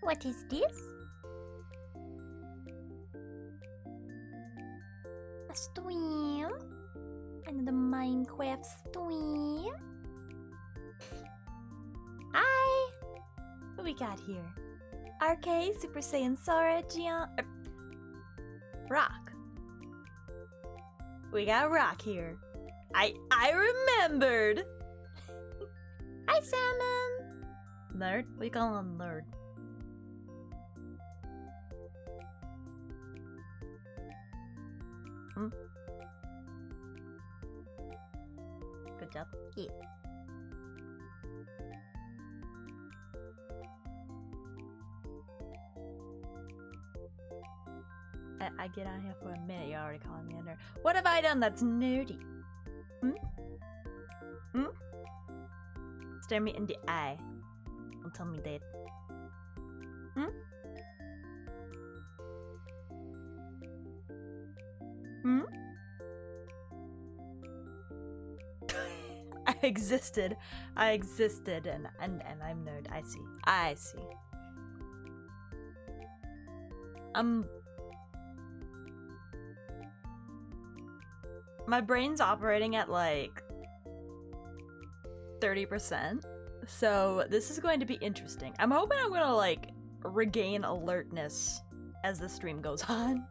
What is this? A stream? Another Minecraft stream? Hi! What we got here? RK, Super Saiyan Sora, Gian... Rock. We got Rock here. I remembered! Hi, Salmon! Nerd? We call him Nerd. Good job. Yeah. I get on here for a minute, you're already calling me a nerd. What have I done that's nerdy? Stare me in the eye. Don't tell me that. I existed, and I'm nerd. I see. My brain's operating at like 30%, so this is going to be interesting. I'm hoping I'm gonna like regain alertness as the stream goes on.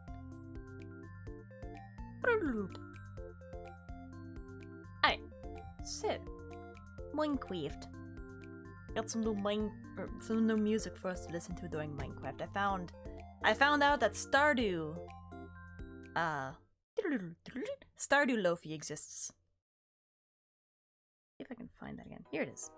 Alright, so Minecraft. Got some new music for us to listen to during Minecraft. I found out that Stardew Lofi exists. See if I can find that again. Here it is.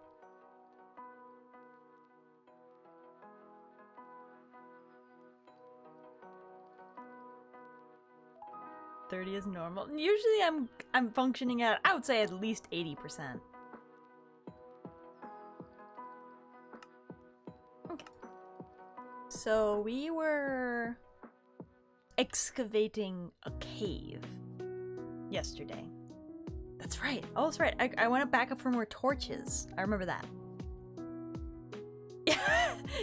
$30 is normal. Usually I'm functioning at, I would say, at least 80%. Okay. So we were excavating a cave yesterday. That's right. Oh, that's right. I went back up for more torches. I remember that.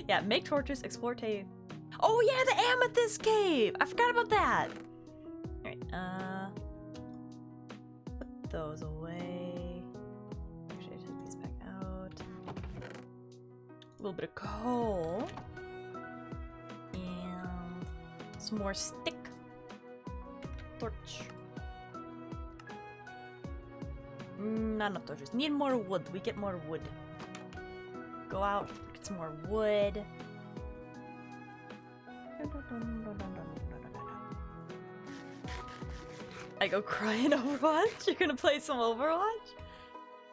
Yeah, make torches, explore cave. Oh yeah, the amethyst cave! I forgot about that! Alright, put those away. Actually, I take these back out. A little bit of coal. And some more stick. Torch. Not enough torches. Need more wood. We get more wood. Go out, get some more wood. I go cry in Overwatch? You're gonna play some Overwatch?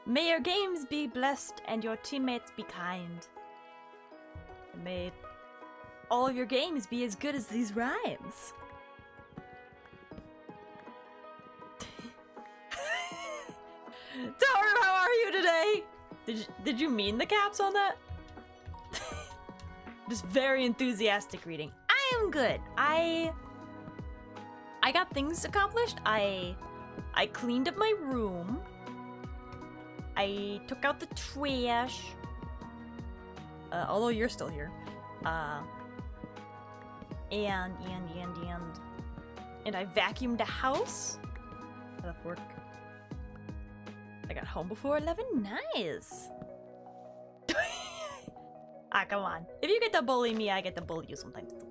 May your games be blessed and your teammates be kind. And may all of your games be as good as these rhymes. Tower, how are you today? Did you mean the caps on that? Just very enthusiastic reading. I am good. I got things accomplished. I cleaned up my room. I took out the trash. Although you're still here. And I vacuumed the house. That'll work. I got home before 11. Nice. Ah, come on. If you get to bully me, I get to bully you sometimes too.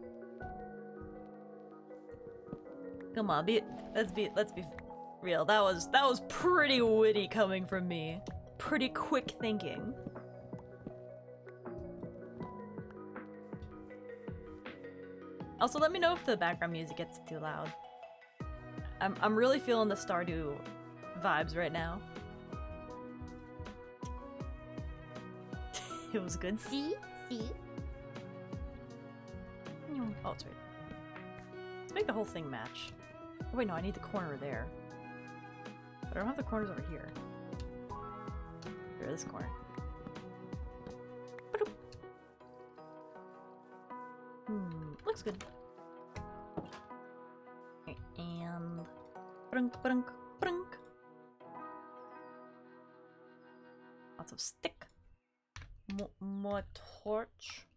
Come on, let's be real. That was pretty witty coming from me. Pretty quick thinking. Also, let me know if the background music gets too loud. I'm really feeling the Stardew vibes right now. It was good. See? Oh, it's right. Let's make the whole thing match. Oh, wait, no, I need the corner there. But I don't have the corners over here. Here, this corner. Looks good. Okay, and brunk. Lots of stick. More torch.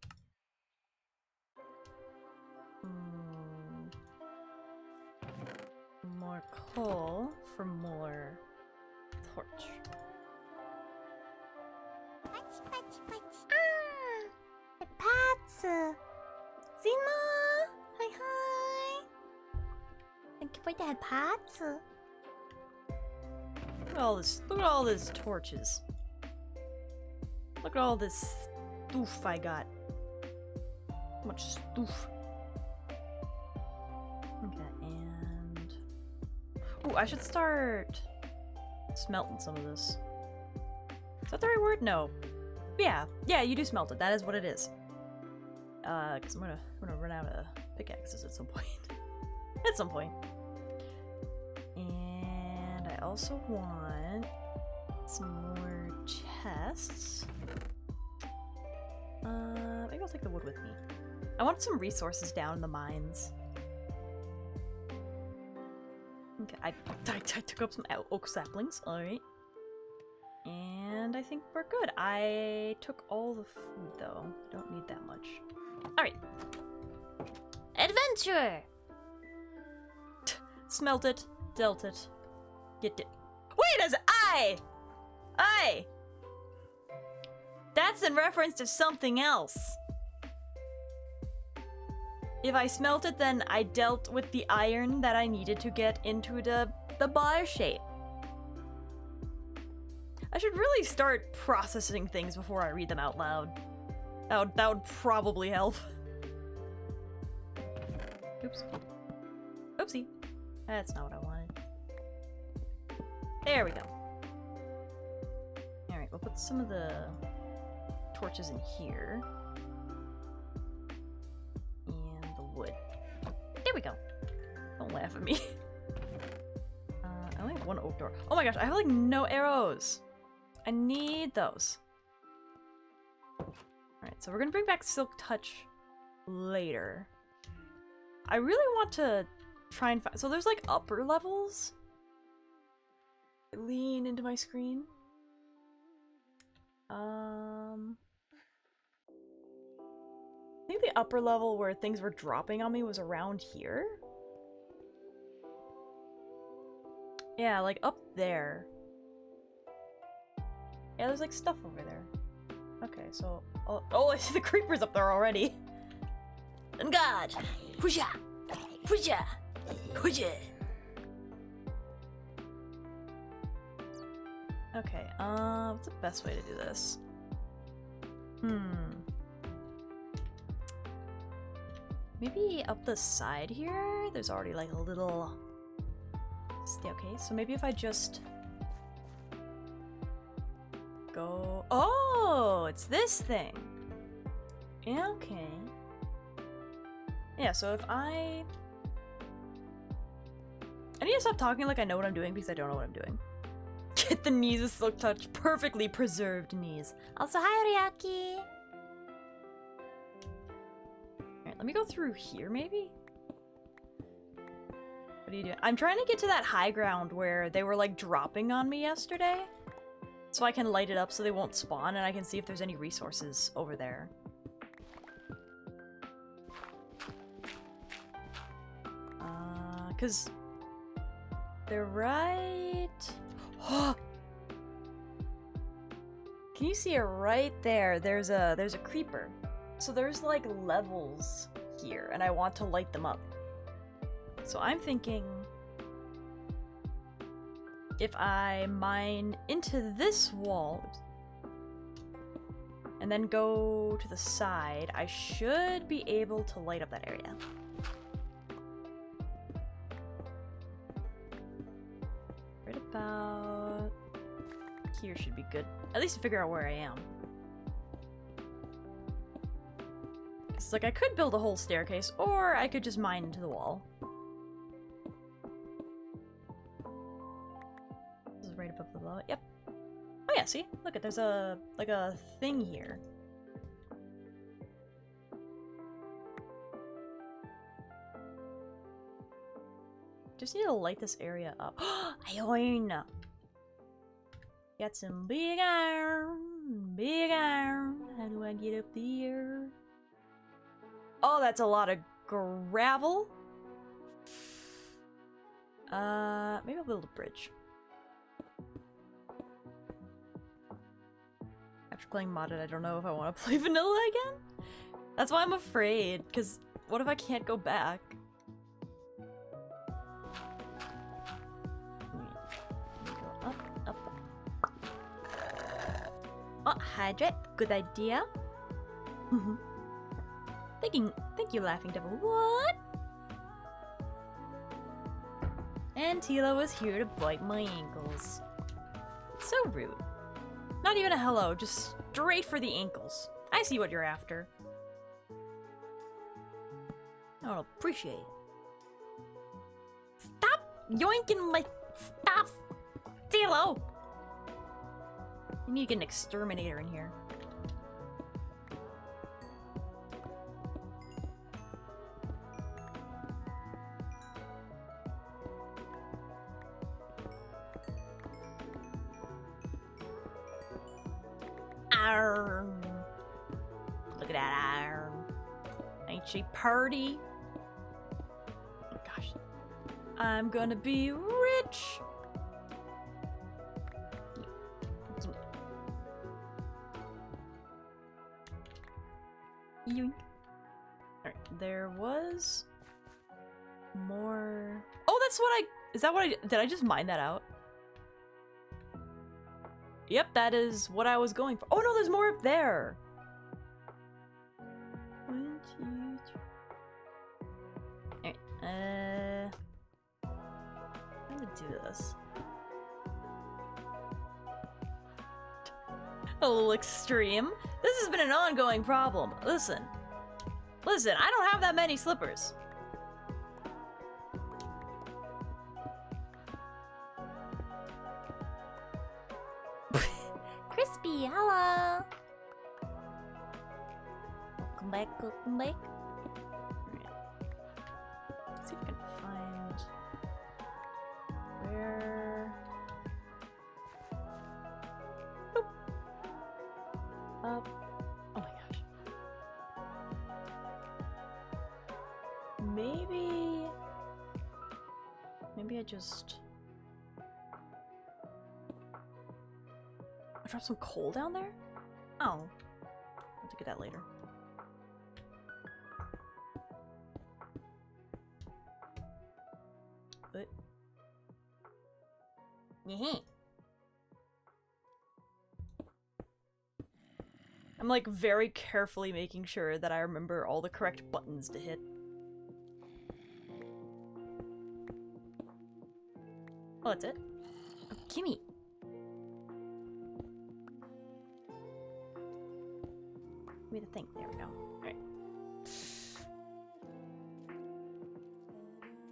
More coal for more torch. Ah! Pats! Zima! Hi hi! Thank you for that, Pats! Look at all this. Look at all these torches. Look at all this stoof I got. So much stoof. Okay, and... Ooh, I should start smelting some of this. Is that the right word? No. Yeah, you do smelt it. That is what it is. Because I'm gonna run out of pickaxes at some point. At some point. And I also want some more chests. Maybe I'll take the wood with me. I want some resources down in the mines. Okay, I took up some oak saplings. Alright. And I think we're good. I took all the food, though. I don't need that much. Alright. Adventure! Smelt it. Dealt it. Get it. Wait, as I! That's in reference to something else. If I smelt it, then I dealt with the iron that I needed to get into the bar shape. I should really start processing things before I read them out loud. That would probably help. Oops. Oopsie. That's not what I wanted. There we go. Alright, we'll put some of the torches in here. And the wood. There we go. Don't laugh at me. I only have one oak door. Oh my gosh, I have like no arrows. I need those. Alright, so we're gonna bring back Silk Touch later. I really want to try and find... So there's like upper levels? Lean into my screen. I think the upper level where things were dropping on me was around here. Yeah, like up there. Yeah, there's like stuff over there. Okay, so... Oh, I see the creepers up there already. And God! Husha! Husha! Husha! Okay, what's the best way to do this? Maybe up the side here? There's already like a little staircase. So maybe if I just go... Oh, it's this thing. Yeah, okay. Yeah, so if I need to stop talking like I know what I'm doing because I don't know what I'm doing. Get the knees with Silk Touch. Perfectly preserved knees. Also, hi, Ryaki! Alright, let me go through here, maybe? What are you doing? I'm trying to get to that high ground where they were, like, dropping on me yesterday. So I can light it up so they won't spawn, and I can see if there's any resources over there. Because they're right... Can you see it right there? There's a creeper. So there's like levels here, and I want to light them up. So I'm thinking if I mine into this wall and then go to the side, I should be able to light up that area. Right about here should be good. At least to figure out where I am. It's like I could build a whole staircase, or I could just mine into the wall. This is right above the below. Yep. Oh yeah, see? Look at there's a like a thing here. Just need to light this area up. Iron! Got some big iron, Big iron. How do I get up there? Oh, that's a lot of gravel. Maybe I'll build a bridge. After playing modded, I don't know if I want to play vanilla again. That's why I'm afraid, because what if I can't go back? Go up. Oh, hydrate. Good idea. Thank you, Laughing Devil. What? And Tila was here to bite my ankles. So rude. Not even a hello, just straight for the ankles. I see what you're after. I don't appreciate it. Stop yoinking my stuff! Tilo! You need to get an exterminator in here. Arm. Look at that arm. Ain't she purty? Oh gosh. I'm gonna be rich. Yoink. Alright, there was more. Oh, that's what I. Is that what I. Did I just mine that out? Yep, that is what I was going for. Oh no, there's more up there. 1, 2, 3. Alright, I'm gonna do this. A little extreme. This has been an ongoing problem. Listen, I don't have that many slippers. Crispy, hello. Welcome back, welcome back. Let's see if I can find where. Boop. Up. Oh my gosh. Maybe I just. Drop some coal down there? Oh. I'll have to get that later. But. Yeah. I'm like very carefully making sure that I remember all the correct buttons to hit. Oh, that's it? Oh, gimme. Give me the thing. There we go. Alright.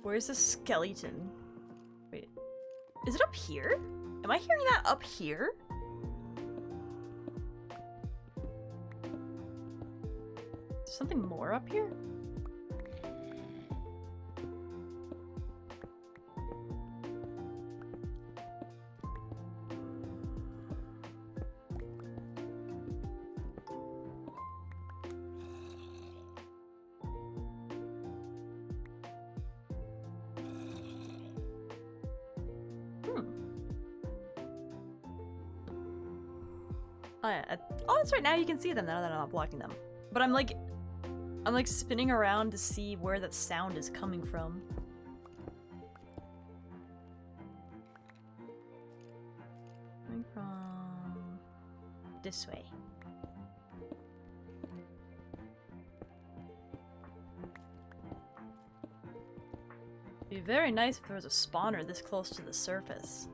Where's the skeleton? Wait. Is it up here? Am I hearing that up here? Is there something more up here? Oh, yeah. Oh, that's right. Now you can see them now that I'm not blocking them. But I'm like spinning around to see where that sound is coming from. Coming from this way. It'd be very nice if there was a spawner this close to the surface.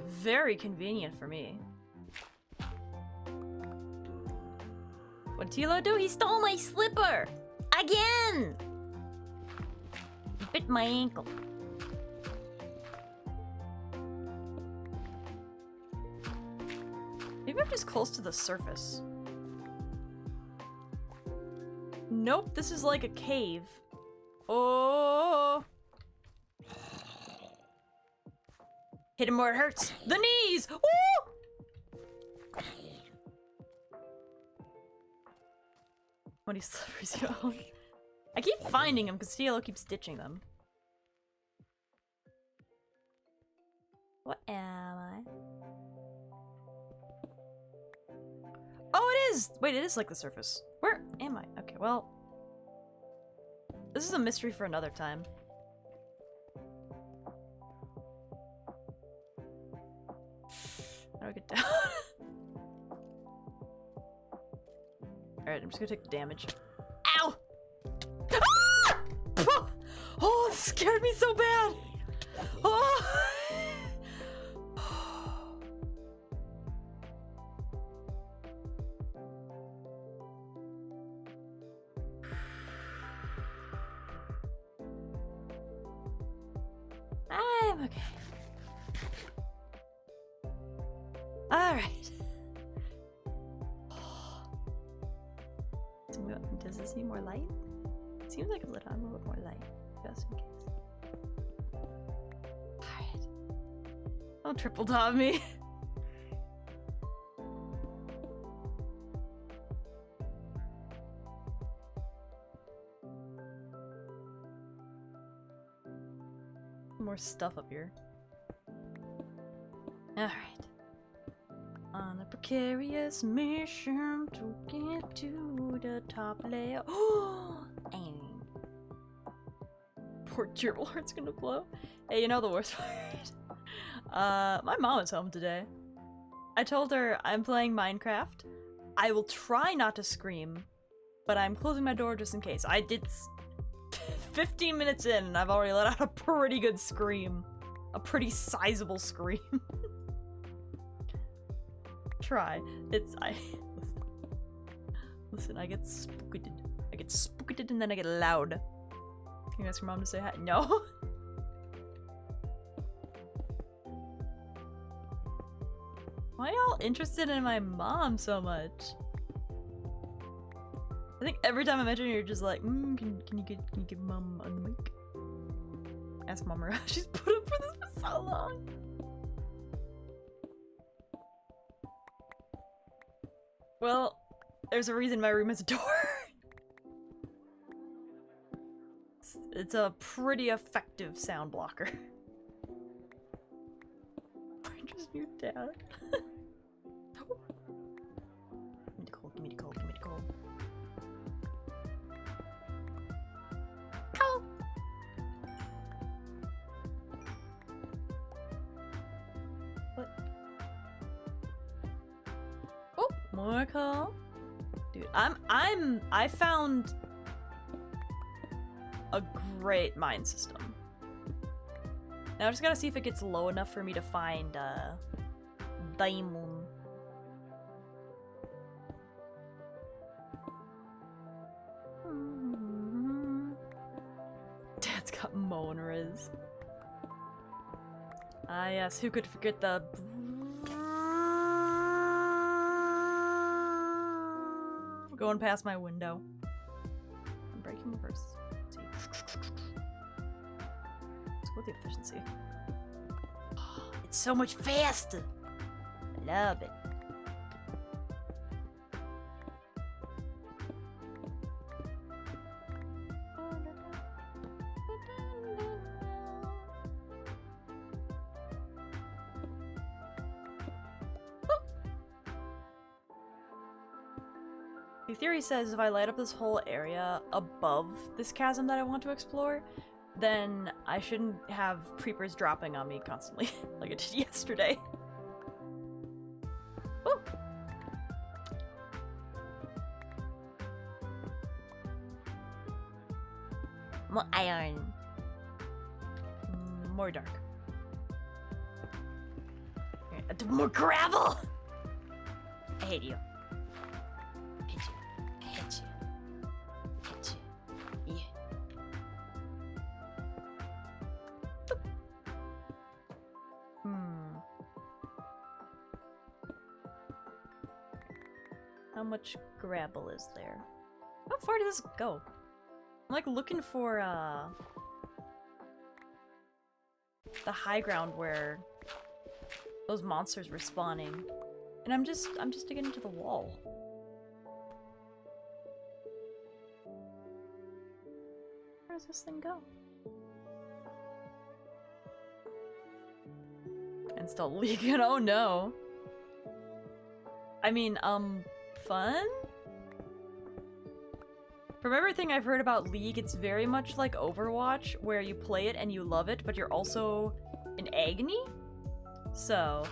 Very convenient for me. What'd Tilo do? He stole my slipper! Again! He bit my ankle. Maybe I'm just close to the surface. Nope, this is like a cave. Oh! Hit him where it hurts. The knees! Woo! 20 slippers you own. I keep finding them because Cielo keeps ditching them. What am I? Oh, it is! Wait, it is like the surface. Where am I? Okay, well... This is a mystery for another time. How do I get down? Alright, I'm just gonna take the damage. Ow! Ah! Oh, it scared me so bad! Oh! I'm okay. Alright. Does this need more light? It seems like a little bit more light, just in case. Alright. Don't triple top me. More stuff up here. Alright. On a precarious mission to get to the top layer. Oh! Poor gerbil heart's gonna blow. Hey, you know the worst part? My mom is home today. I told her I'm playing Minecraft. I will try not to scream, but I'm closing my door just in case. I did 15 minutes in and I've already let out a pretty good scream. A pretty sizable scream. Try. Listen, I get spooked. I get spooked and then I get loud. Can you ask your mom to say hi? No? Why are y'all interested in my mom so much? I think every time I mention her, you're just like, can you get mom on the mic? Ask mom around. She's put up for this for so long. Well, there's a reason my room has a door. It's a pretty effective sound blocker. Or just your dad. Give me the coal, give me the coal, give me the coal. Coal! What? Oh, more coal. Dude, I found a great mine system. Now I just gotta see if it gets low enough for me to find diamond. Dad's got Moneriz. Ah yes, who could forget the going past my window. I'm breaking reverse. Let's see. Let's go with the efficiency. It's so much faster. I love it. The theory says if I light up this whole area above this chasm that I want to explore, then I shouldn't have creepers dropping on me constantly, like I did yesterday. Woo! More iron. More dark. Okay, more gravel! I hate you. How much gravel is there? How far does this go? I'm like looking for the high ground where those monsters were spawning. And I'm just digging into the wall. does this thing go? And still leaking. Oh no. I mean, fun? From everything I've heard about League, it's very much like Overwatch, where you play it and you love it, but you're also in agony? So,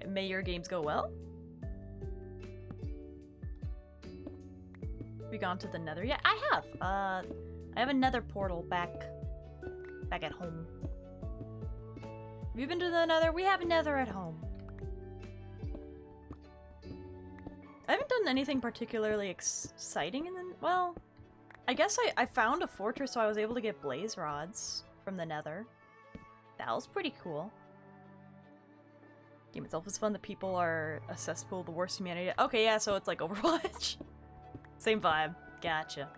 may your games go well? Have you gone to the Nether yet? I have! I have a Nether portal back at home. Have you been to the Nether? We have a Nether at home. I haven't done anything particularly exciting in the... Well, I guess I found a fortress, so I was able to get blaze rods from the Nether. That was pretty cool. Game itself is fun. The people are a cesspool, the worst humanity. Okay, yeah, so it's like Overwatch. Same vibe. Gotcha.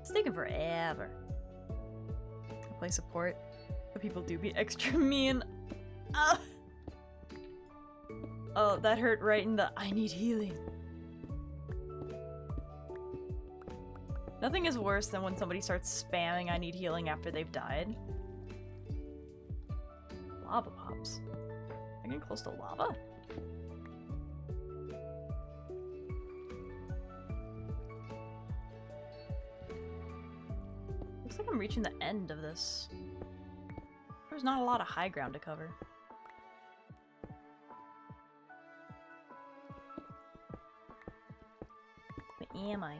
It's taking forever. I play support, but people do be extra mean. Oh, that hurt right in the I need healing. Nothing is worse than when somebody starts spamming I need healing after they've died. Lava pops. Am I getting close to lava? Looks like I'm reaching the end of this. There's not a lot of high ground to cover. Where am I?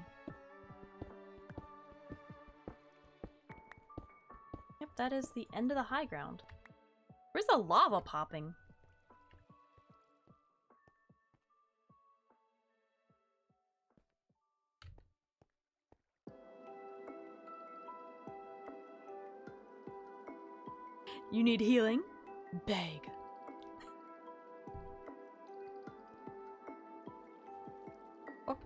Yep, that is the end of the high ground. Where's the lava popping? You need healing? Beg. Oh.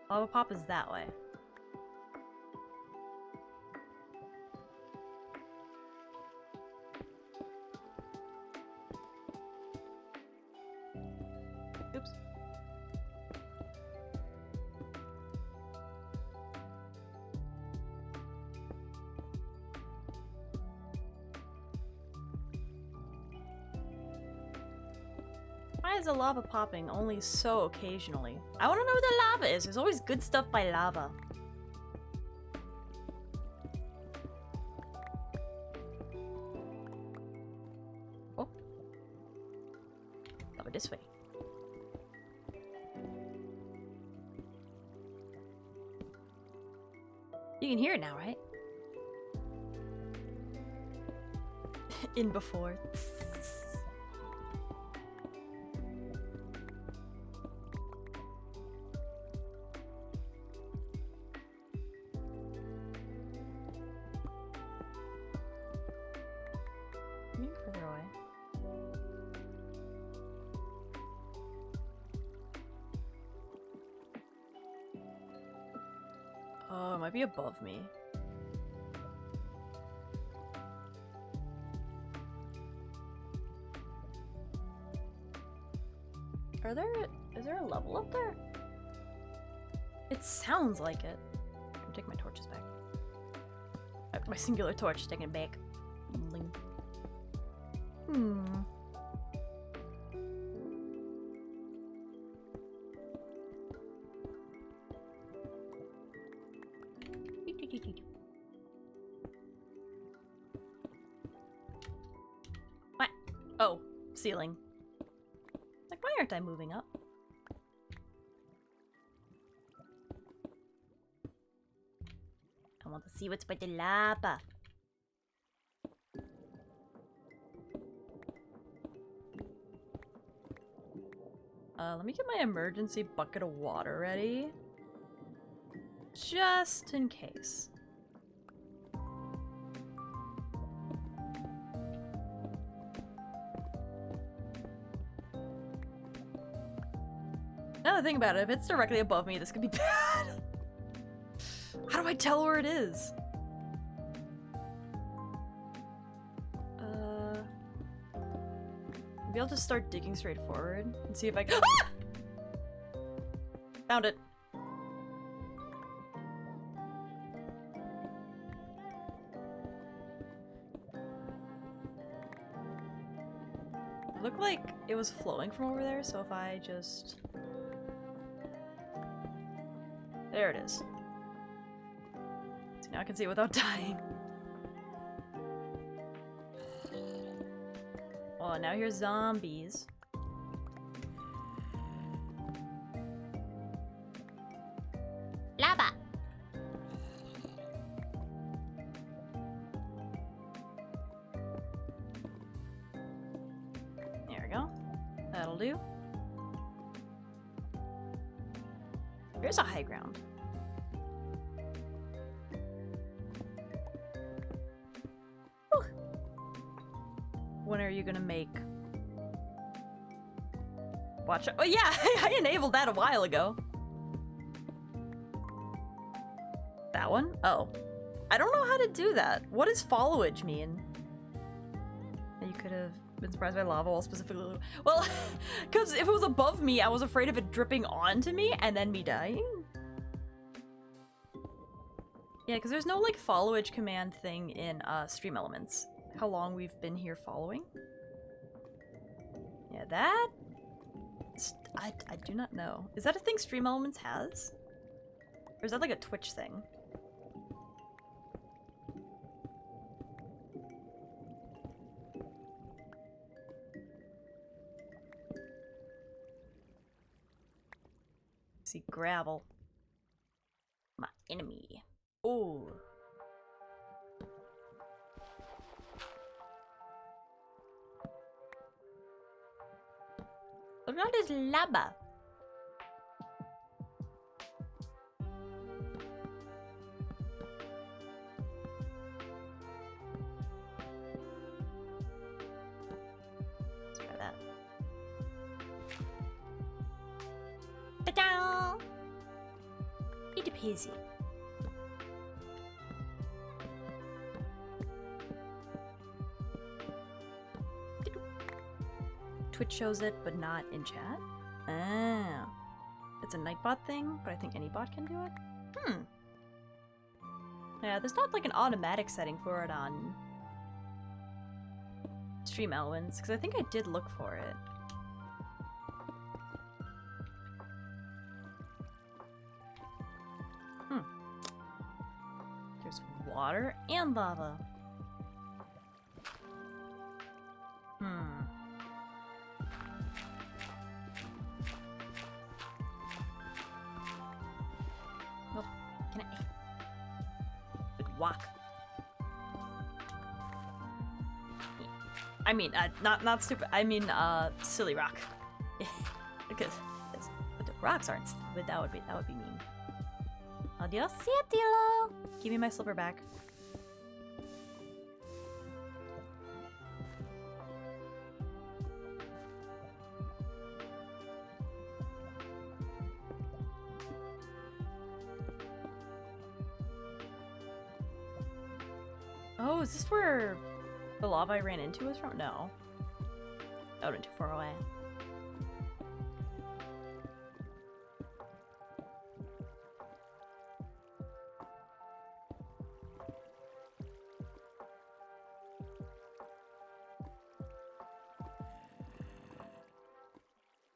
Lava pop is that way. Oops. Why is the lava popping only so occasionally? I want to know what the lava is. There's always good stuff by lava. Oh. Lava this way. You can hear it now, right? In before. Maybe further away. Oh, it might be above me. Is there a level up there? It sounds like it. I'm taking my torches back. My singular torch, taking it back. What? Oh, ceiling. Like, why aren't I moving up? I want to see what's by the lava. Let me get my emergency bucket of water ready. Just in case. Now that I think about it, if it's directly above me, this could be bad. How do I tell where it is? Maybe I'll just start digging straight forward and see if I can- Ah! Found it. It looked like it was flowing from over there, so if I just... There it is. So now I can see it without dying. Oh, now here's zombies. Lava! There we go. That'll do. Here's a high ground. Whew. When are you gonna make? Watch out. Oh yeah, I enabled that a while ago. That one? Oh. I don't know how to do that. What does followage mean? You could have been surprised by lava while specifically... Well, because if it was above me, I was afraid of it dripping onto me and then me dying. Yeah, because there's no, like, followage command thing in Stream Elements. How long we've been here following. Yeah, that... I do not know. Is that a thing Stream Elements has? Or is that like a Twitch thing? See, gravel. My enemy. Oh. Look at this lava. Let's try that. Ta-da! Easy peasy. Twitch shows it, but not in chat? Ah. It's a Nightbot thing, but I think any bot can do it? Hmm. Yeah, there's not like an automatic setting for it on Stream Elements, because I think I did look for it. Hmm. There's water and lava. Hmm. Well, can I... Good walk. I mean, not stupid. I mean, silly rock. Because the rocks aren't. But that would be mean. Adios, cielo. Give me my slipper back. Oh, is this where the lava I ran into was from? No. That would've been too far away.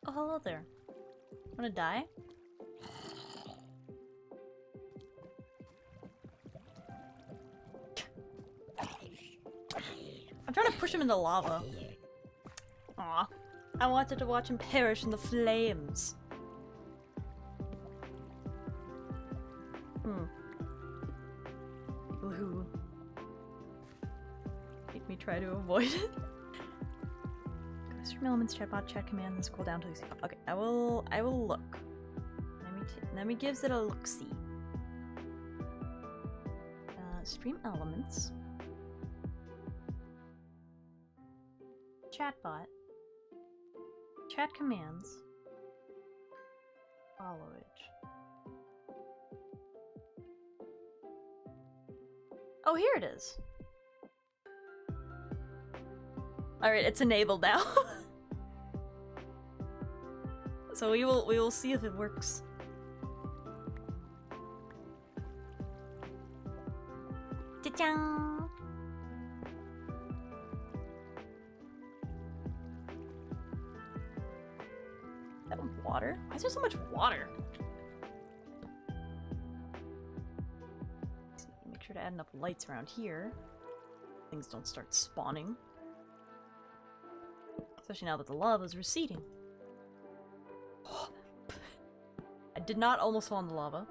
Oh, hello there. Wanna die? I'm trying to push him in the lava. Aw. I wanted to watch him perish in the flames. Ooh. Make me try to avoid it. Go to Stream Elements, chatbot, chat command, and scroll down till you see. Okay, I will look. Let me gives it a look-see. Stream Elements. Chatbot. Chat commands. Followage. Oh, here it is. Alright, it's enabled now. So we will see if it works. Ta-chan! That water? Why is there so much water? Make sure to add enough lights around here. Things don't start spawning. Especially now that the lava is receding. I did not almost fall in the lava.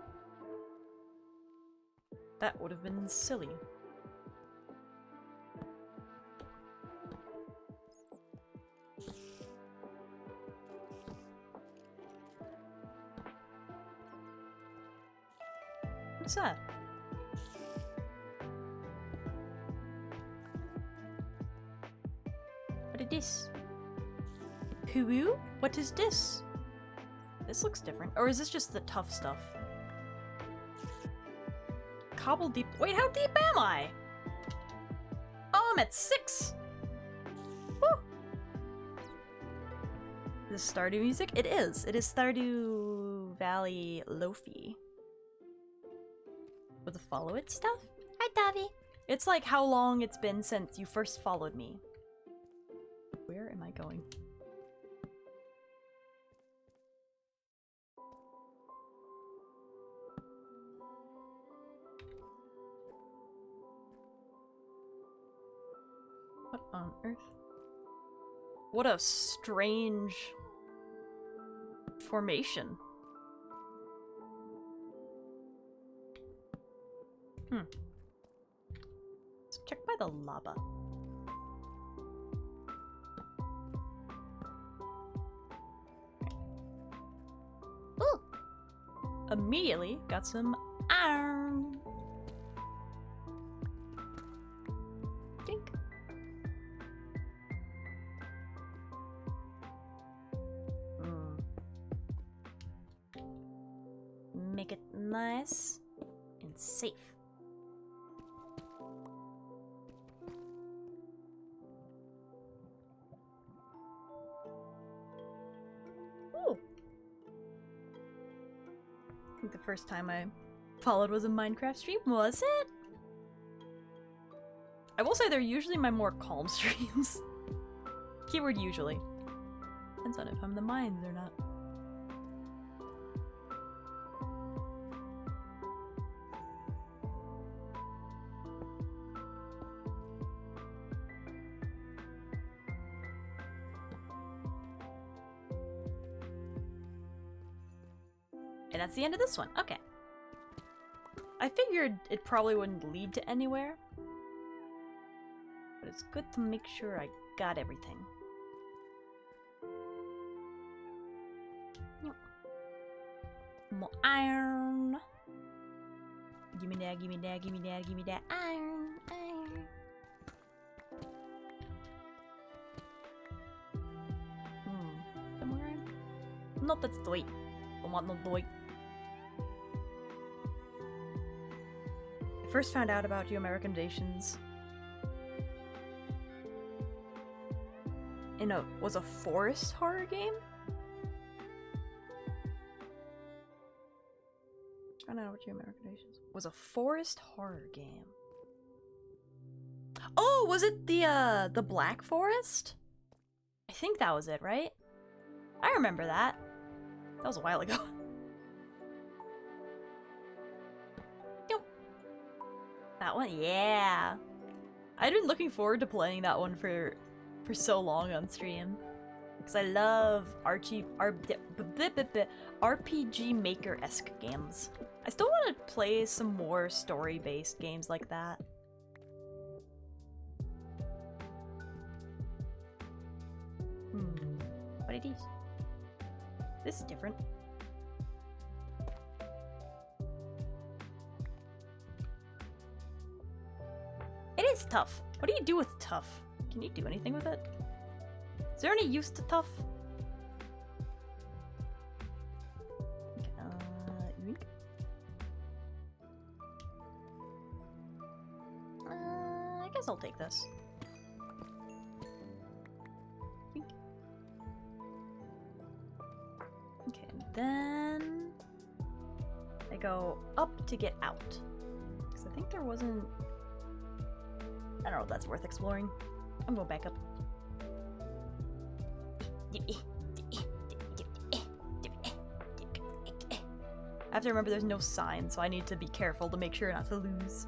That would have been silly. What's that? What is this? Hoo-woo? What is this? This looks different. Or is this just the tough stuff? Cobble deep. Wait, how deep am I? Oh, I'm at 6! Woo! Is this Stardew music? It is. It is Stardew Valley Lofi. With the follow it stuff? Hi, Davi. It's like how long it's been since you first followed me. Where am I going? What on earth? What a strange formation. Let's check by the lava. Ooh! Immediately got some iron. Dink. Make it nice and safe. Ooh. I think the first time I followed was a Minecraft stream, was it? I will say they're usually my more calm streams. Keyword usually. Depends on if I'm in the mines or not. And that's the end of this one. Okay. I figured it probably wouldn't lead to anywhere. But it's good to make sure I got everything. More iron. Gimme that, gimme that, gimme that, gimme that. Iron, iron. Somewhere in? Nope, that's Dwight. Don't want no Dwight. I first found out about you recommendations in was a forest horror game? Found out about you recommendations. Was a forest horror game. Oh, was it the Black Forest? I think that was it, right? I remember that. That was a while ago. That one? Yeah. I'd been looking forward to playing that one for so long on stream. Because I love RPG Maker-esque games. I still want to play some more story-based games like that. What are these? This is different. It is tough. What do you do with tough? Can you do anything with it? Is there any use to tough? guess I'll take this. Okay, and then I go up to get out. Because I think there wasn't... I don't know if that's worth exploring. I'm going back up. I have to remember there's no sign, so I need to be careful to make sure not to lose.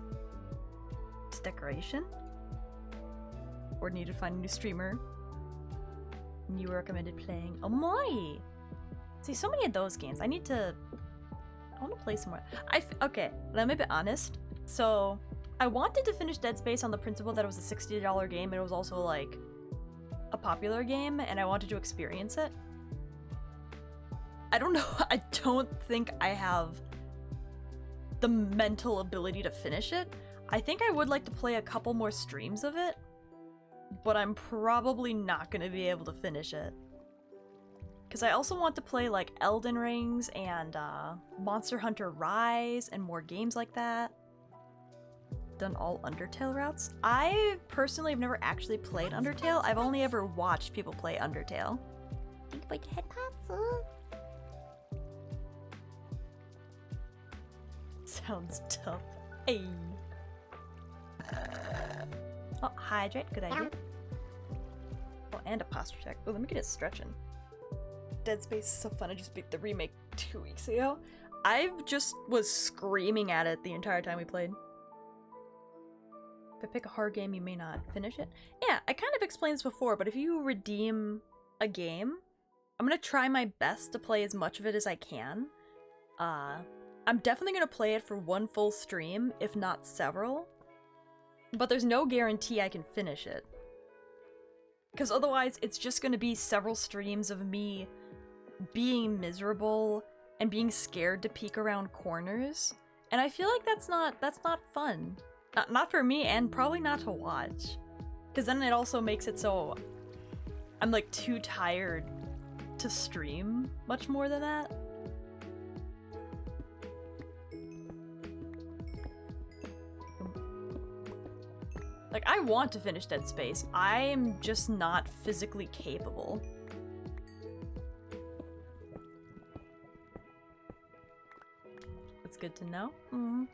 It's decoration. Or need to find a new streamer. New recommended playing. Oh my! See, so many of those games. I want to play some more. Okay, let me be honest. So, I wanted to finish Dead Space on the principle that it was a $60 game, and it was also, like, a popular game, and I wanted to experience it. I don't know, I don't think I have the mental ability to finish it. I think I would like to play a couple more streams of it, but I'm probably not going to be able to finish it. Because I also want to play, like, Elden Rings and Monster Hunter Rise and more games like that. Done all Undertale routes. I personally have never actually played Undertale. I've only ever watched people play Undertale. Think about your head pops. Sounds tough. Hey. Oh, hydrate. Good idea. Oh, and a posture check. Oh, let me get it stretching. Dead Space is so fun. I just beat the remake 2 weeks ago. I just was screaming at it the entire time we played. If I pick a hard game, you may not finish it. Yeah, I kind of explained this before, but if you redeem a game, I'm gonna try my best to play as much of it as I can. I'm definitely gonna play it for one full stream, if not several. But there's no guarantee I can finish it. Because otherwise, it's just gonna be several streams of me being miserable and being scared to peek around corners. And I feel like that's not fun. Not for me, and probably not to watch. Because then it also makes it so I'm like too tired to stream much more than that. Like, I want to finish Dead Space. I'm just not physically capable. That's good to know. Mm.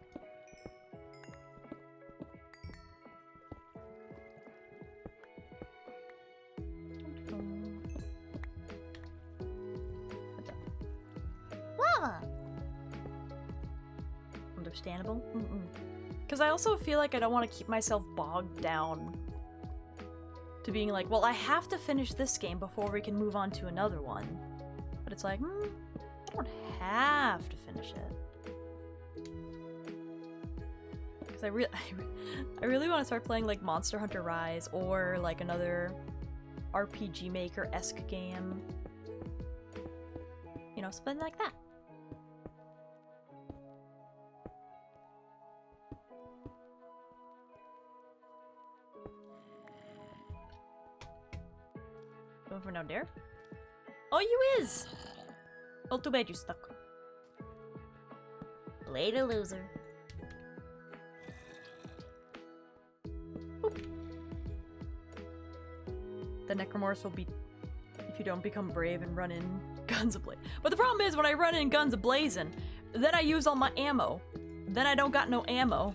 Understandable. Because I also feel like I don't want to keep myself bogged down to being like, well, I have to finish this game before we can move on to another one. But it's like, I don't have to finish it. Because I really want to start playing like Monster Hunter Rise or like another RPG Maker-esque game. You know, something like that. Going for no dare? Oh, you is! Oh, too bad you stuck. Later, loser. Boop. The Necromorphs will be if you don't become brave and run in guns ablaze. But the problem is when I run in guns ablazing, then I use all my ammo. Then I don't got no ammo.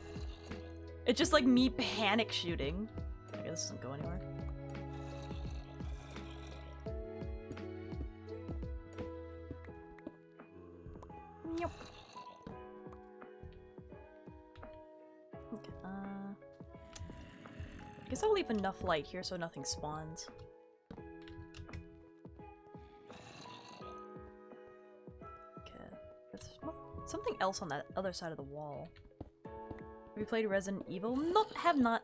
It's just like me panic shooting. Okay, this doesn't go anywhere. Yep. Okay, I guess I'll leave enough light here so nothing spawns. Okay, there's something else on that other side of the wall. Have you played Resident Evil? Nope, have not.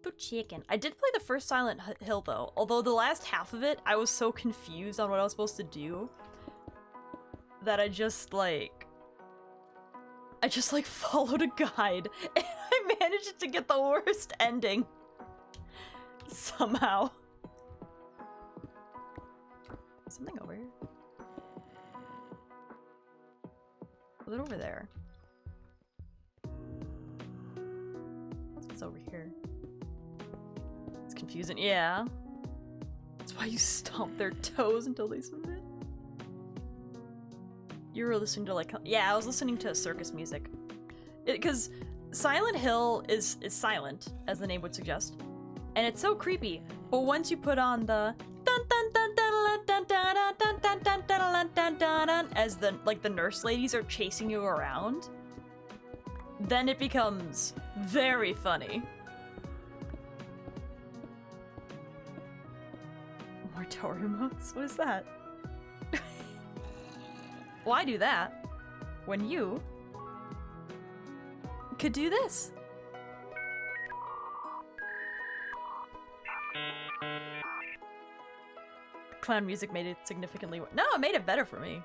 Good chicken. I did play the first Silent Hill though, although the last half of it, I was so confused on what I was supposed to do that I just like followed a guide and I managed to get the worst ending somehow. Something over here. Was it over there? What's over here? confusing. Yeah. That's why you stomp their toes until they submit. You were listening to like... Yeah, I was listening to circus music. Because Silent Hill is silent, as the name would suggest. And it's so creepy. But once you put on the... as the nurse ladies are chasing you around, then it becomes very funny. More tower emotes? What is that? Why do that when you could do this? Clown music made it significantly no, it made it better for me.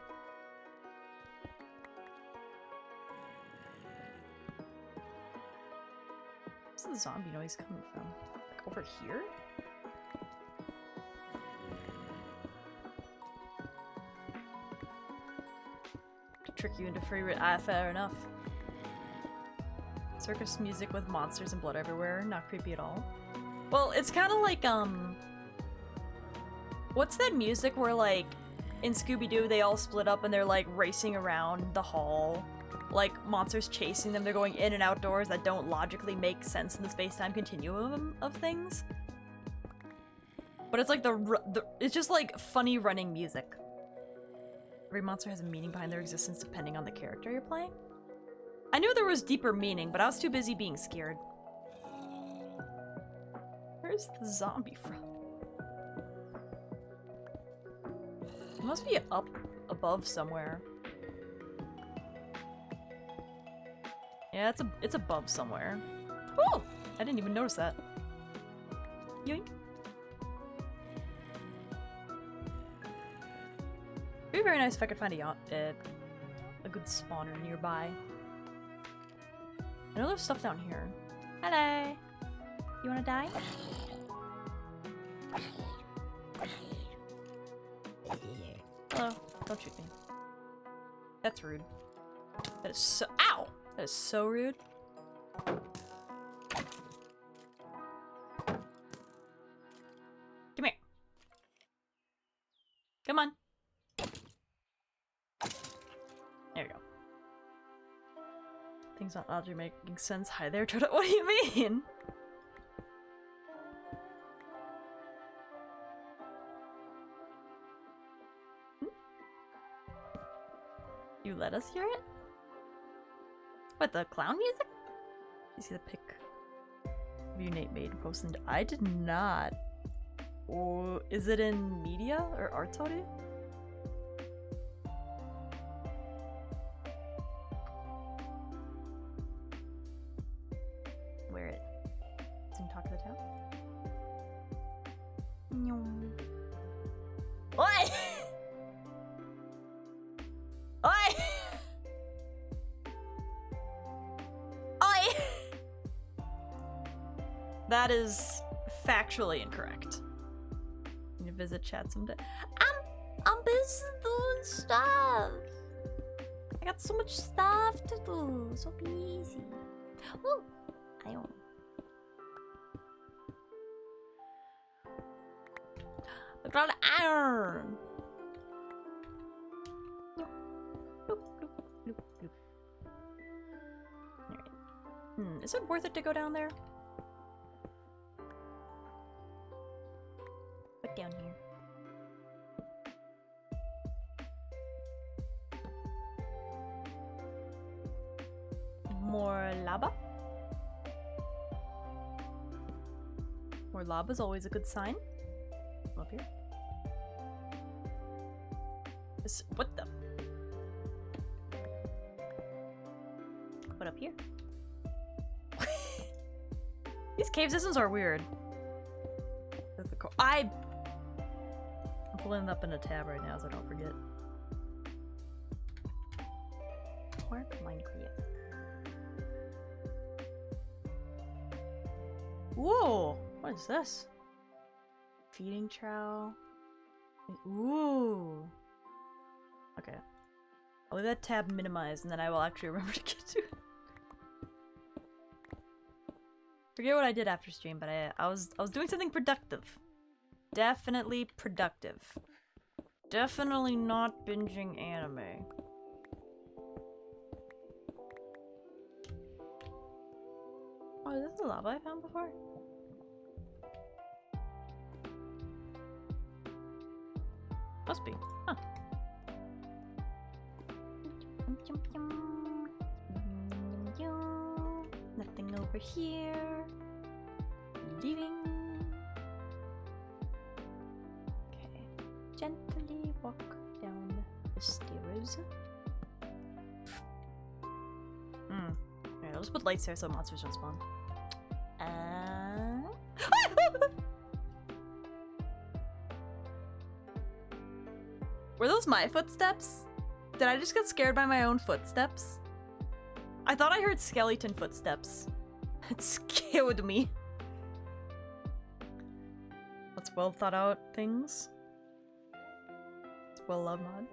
Where's the zombie noise coming from? Like over here? To trick you into free fair enough. Circus music with monsters and blood everywhere, not creepy at all. Well, it's kind of like, what's that music where, like, in Scooby-Doo they all split up and they're, like, racing around the hall? Like, monsters chasing them, they're going in and out doors that don't logically make sense in the space-time continuum of things? But it's like it's just, like, funny running music. Every monster has a meaning behind their existence depending on the character you're playing. I knew there was deeper meaning, but I was too busy being scared. Where's the zombie from? It must be up above somewhere. Yeah, it's above somewhere. Oh! I didn't even notice that. Yoink. It'd be very nice if I could find a good spawner nearby. I know there's stuff down here. Hello! You wanna die? Hello. Don't shoot me. That's rude. That is so- Ow! That is so rude. Come here. Come on. There we go. Things not oddly making sense. Hi there, Toto. What do you mean? You let us hear it? What, the clown music? You see the pic of you Nate made and posted? I did not. Or is it in media or art audio? Wear it. Sing Talk of the Town. What? Oi! Oi! That is factually incorrect. Need to visit chat someday. I'm busy doing stuff. I got so much stuff to do. So busy. Ooh, I own. Look at all the iron. Alright. Is it worth it to go down there? Put down here. More lava? More lava is always a good sign. Up here. What the? What up here? These cave systems are weird. I'm pulling it up in a tab right now so I don't forget. Work Minecraft. Whoa! What is this? Feeding trowel. Ooh. Okay. I'll leave that tab minimized and then I will actually remember to get to it. forget what I did after stream, but I was doing something productive. Definitely productive. Definitely not binging anime. Oh, is this the lava I found before? Must be. Huh. Nothing over here. Leaving. Okay. Gently walk down the stairs. Alright, I'll just put lights there so monsters don't spawn. Were those my footsteps? Did I just get scared by my own footsteps? I thought I heard skeleton footsteps. It scared me. That's well thought out things. It's well loved mod.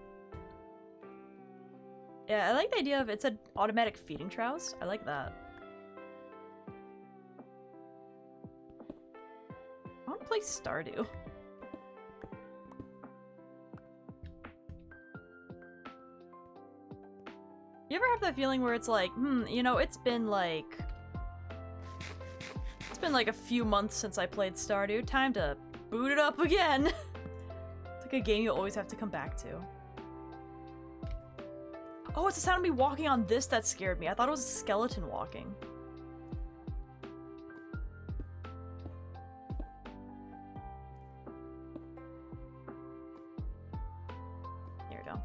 Yeah, I like the idea of it's an automatic feeding troughs. I like that. I want to play Stardew. You ever have that feeling where it's like, you know, it's been like a few months since I played Stardew. Time to boot it up again. It's like a game you always have to come back to. Oh, it's the sound of me walking on this that scared me. I thought it was a skeleton walking. There we go.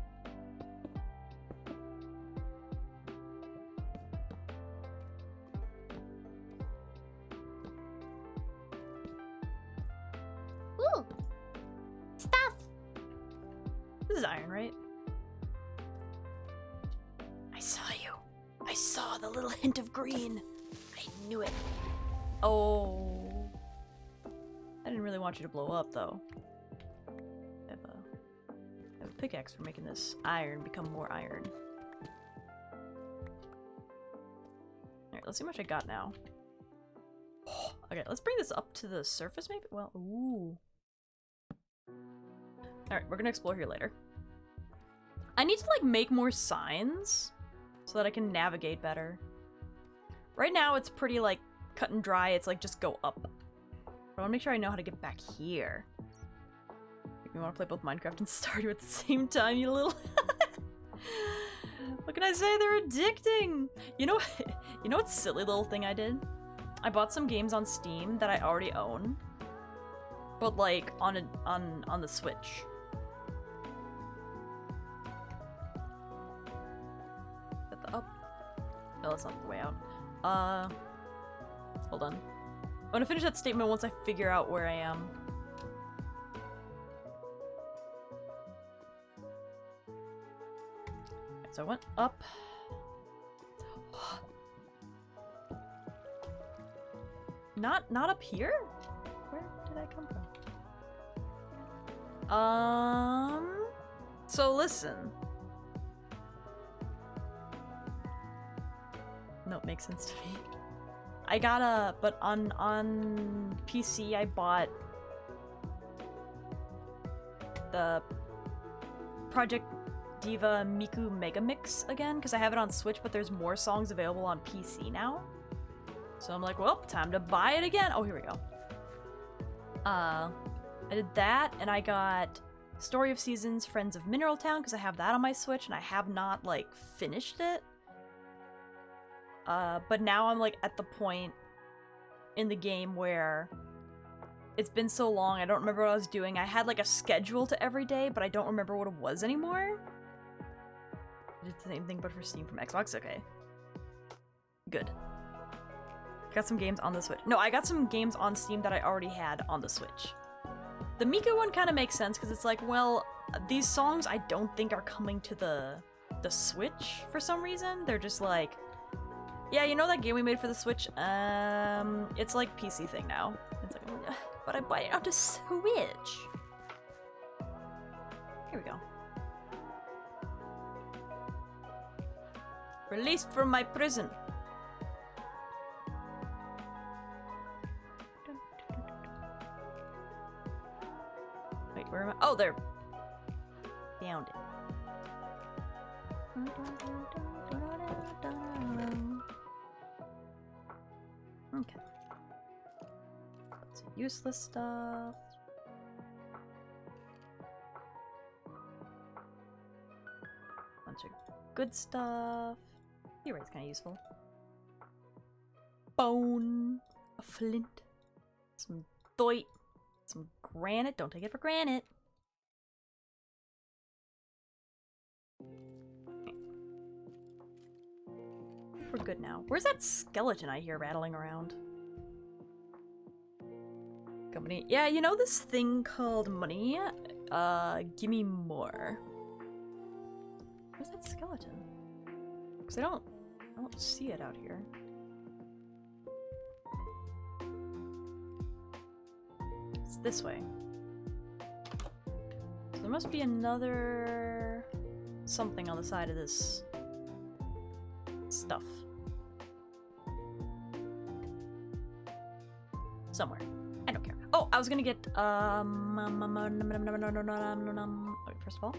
Ooh! Stuff! This is iron, right? I saw you. I saw the little hint of green. I knew it. Oh. I didn't really want you to blow up, though. I have a pickaxe for making this iron become more iron. Alright, let's see how much I got now. Okay, let's bring this up to the surface, maybe? Well, ooh. Alright, we're gonna explore here later. I need to, like, make more signs so that I can navigate better. Right now, it's pretty, like, cut and dry. It's, like, just go up. But I want to make sure I know how to get back here. You want to play both Minecraft and Stardew at the same time, you little... What can I say? They're addicting! You know what silly little thing I did? I bought some games on Steam that I already own. But, like, on the Switch. Up? No, that's not the way out. Hold on. I'm gonna finish that statement once I figure out where I am. So I went up. Not up here? Where did I come from? So listen. No, it makes sense to me. I got but on PC I bought the Project Diva Miku Mega Mix again, because I have it on Switch, but there's more songs available on PC now. So I'm like, well, time to buy it again. Oh, here we go. I did that, and I got Story of Seasons, Friends of Mineral Town, because I have that on my Switch, and I have not, like, finished it. But now I'm, like, at the point in the game where it's been so long, I don't remember what I was doing. I had, like, a schedule to every day, but I don't remember what it was anymore. I did the same thing, but for Steam from Xbox? Okay. Good. Got some games on the Switch. No, I got some games on Steam that I already had on the Switch. The Miku one kind of makes sense, because it's like, well, these songs I don't think are coming to the Switch for some reason. They're just like, yeah, you know that game we made for the Switch? It's like PC thing now. It's like, but I buy it on the Switch. Here we go. Released from my prison. Oh, there. Found it. Okay. Lots of useless stuff. Bunch of good stuff. You're right, it's kind of useful. Bone. A flint. Some thoit. Some granite. Don't take it for granted. We're good now. Where's that skeleton I hear rattling around? Company. Yeah, you know this thing called money? Give me more. Where's that skeleton? Because I don't see it out here. It's this way. So there must be another something on the side of this stuff. Somewhere. I don't care. Oh, I was gonna get wait, first of all,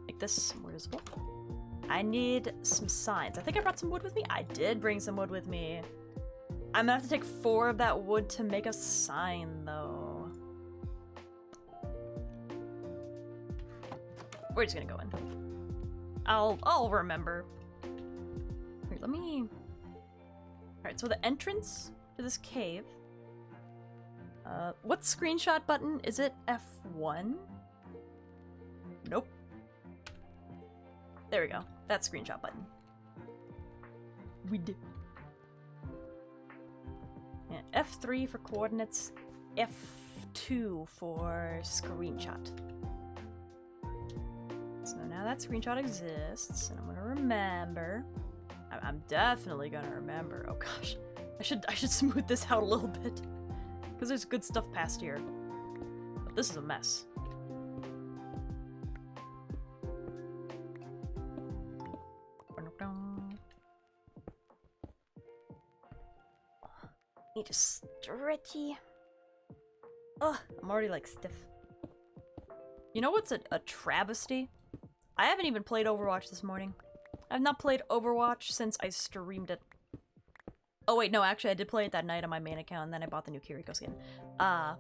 make this more visible. I need some signs. I think I brought some wood with me. I did bring some wood with me. I'm gonna have to take 4 of that wood to make a sign, though. We're just gonna go in. I'll remember. Here, let me. All right, so the entrance to this cave. What screenshot button? Is it F1? Nope. There we go. That screenshot button. We did. Yeah, F3 for coordinates, F2 for screenshot. So now that screenshot exists, and I'm gonna remember. I'm definitely gonna remember. Oh gosh, I should smooth this out a little bit. Because there's good stuff past here. But this is a mess. Need a stretchy. Ugh, I'm already like stiff. You know what's a travesty? I haven't even played Overwatch this morning. I've not played Overwatch since I streamed it. Oh wait, no, actually I did play it that night on my main account, and then I bought the new Kiriko skin. But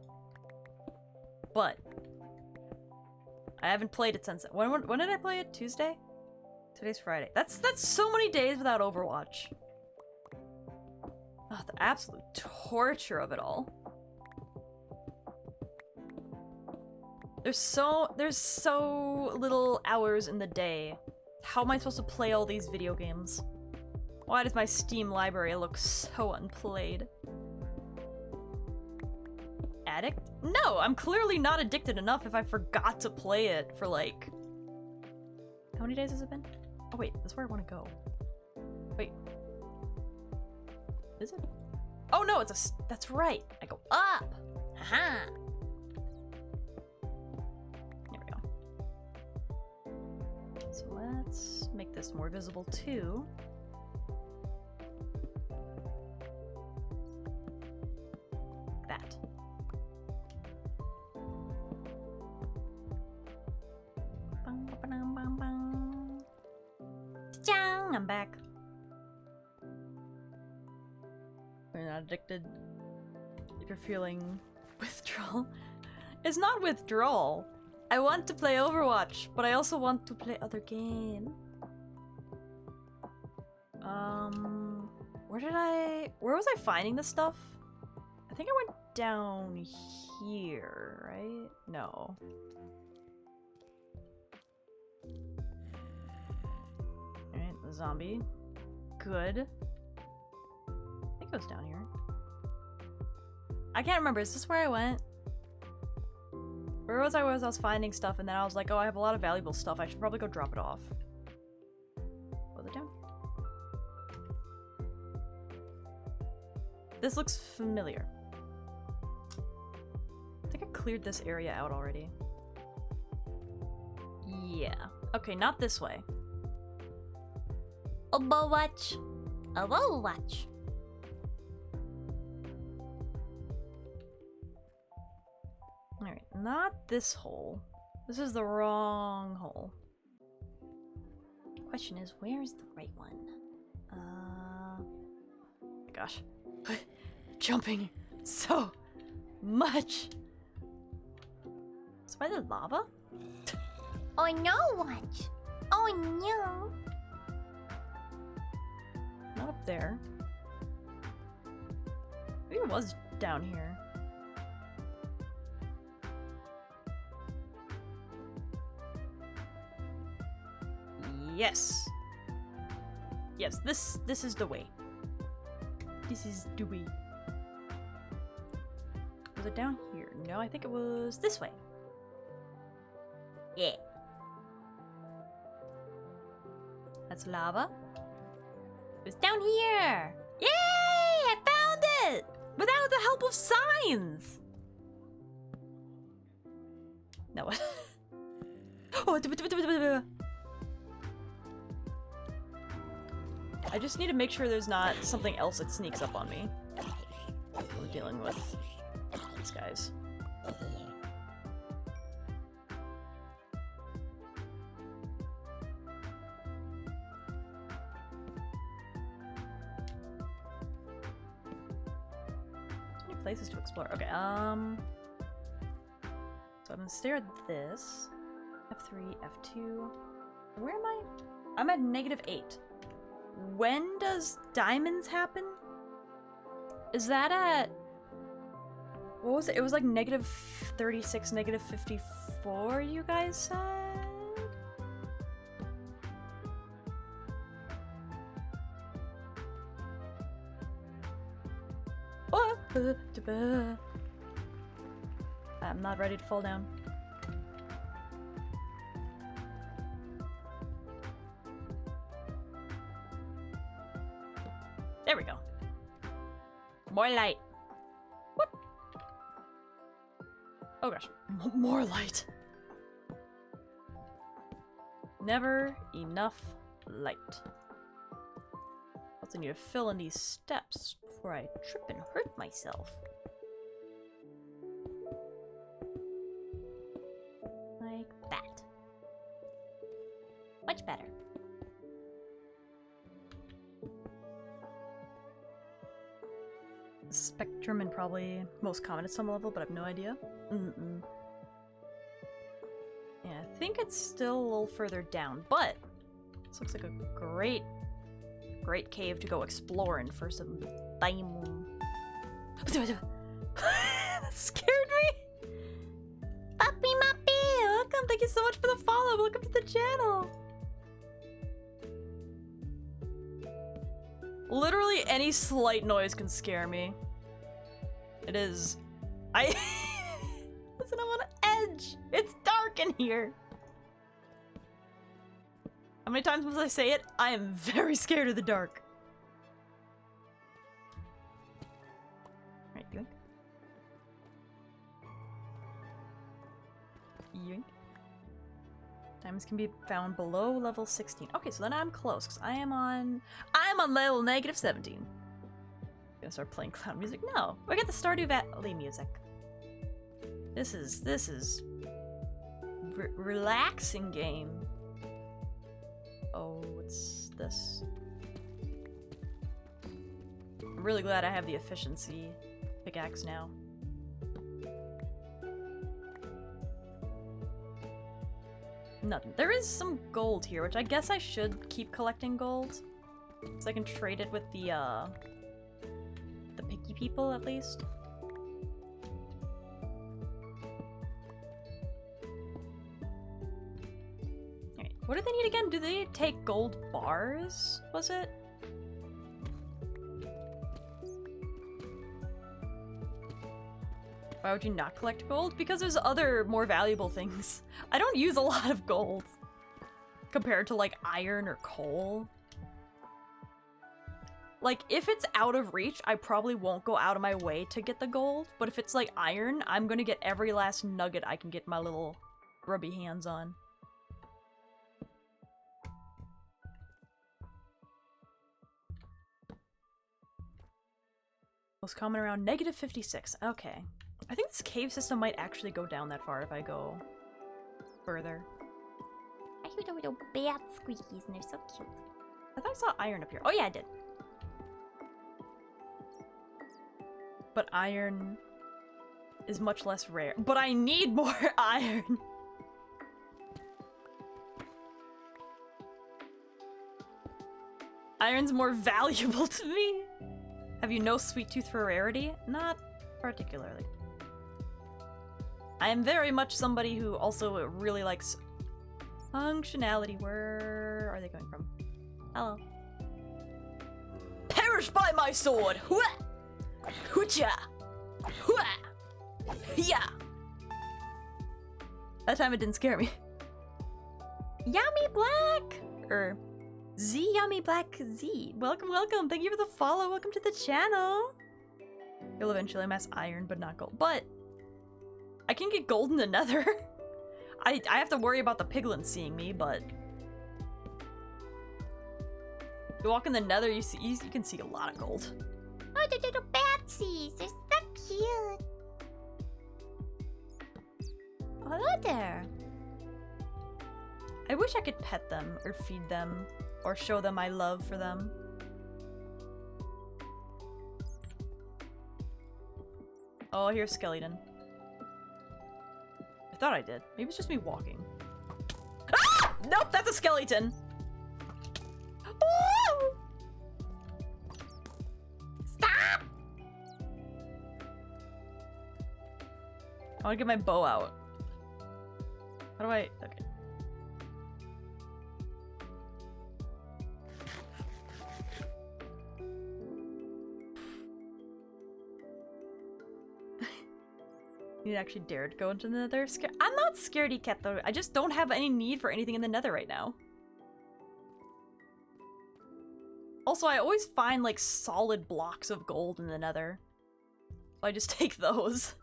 I haven't played it since. When did I play it? Tuesday? Today's Friday. That's so many days without Overwatch. Oh, the absolute torture of it all. There's so little hours in the day. How am I supposed to play all these video games? Why does my Steam library look so unplayed? Addict? No, I'm clearly not addicted enough if I forgot to play it for like... How many days has it been? Oh wait, that's where I want to go. Wait. Is it? Oh no, that's right. I go up. Haha. There we go. So let's make this more visible too. That. I'm back. You're not addicted. If you're feeling withdrawal. It's not withdrawal. I want to play Overwatch, but I also want to play other games. Where was I finding this stuff? I think I went down here, right? No. Alright, the zombie. Good. I think it was down here. I can't remember. Is this where I went? Where was I? I was finding stuff, and then I was like, oh, I have a lot of valuable stuff. I should probably go drop it off. Was it down here? This looks familiar. I think I cleared this area out already. Yeah. Okay, not this way. Overwatch. Overwatch. Alright, not this hole. This is the wrong hole. Question is, where is the right one? Gosh. Jumping so much. Is by the lava? Oh no, watch. Oh no. Not up there. Maybe it was down here. Yes. Yes, this is the way. This is the way. Was it down here? No, I think it was this way. Yeah. That's lava. It's down here. Yay! I found it! Without the help of signs! No. Oh, I just need to make sure there's not something else that sneaks up on me. We're dealing with these guys. So many places to explore. Okay, so I'm gonna stare at this. F3, F2. Where am I? I'm at -8. When does diamonds happen? Is that at... What was it? It was like -36, -54, you guys said? Oh! I'm not ready to fall down. There we go. More light. What? Oh gosh. More light. Never enough light. Also need to fill in these steps before I trip and hurt myself. Like that. Much better. Spectrum and probably most common at some level, but I have no idea. Yeah, I think it's still a little further down, but this looks like a great cave to go explore in for some time. That scared me! Puppy Muppy! Welcome, thank you so much for the follow. Welcome to the channel. Literally any slight noise can scare me. It is. Listen, I'm on an edge. It's dark in here. How many times must I say it? I am very scared of the dark. Alright, yoink. Yoink. Diamonds can be found below level 16. Okay, so then I'm close, because I'm on level -17. Gonna start playing clown music? No. We got the Stardew Valley music. This is relaxing game. Oh, what's this? I'm really glad I have the efficiency pickaxe now. Nothing. There is some gold here, which I guess I should keep collecting gold. So I can trade it with the picky people, at least. Alright, what do they need again? Do they take gold bars, was it? Why would you not collect gold? Because there's other, more valuable things. I don't use a lot of gold compared to, like, iron or coal. Like, if it's out of reach, I probably won't go out of my way to get the gold, but if it's, like, iron, I'm gonna get every last nugget I can get my little grubby hands on. Most common around -56. Okay. I think this cave system might actually go down that far if I go further. I hear the little bat squeakies and they're so cute. I thought I saw iron up here. Oh yeah, I did. But iron is much less rare. But I need more iron. Iron's more valuable to me. Have you no sweet tooth for rarity? Not particularly. I am very much somebody who also really likes functionality. Where are they coming from? Hello. Perish by my sword! Hua! Hoocha! Hua! Yeah! That time it didn't scare me. Yummy Black! Z Yummy Black Z. Welcome, welcome. Thank you for the follow. Welcome to the channel. You'll eventually amass iron, but not gold. But I can get gold in the nether. I have to worry about the piglins seeing me, but you walk in the nether, you can see a lot of gold. Oh, the little batsies. They're so cute. Oh, hello there. I wish I could pet them or feed them or show them my love for them. Oh, here's skeleton. I thought I did. Maybe it's just me walking. Ah! Nope, that's a skeleton. Oh! Stop! I want to get my bow out. How do I... Okay. You actually dare to go into the nether? I'm not scaredy cat though. I just don't have any need for anything in the nether right now. Also, I always find like solid blocks of gold in the nether. So I just take those.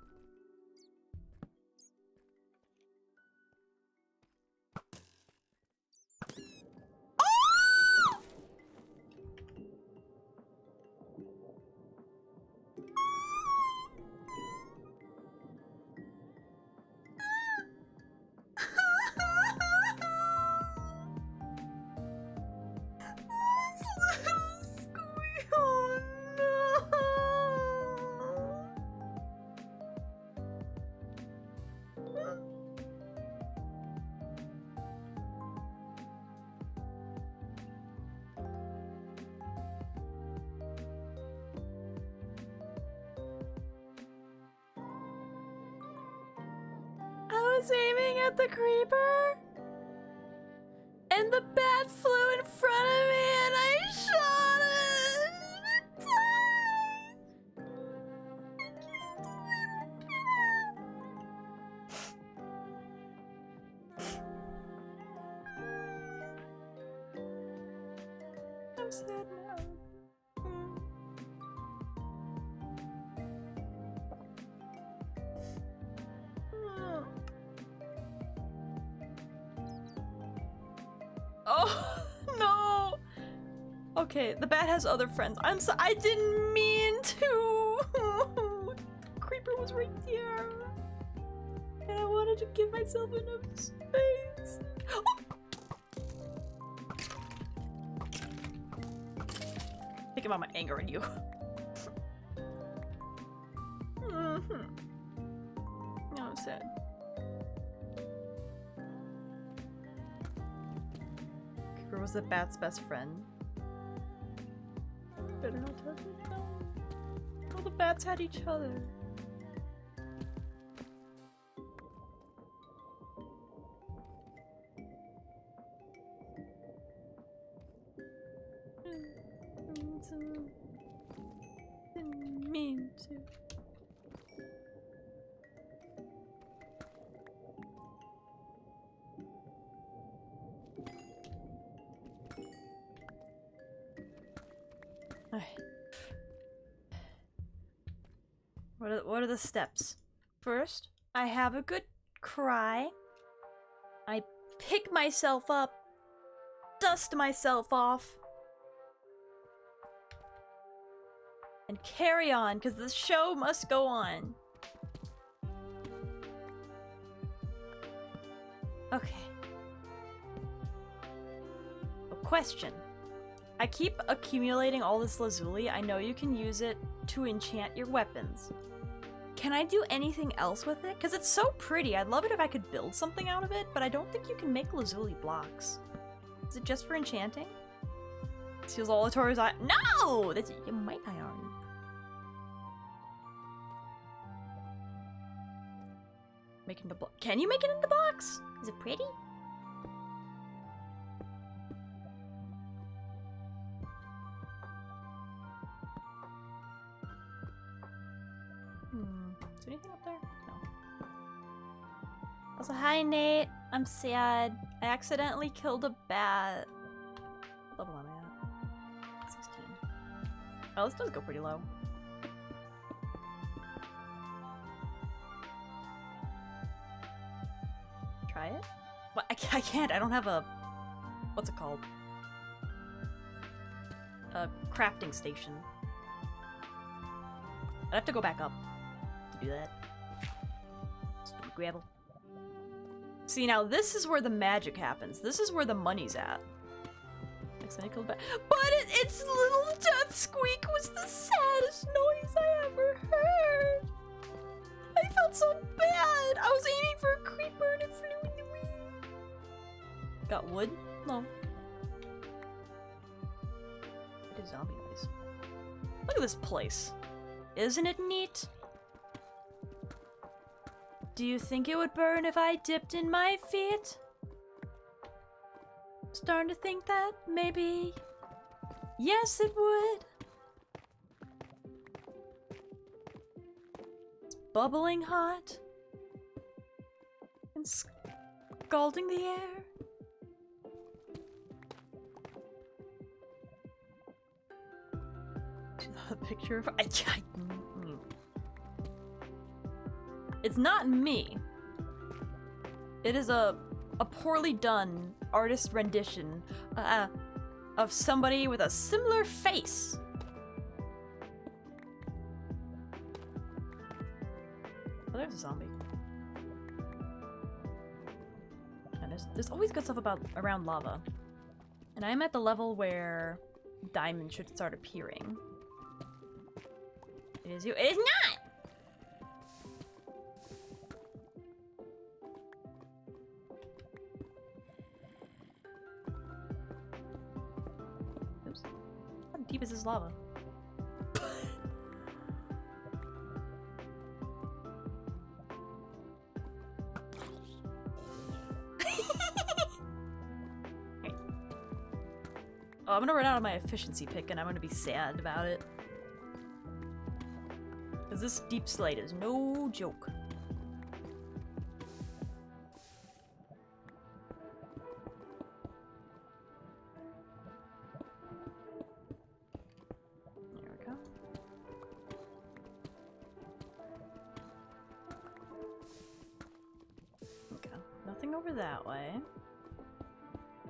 I was aiming at the creeper, and the bat flew in front of me, and I shot it. And it died. I'm sad now. Oh, no. Okay, the bat has other friends. I didn't mean to. Creeper was right there. And I wanted to give myself enough space. Oh! Think about my anger on you. No, I'm sad. Creeper was the bat's best friend. Better not touch it now. Oh, the bats had each other. Didn't mean to. What are the steps? First, I have a good cry. I pick myself up, dust myself off, and carry on, because the show must go on. Okay. A question. I keep accumulating all this lazuli. I know you can use it to enchant your weapons. Can I do anything else with it? Because it's so pretty. I'd love it if I could build something out of it, but I don't think you can make lazuli blocks. Is it just for enchanting? Seals all the Taurus eye. No! That's my iron. Make it into block. Can you make it into blocks? Is it pretty? Is there anything up there? No. Also, hi Nate. I'm sad. I accidentally killed a bat. What level am I at? 16. Oh, this does go pretty low. Try it? What? I can't. I don't have a... What's it called? A crafting station. I'd have to go back up to do that. Stupid gravel. See, now this is where the magic happens. This is where the money's at. Accidentally killed back. But its little death squeak was the saddest noise I ever heard. I felt so bad. I was aiming for a creeper and it flew in the wind. Got wood? No. It is zombie noise. Look at this place. Isn't it neat? Do you think it would burn if I dipped in my feet? Starting to think that maybe... Yes, it would. It's bubbling hot. And scalding the air. A picture of... It's not me. It is a poorly done artist rendition of somebody with a similar face. Oh, there's a zombie. And there's always good stuff around lava. And I'm at the level where diamonds should start appearing. It is you. It is not! Oops. How deep is this lava? Oh, I'm gonna run out of my efficiency pick and I'm gonna be sad about it. Because this deep slate is no joke. There we go. Okay, nothing over that way.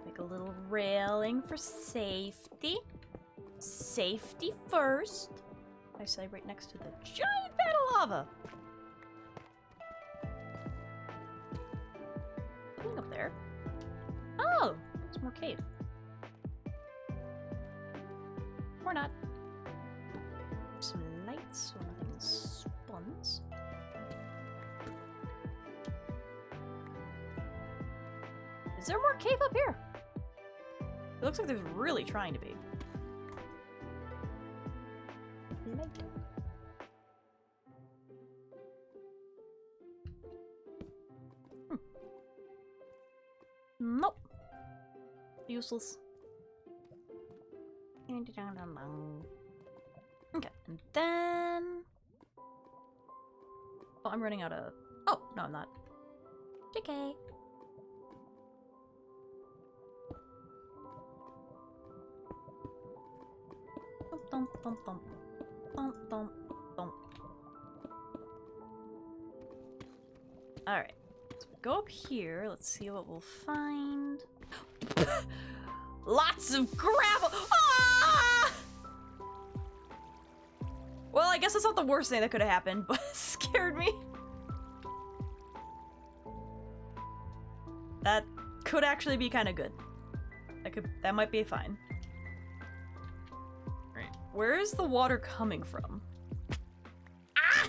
Make a little railing for safety. Safety first. I say right next to the giant vat of lava. Something up there. Oh, it's more cave. Or not. Some lights so nothing spawns. Is there more cave up here? It looks like there's really trying to be. Nope. Useless. Okay, and then... Oh, I'm running out of... Oh, no, I'm not. JK. Thump, thump, thump. Thump, thump, thump. Alright. So we go up here. Let's see what we'll find. Lots of gravel! Ah! Well, I guess that's not the worst thing that could have happened, but it scared me. That could actually be kind of good. That might be fine. Right. Where is the water coming from? Ah!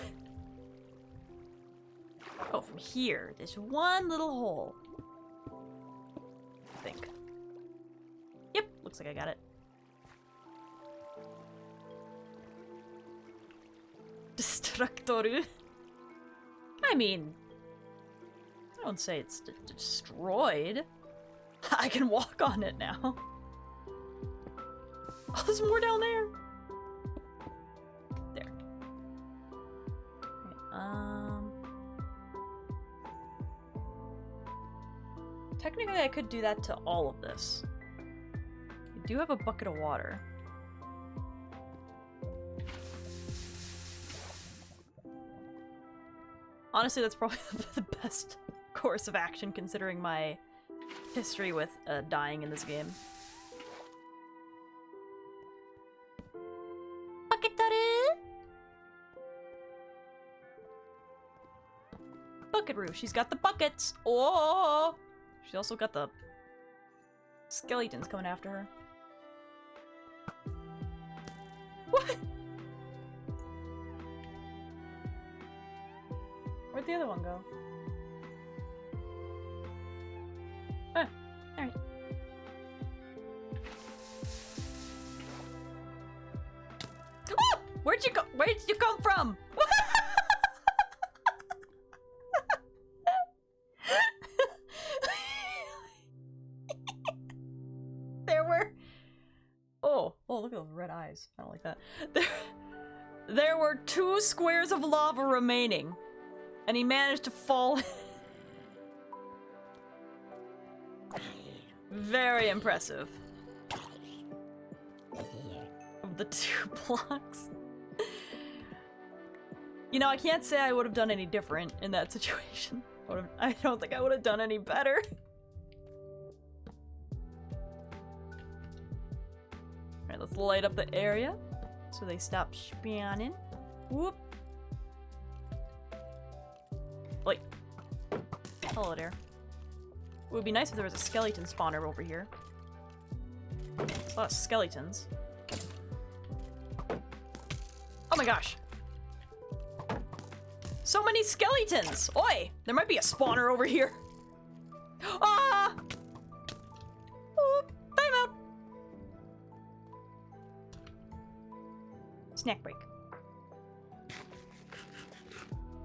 Oh, from here. There's one little hole. I think. Yep, looks like I got it. Destructoru. I mean, I don't say it's destroyed. I can walk on it now. Oh, there's more down there. There. Okay, technically, I could do that to all of this. I do have a bucket of water. Honestly, that's probably the best course of action considering my history with dying in this game. Bucketroo. She's got the buckets. Oh, she's also got the skeletons coming after her. What? Where'd the other one go? Ah, alright. Oh! Where'd you go? Where did you come from? There were... Oh, look at those red eyes. I don't like that. There were 2 squares of lava remaining. And he managed to fall. Very impressive. Of the 2 blocks. You know, I can't say I would have done any different in that situation. I don't think I would have done any better. Alright, let's light up the area so they stop spawning. Whoop. Like, hello there. It would be nice if there was a skeleton spawner over here. There's a lot of skeletons. Oh my gosh. So many skeletons! Oi! There might be a spawner over here. Ah! Oop, time out. Snack break.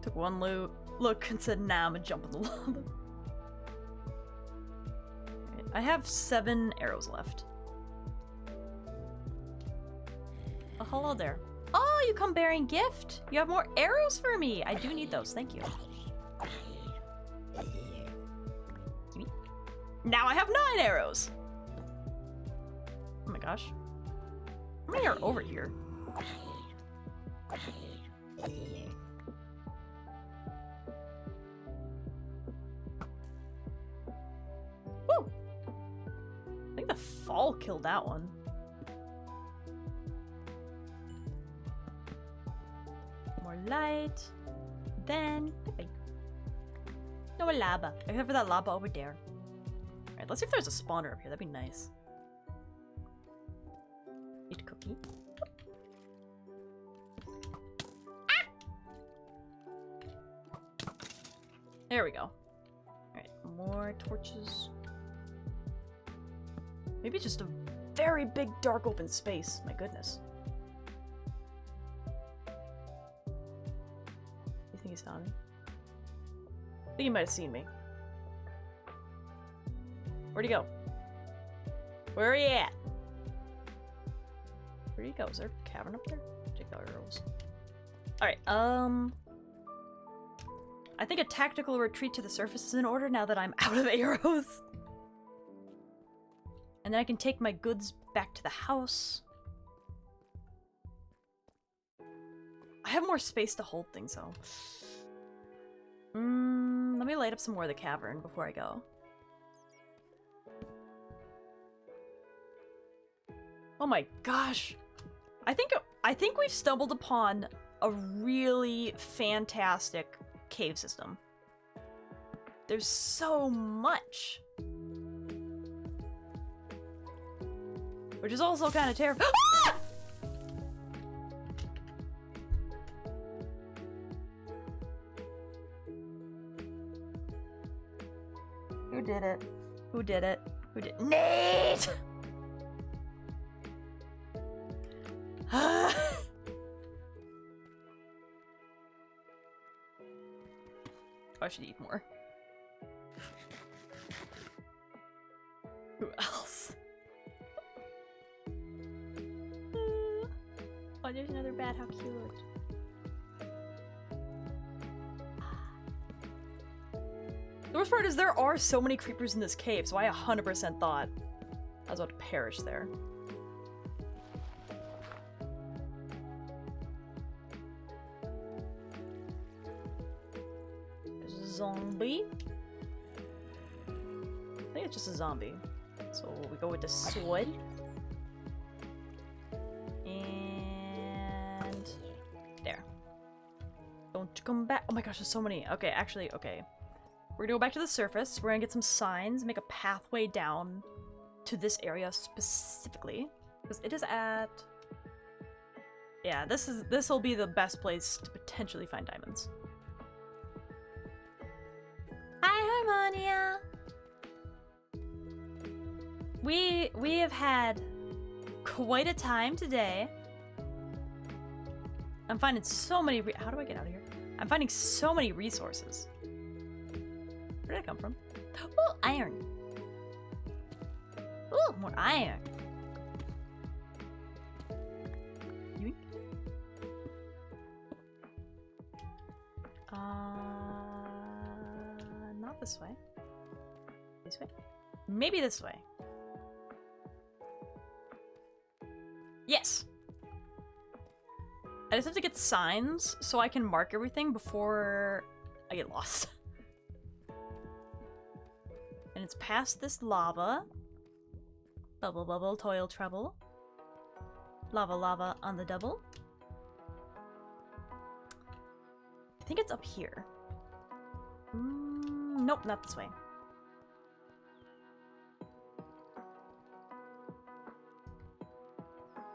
Took one look and said, nah, I'm gonna jump in the lava. Right, I have 7 arrows left. Oh, hello there. Oh, you come bearing gift. You have more arrows for me. I do need those. Thank you. Gimme. Now I have 9 arrows. Oh my gosh. How many are over here? Woo! I think the fall killed that one. More light. Then bye-bye. No more lava. Except for that lava over there. Alright, let's see if there's a spawner up here. That'd be nice. Eat a cookie. Ah! There we go. Alright, more torches. Maybe just a very big dark open space. My goodness. You think he saw me? I think he might have seen me. Where'd he go? Where are you at? Where'd he go? Is there a cavern up there? Check out arrows. Alright, I think a tactical retreat to the surface is in order now that I'm out of arrows. And then I can take my goods back to the house. I have more space to hold things, though. Let me light up some more of the cavern before I go. Oh my gosh. I think we've stumbled upon a really fantastic cave system. There's so much. Which is also kind of terrifying. Ah! Who did it? Who did it? Who did? Nate! I should eat more. Who else? Oh, there's another bat. How cute. The worst part is there are so many creepers in this cave, so I 100% thought I was about to perish there. Zombie. I think it's just a zombie. So we go with the sword. And there. Don't come back. Oh my gosh, there's so many. Okay, actually, okay. We're gonna go back to the surface. We're gonna get some signs, make a pathway down to this area specifically. Because it is at... Yeah, this'll be the best place to potentially find diamonds. Hi, Harmonia! We have had quite a time today. I'm finding so many how do I get out of here? I'm finding so many resources. Where did I come from? Oh, iron! Ooh, more iron! Yoink. Not this way. This way? Maybe this way. Yes! I just have to get signs so I can mark everything before I get lost. And it's past this lava. Bubble, bubble, toil, trouble. Lava, lava on the double. I think it's up here. Nope, not this way.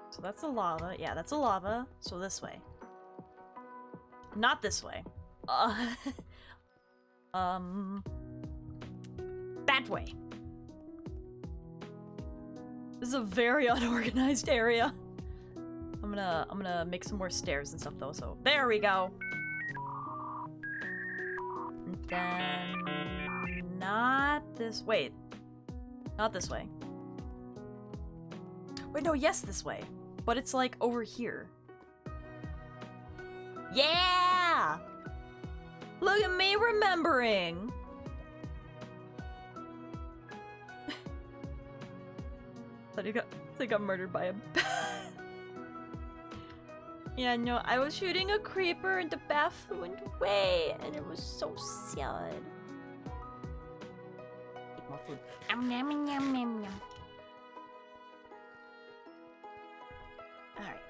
So that's the lava. Yeah, that's a lava. So this way. Not this way. That way. This is a very unorganized area. I'm gonna make some more stairs and stuff though, so there we go. And then not this wait. Not this way. Wait, no, yes, this way. But it's like over here. Yeah! Look at me remembering! I got murdered by a bat. Yeah, no, I was shooting a creeper and the bat flew away and it was so sad. Eat more food. Yum, yum, yum, yum, yum. Alright.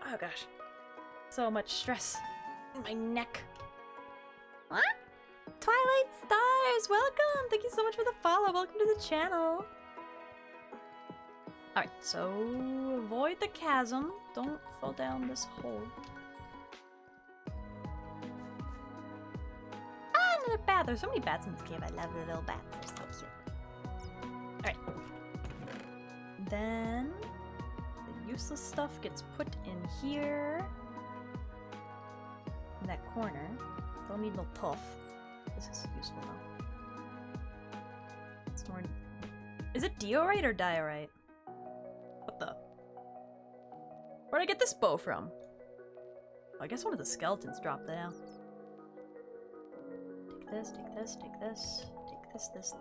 Oh gosh. So much stress in my neck. What? Twilight Stars, welcome! Thank you so much for the follow. Welcome to the channel. Alright, so avoid the chasm. Don't fall down this hole. Ah, another bat. There's so many bats in this cave. I love the little bats. They're so cute. Alright. Then the useless stuff gets put in here. In that corner. Don't need no puff. This is useful though. It's more... Is it diorite or diorite? What the? Where'd I get this bow from? Oh, I guess one of the skeletons dropped down. Take this, take this, take this. Take this, this,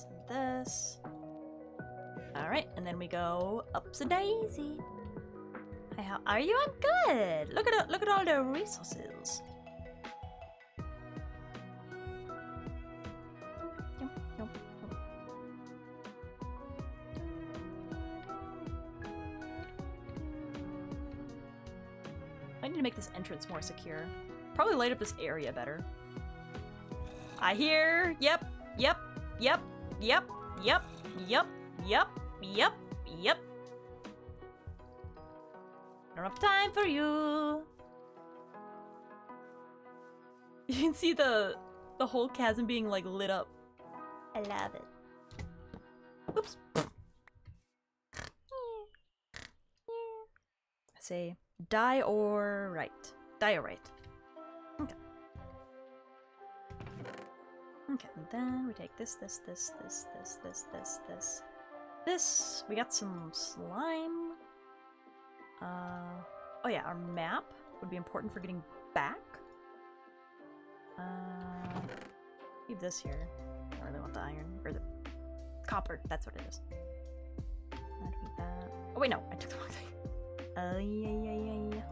and this. Alright, and then we go upsy-daisy. Hi, how are you? I'm good! Look at all the resources. I need to make this entrance more secure. Probably light up this area better. I hear. Yep. Yep. Yep. Yep. Yep. Yep. Yep. Yep. Yep. I don't have time for you. You can see the whole chasm being like lit up. I love it. Oops. Say die or right. Die or right. Okay. Okay, and then we take this. This. We got some slime. Oh yeah, our map would be important for getting back. Leave this here. I don't really want the iron. Or the copper, that's what it is. That. Oh wait, no, I took the wrong thing. Yeah.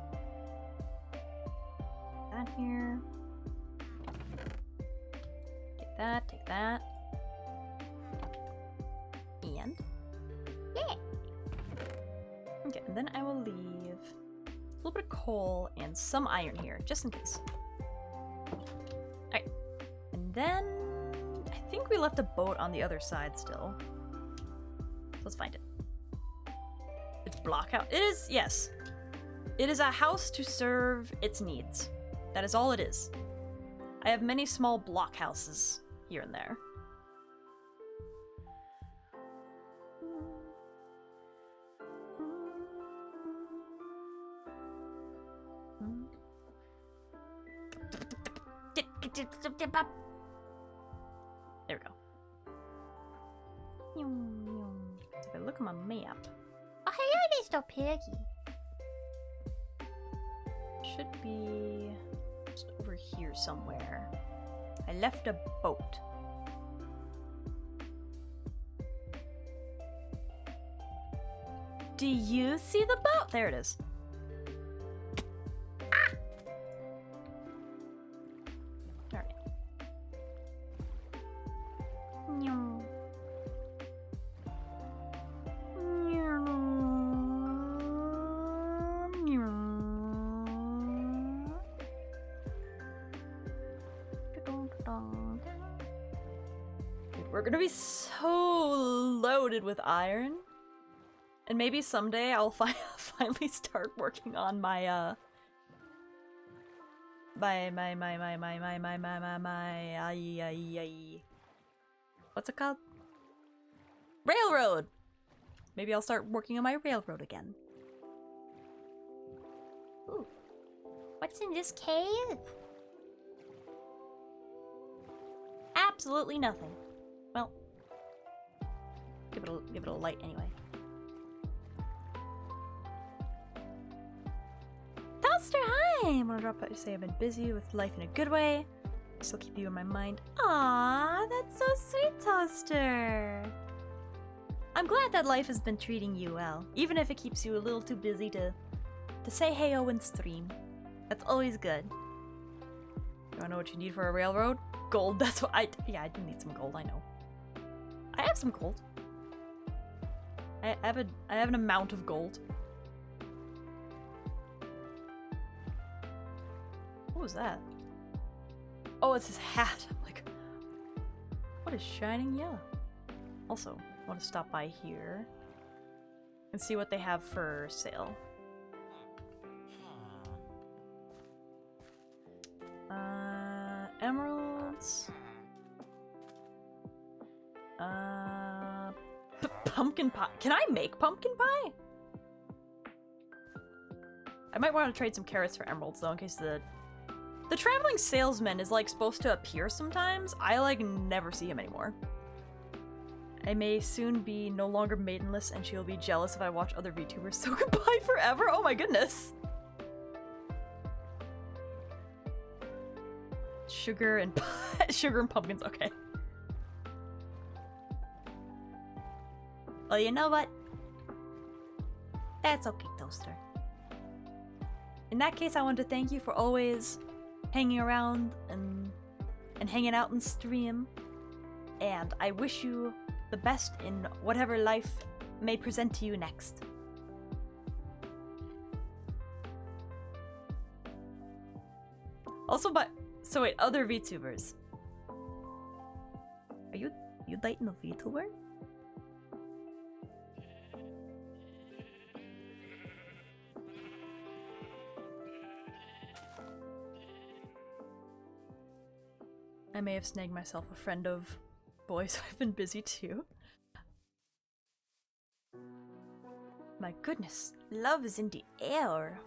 That here. Take that. And yeah. Okay, and then I will leave a little bit of coal and some iron here, just in case. Alright. And then I think we left a boat on the other side still. Let's find it. It's blockhouse. It is, yes. It is a house to serve its needs. That is all it is. I have many small blockhouses here and there. There we go. If I look at my map, Oh, hello, Mr. Piggy. should be just over here somewhere. I left a boat. Do you see the boat? There it is. Ah! All right. No. We're gonna be so loaded with iron. And maybe someday I'll finally start working on my what's it called? Railroad! Maybe I'll start working on my railroad again. Ooh. What's in this cave? Absolutely nothing. Well, give it a light anyway. Toaster, hi! I'm gonna drop by to say I've been busy with life in a good way. I still keep you in my mind. Aww, that's so sweet, Toaster. I'm glad that life has been treating you well, even if it keeps you a little too busy to say heyo and stream. That's always good. You wanna know what you need for a railroad? Gold, that's what I do need some gold, I know. I have some gold. I have an amount of gold. What was that? Oh, it's his hat. I'm like, what is shining yellow? Also, I want to stop by here and see what they have for sale. Emeralds. Pumpkin pie. Can I make pumpkin pie? I might want to trade some carrots for emeralds though, in case the traveling salesman is like supposed to appear sometimes. I like never see him anymore. I may soon be no longer maidenless and she'll be jealous if I watch other VTubers, so goodbye forever. Oh my goodness. Sugar and sugar and pumpkins, okay. Well, you know what? That's okay, Toaster. In that case, I want to thank you for always hanging around and hanging out in stream. And I wish you the best in whatever life may present to you next. Also, so wait, other VTubers. Are you lighting the VTuber? I may have snagged myself a friend of boys. I've been busy too. My goodness, love is in the air.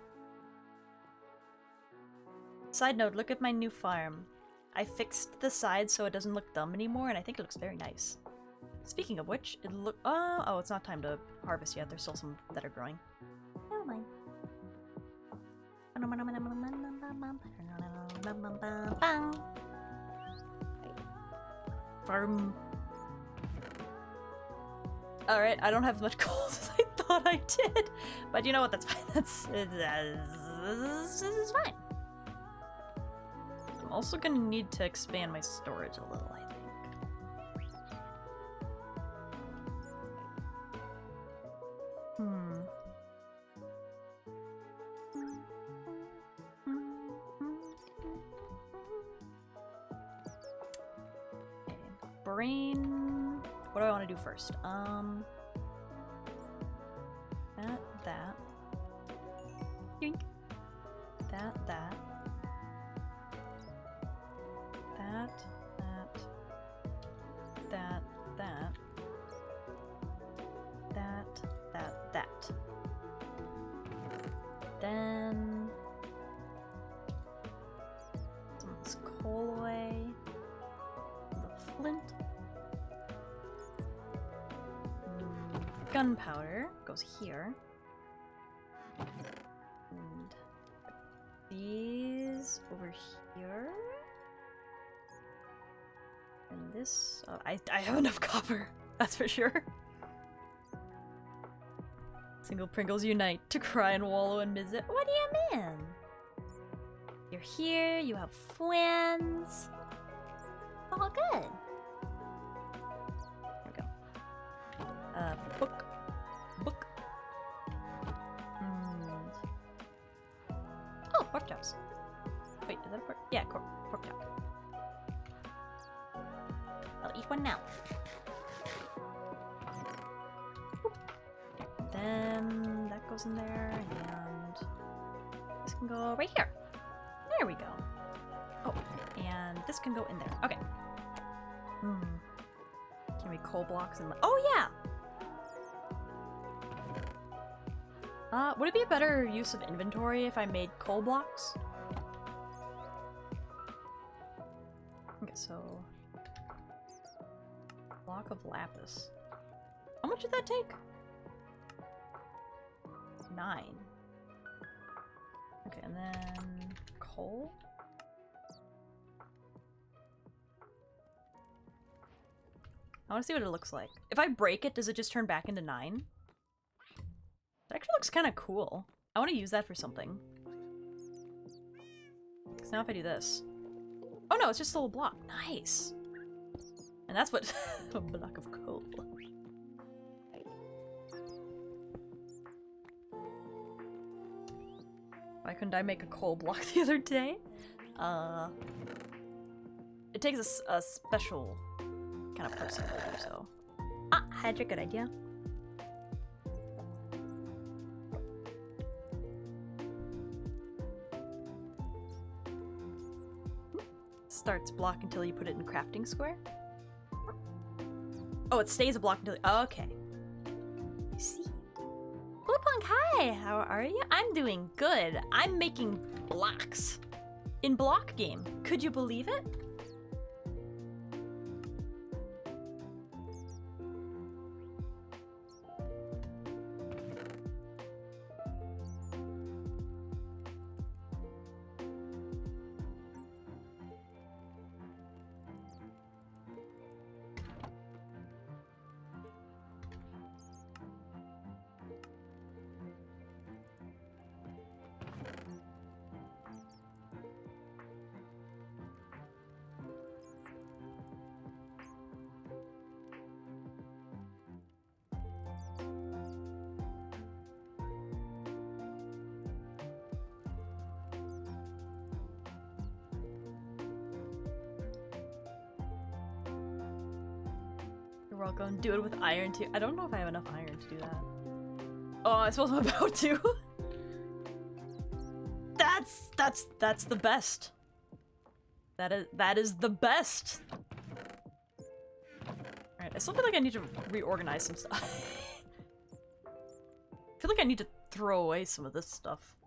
Side note, look at my new farm. I fixed the side so it doesn't look dumb anymore, and I think it looks very nice. Speaking of which, oh, it's not time to harvest yet. There's still some that are growing. Never mind. Farm. Alright, I don't have as much gold as I thought I did. But you know what, that's fine. This is fine. I'm also gonna need to expand my storage a little, I think. Brain. What do I want to do first? That. Yoink. That. That. Then some of this coal away. The flint. Gunpowder goes here. And these over here. And this... I have enough copper, that's for sure. Single Pringles unite to cry and wallow in misery. What do you mean? You're here, you have friends. All good. There we go. Book. Oh, pork chops. Wait, is that a pork? Yeah, pork chop. I'll eat one now. Then that goes in there, and this can go right here. There we go. Oh, and this can go in there. Okay. Can we coal blocks and... Oh, yeah! Would it be a better use of inventory if I made coal blocks? Okay, so... Block of lapis. How much did that take? 9. Okay, and then... coal? I want to see what it looks like. If I break it, does it just turn back into 9? That actually looks kind of cool. I want to use that for something. Because now if I do this... Oh no, it's just a little block. Nice! And that's what... a block of coal. Why couldn't I make a coal block the other day? It takes a special kind of person to do so. Ah, had a good idea. Starts block until you put it in crafting square. Oh, it stays a block until... Oh, okay. I see. Bluepunk, hi! How are you? I'm doing good. I'm making blocks. In block game. Could you believe it? You're welcome. Do it with iron too. I don't know if I have enough iron to do that. Oh, I suppose I'm about to. That's the best. That is the best. Alright, I still feel like I need to reorganize some stuff. I feel like I need to throw away some of this stuff.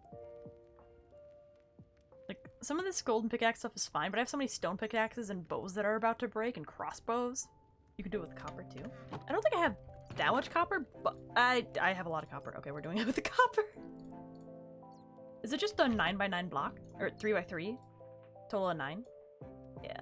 Like, some of this golden pickaxe stuff is fine, but I have so many stone pickaxes and bows that are about to break, and crossbows. You can do it with copper, too. I don't think I have that much copper, but I have a lot of copper. Okay, we're doing it with the copper. Is it just a 9x9 block? Or 3x3? Total of 9? Yeah.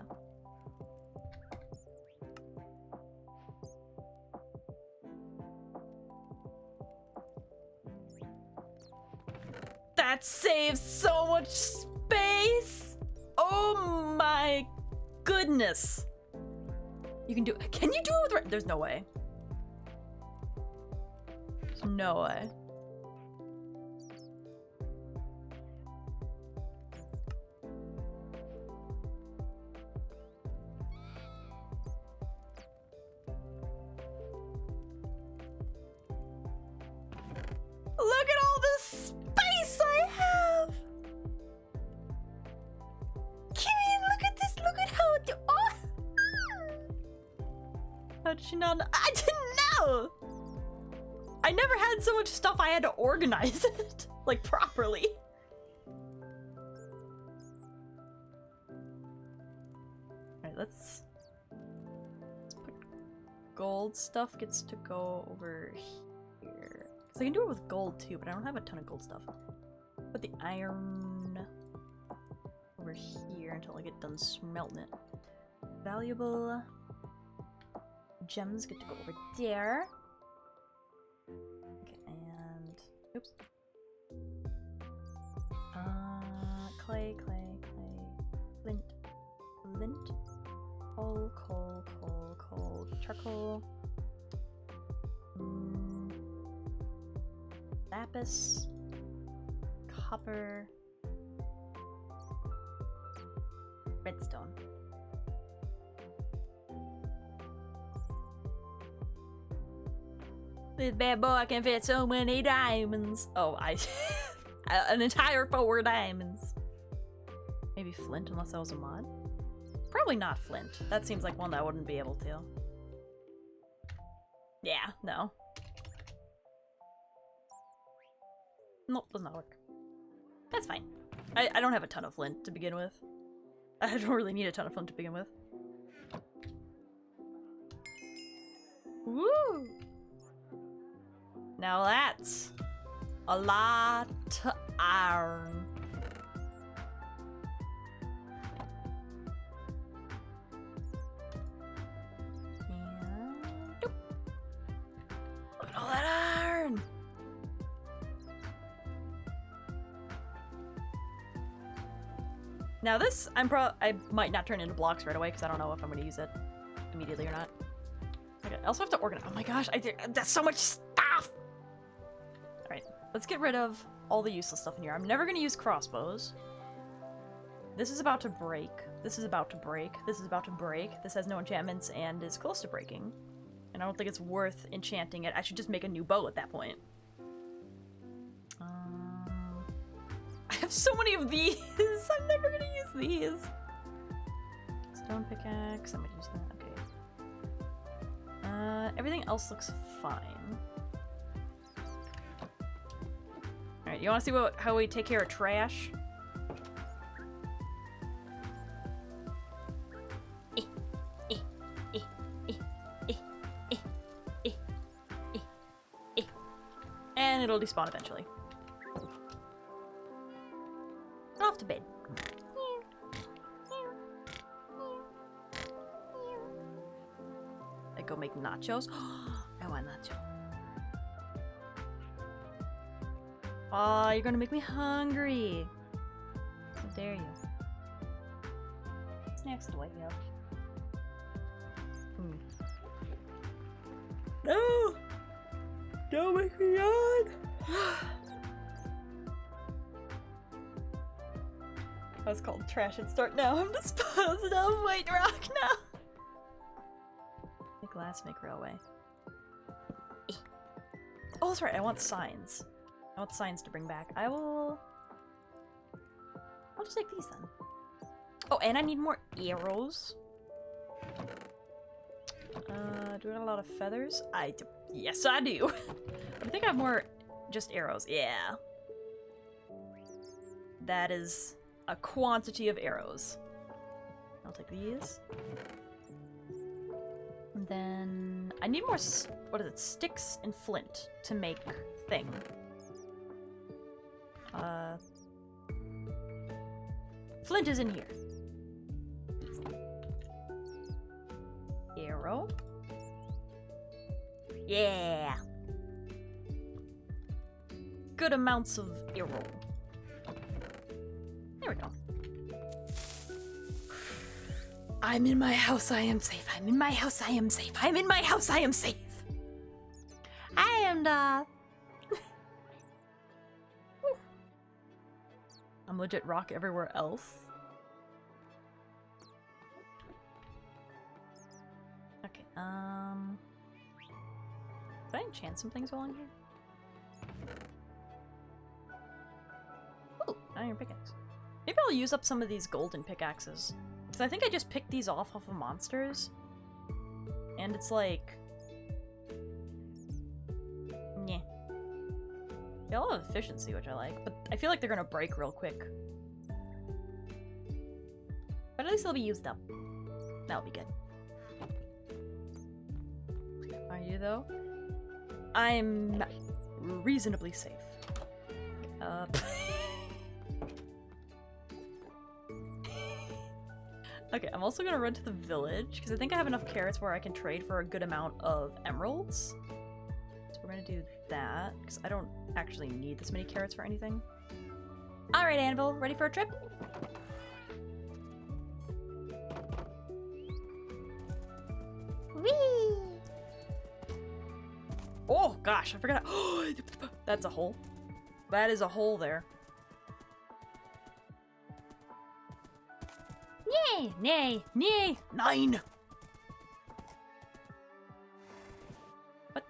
That saves so much space! Oh my goodness! You can do it. Can you do it with there's no way. There's no way. Look at all this space I have! Kimmy, look at this! Look at how it. Oh! How did she not know? I didn't know! I never had so much stuff I had to organize it, like, properly. Alright, let's put gold stuff gets to go over here. So I can do it with gold too, but I don't have a ton of gold stuff. Put the iron over here until I get done smelting it. Valuable gems get to go over there. Okay, and oops. Clay, flint, coal, charcoal. Lapis, copper, redstone. This bad boy can fit so many diamonds. Oh, an entire 4 diamonds. Maybe flint, unless that was a mod. Probably not flint. That seems like one that I wouldn't be able to. Yeah, no. Nope, does not work. That's fine. I don't have a ton of flint to begin with. I don't really need a ton of flint to begin with. Woo! Now that's a lot of iron. And doop. Look at all that iron! Now this, I might not turn into blocks right away because I don't know if I'm going to use it immediately or not. Okay, I also have to organize. Oh my gosh, that's so much stuff! Alright, let's get rid of all the useless stuff in here. I'm never going to use crossbows. This is about to break. This is about to break. This is about to break. This has no enchantments and is close to breaking. And I don't think it's worth enchanting it. I should just make a new bow at that point. I have so many of these! I'm never gonna use these! Stone pickaxe, I'm gonna use that, okay. Everything else looks fine. Alright, you wanna see how we take care of trash? And it'll despawn eventually. Off to bed. I go make nachos. I want nacho. Oh, you're gonna make me hungry. How dare you? Snacks do I have? No! Don't make me yawn! That's called trash and start now. I'm disposed of white rock now. The glass Let's make railway. Oh, that's right. I want signs. I want signs to bring back. I'll just take these then. Oh, and I need more arrows. Do I have a lot of feathers? I do. Yes, I do. I think I have more just arrows. Yeah. That is a quantity of arrows. I'll take these. And then I need more, what is it, sticks and flint to make thing. Flint is in here. Arrow. Yeah. Good amounts of arrow. There we go. I'm in my house, I am safe. I'm in my house, I am safe. I'm in my house, I am safe. I am the... I'm legit rock everywhere else. Okay, did I enchant some things while I'm here? Ooh, iron pickaxe. Maybe I'll use up some of these golden pickaxes. Because I think I just picked these off of monsters. And it's like... yeah. They all have efficiency, which I like. But I feel like they're gonna break real quick. But at least they'll be used up. That'll be good. Are you, though? I'm reasonably safe. Okay, I'm also gonna run to the village, because I think I have enough carrots where I can trade for a good amount of emeralds. So we're gonna do that, because I don't actually need this many carrots for anything. Alright, Anvil, ready for a trip? Whee! Oh gosh, I forgot. That's a hole. That is a hole there. Yay! Nay! Nay! 9! What?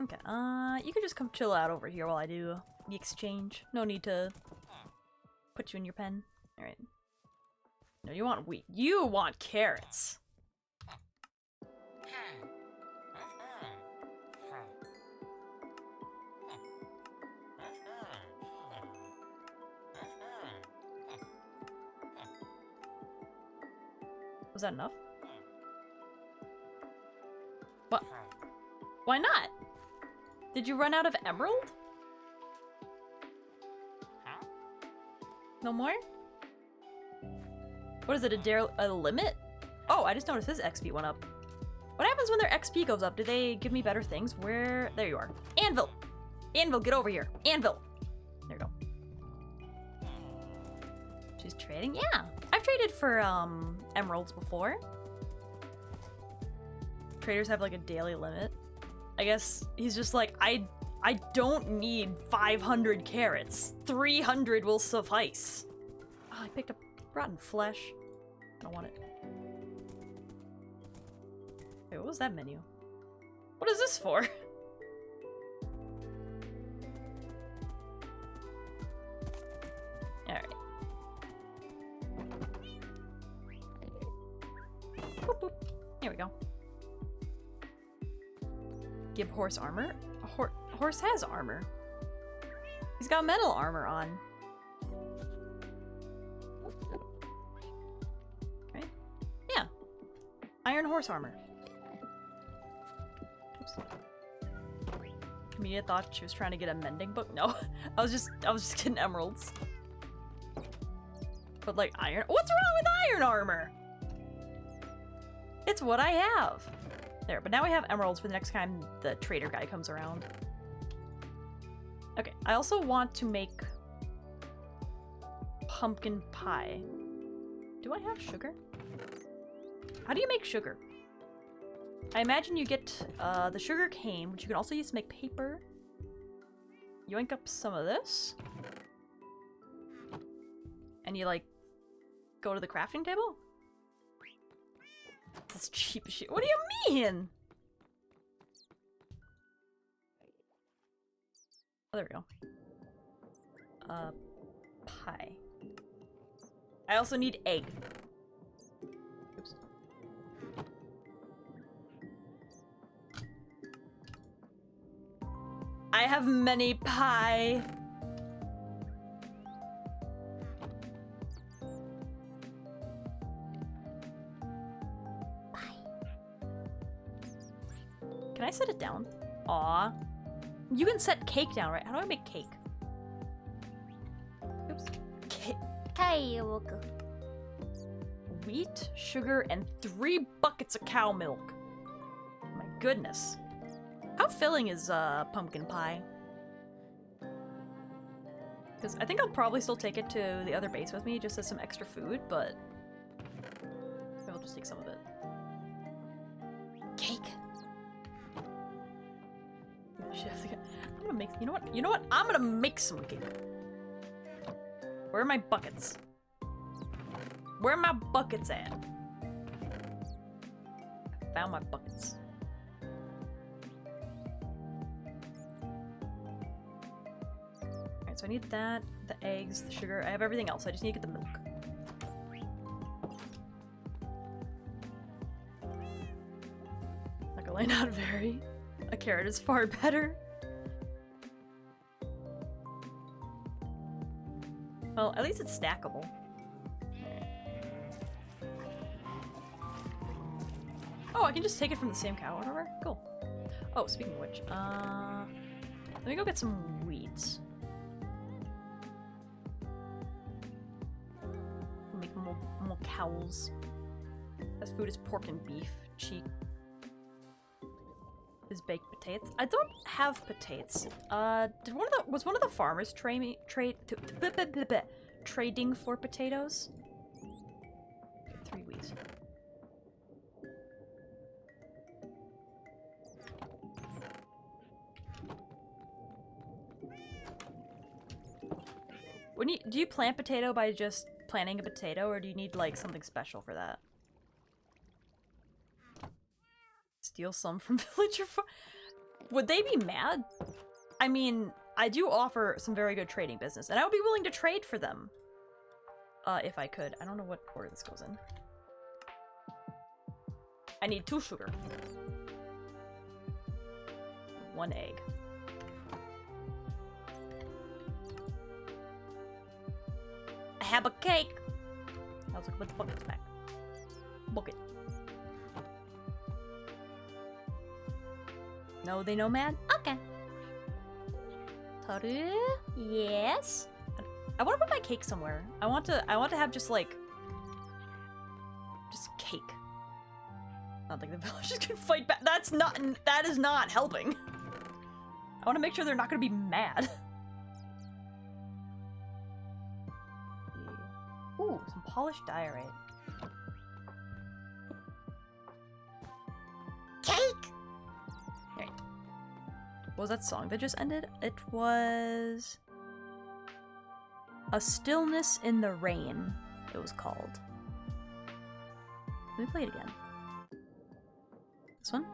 Okay, you can just come chill out over here while I do the exchange. No need to put you in your pen. Alright. No, you want wheat. You want carrots! Was that enough? What? Why not? Did you run out of emerald? No more? What is it, a limit? Oh, I just noticed his XP went up. What happens when their XP goes up? Do they give me better things? Where? There you are. Anvil! Anvil, get over here. Anvil! There you go. She's trading? Yeah. I've traded for, emeralds before. Traders have, like, a daily limit. I guess he's just like, I don't need 500 carrots. 300 will suffice. Oh, I picked up rotten flesh. I don't want it. Wait, what was that menu? What is this for? Alright. Boop, boop. Here we go. Give horse armor? A horse has armor. He's got metal armor on. Right? Yeah. Iron horse armor. Oops. Amelia thought she was trying to get a mending book. No, I was just getting emeralds. But like iron. What's wrong with iron armor? It's what I have. There, but now we have emeralds for the next time the trader guy comes around. Okay, I also want to make pumpkin pie. Do I have sugar? How do you make sugar? I imagine you get the sugar cane, which you can also use to make paper. Yoink up some of this. And you, like, go to the crafting table? That's cheap as shit. What do you mean? Oh, there we go. Pie. I also need egg. Oops. I have many pie. Can I set it down? Aw. You can set cake down, right? How do I make cake? Oops. Wheat, sugar, and 3 buckets of cow milk. My goodness. How filling is pumpkin pie? Because I think I'll probably still take it to the other base with me just as some extra food, but maybe I'll just take some of it. Cake. I'm gonna make. You know what? You know what? I'm gonna make some cake. Where are my buckets? Where are my buckets at? I found my buckets. Alright, so I need that, the eggs, the sugar. I have everything else. I just need to get the milk. Luckily, not very. A carrot is far better. Well, at least it's stackable. Oh, I can just take it from the same cow order? Cool. Oh, speaking of which, let me go get some wheat. Make more cows. Best food is pork and beef. Cheap is baked potatoes. I don't have potatoes. Was one of the farmers trading for potatoes? 3 wheat. Do you plant potato by just planting a potato, or do you need like something special for that? Steal some from villager farm. Would they be mad? I mean, I do offer some very good trading business, and I would be willing to trade for them. If I could. I don't know what order this goes in. I need 2 sugar. 1 egg. I have a cake! I was like, put the buckets back. Bucket. No, they know, man? Okay. Taru? Yes? I want to put my cake somewhere. I want to have just like... just cake. Not like the villagers can fight back. That is not helping. I want to make sure they're not going to be mad. Ooh, some polished diorite. Cake! Right. What was that song that just ended? It was... A Stillness in the Rain, it was called. Let me play it again. This one?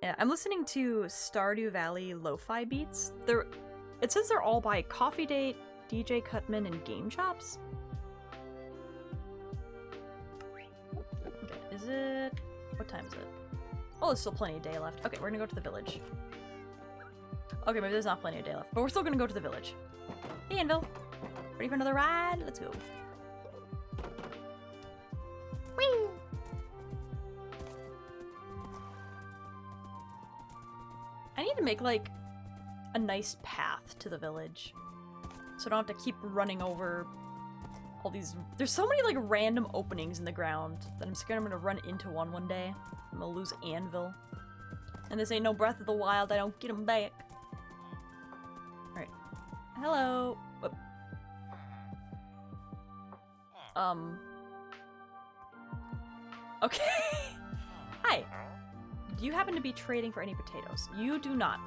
Yeah, I'm listening to Stardew Valley lo-fi beats. It says they're all by Coffee Date, DJ Cutman, and Game Chops. Okay, is it... what time is it? Oh, there's still plenty of day left. Okay, we're gonna go to the village. Okay, maybe there's not plenty of day left, but we're still gonna go to the village. Hey, Anvil. Ready for another ride? Let's go. Whee! I need to make, like, a nice path to the village. So I don't have to keep running over all these... There's so many, like, random openings in the ground that I'm scared I'm gonna run into one day. I'm gonna lose Anvil. And this ain't no Breath of the Wild, I don't get him back. Alright. Hello! Whoop. Okay. Hi! Do you happen to be trading for any potatoes? You do not.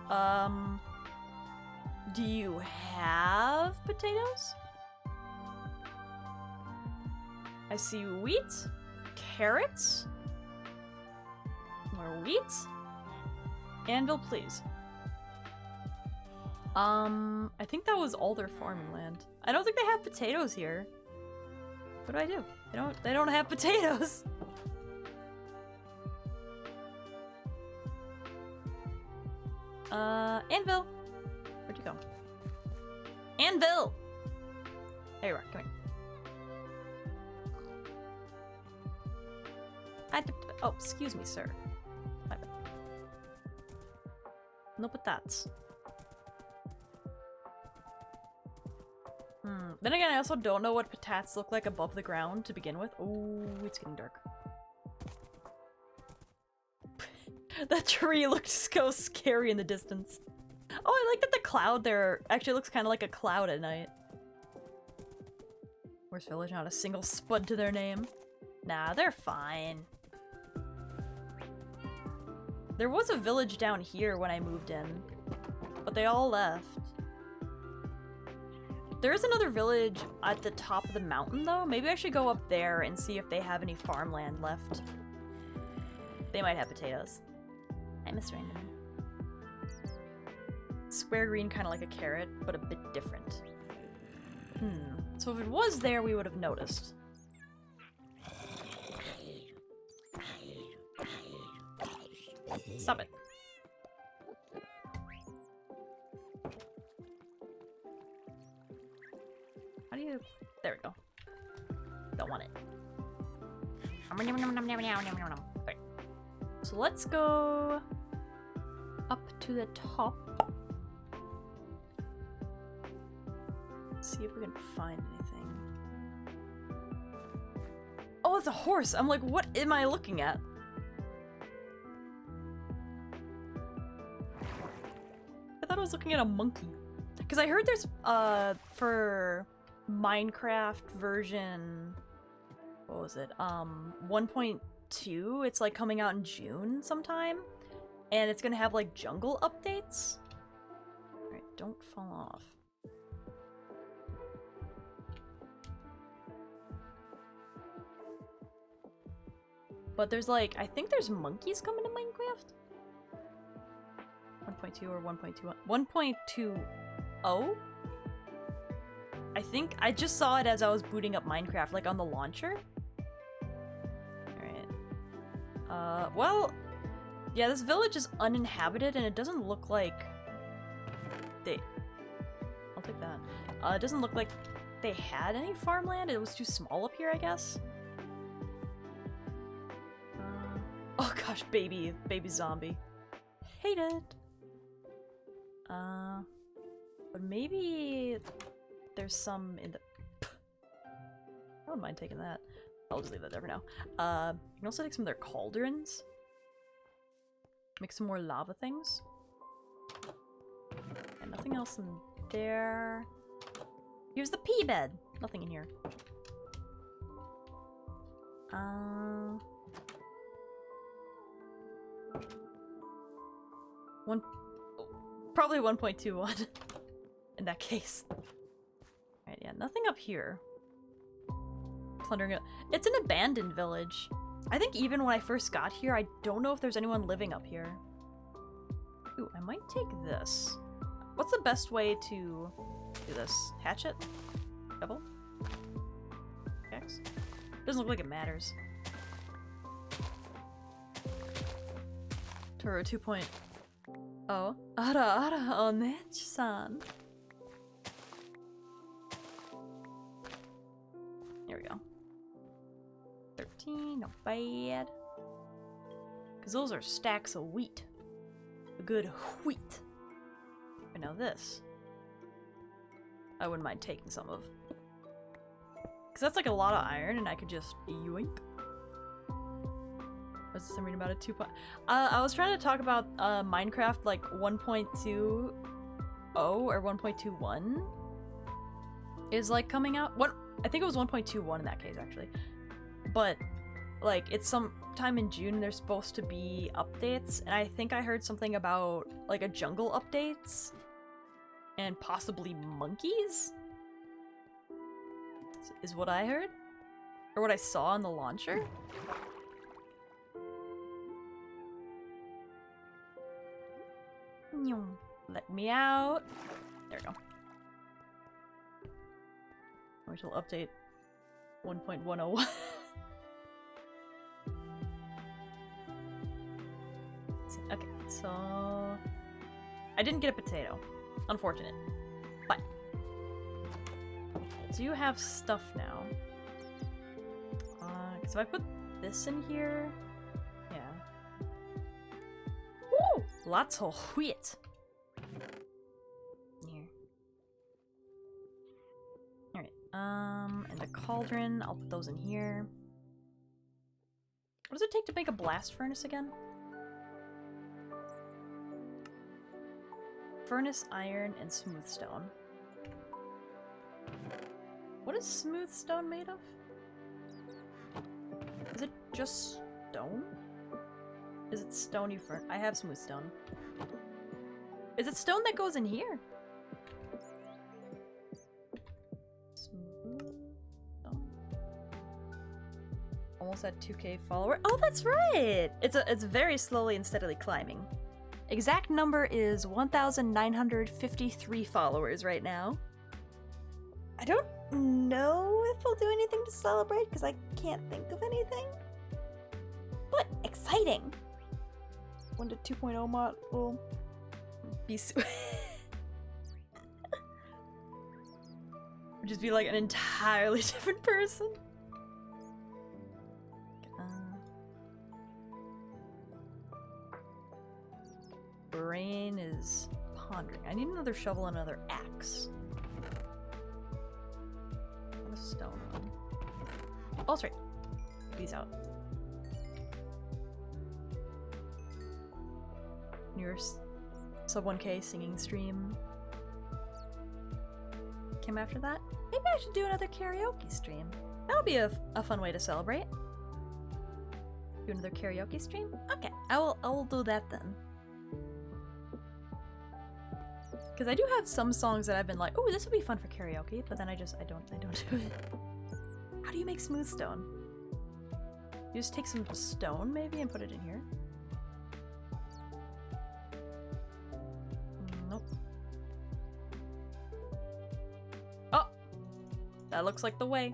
Do you have potatoes? I see wheat, carrots, more wheat. Anvil, please. I think that was all their farming land. I don't think they have potatoes here. What do I do? They don't have potatoes. Anvil! Where'd you go? Anvil! There you are, come here. Oh, excuse me, sir. My bad. No potatoes. Then again, I also don't know what potatoes look like above the ground to begin with. Oh, it's getting dark. That tree looked so scary in the distance. Oh, I like that the cloud there actually looks kind of like a cloud at night. Where's village? Not a single spud to their name. Nah, they're fine. There was a village down here when I moved in, but they all left. There is another village at the top of the mountain, though. Maybe I should go up there and see if they have any farmland left. They might have potatoes. I miss random. Square green, kind of like a carrot, but a bit different. So if it was there, we would have noticed. Stop it. How do you... There we go. Don't want it. Okay. So let's go up to the top. See if we can find anything. Oh, it's a horse! I'm like, what am I looking at? I thought I was looking at a monkey. Because I heard there's, for Minecraft version... What was it? 1.2, it's like coming out in June sometime. And it's gonna have like jungle updates. Alright, don't fall off. But there's like, I think there's monkeys coming to Minecraft? 1.2 or 1.2? 1.20? I think I just saw it as I was booting up Minecraft, like on the launcher. Alright. Well, yeah, this village is uninhabited and it doesn't look like they... I'll take that. It doesn't look like they had any farmland. It was too small up here, I guess. Oh gosh, baby zombie. Hate it. But maybe there's some in the... I wouldn't mind taking that. I'll just leave that there for now. You can also take some of their cauldrons. Make some more lava things. And nothing else in there. Here's the pea bed. Nothing in here. Probably 1.21 in that case. Alright, yeah, nothing up here. Plundering it. It's an abandoned village. I think even when I first got here, I don't know if there's anyone living up here. Ooh, I might take this. What's the best way to do this? Hatchet? Double? X? Doesn't look like it matters. Turo 2.0. Ara onech-san. There we go. 13, not bad. Because those are stacks of wheat. A good wheat. But now this. I wouldn't mind taking some of. Because that's like a lot of iron and I could just yoink. What's this I'm reading about it? 2. I was trying to talk about Minecraft like 1.20 or 1.21 is like coming out. I think it was 1.21 in that case actually. But like it's sometime in June there's supposed to be updates and I think I heard something about like a jungle updates. And possibly monkeys? Is what I heard? Or what I saw on the launcher? Let me out. There we go. Wait till update 1.101. Okay, so I didn't get a potato. Unfortunate. But I do have stuff now. So I put this in here. Yeah. Woo! Lots of wheat. Here. Alright, and the cauldron, I'll put those in here. What does it take to make a blast furnace again? Furnace, iron, and smooth stone. What is smooth stone made of? Is it just stone? Is it stony furnace? I have smooth stone. Is it stone that goes in here? Smooth stone. Almost at 2K follower. Oh, that's right! It's very slowly and steadily climbing. Exact number is 1,953 followers right now. I don't know if I'll do anything to celebrate because I can't think of anything. But exciting! 1 to 2.0 mod will be just be like an entirely different person. Brain is pondering. I need another shovel and another axe. A stone one. Oh, that's right. These out. Your sub 1K singing stream came after that. Maybe I should do another karaoke stream. That'll be a fun way to celebrate. Do another karaoke stream? Okay, I will do that then. Because I do have some songs that I've been like, oh, this would be fun for karaoke, but then I don't do it. How do you make smooth stone? You just take some stone, maybe, and put it in here? Nope. Oh! That looks like the way.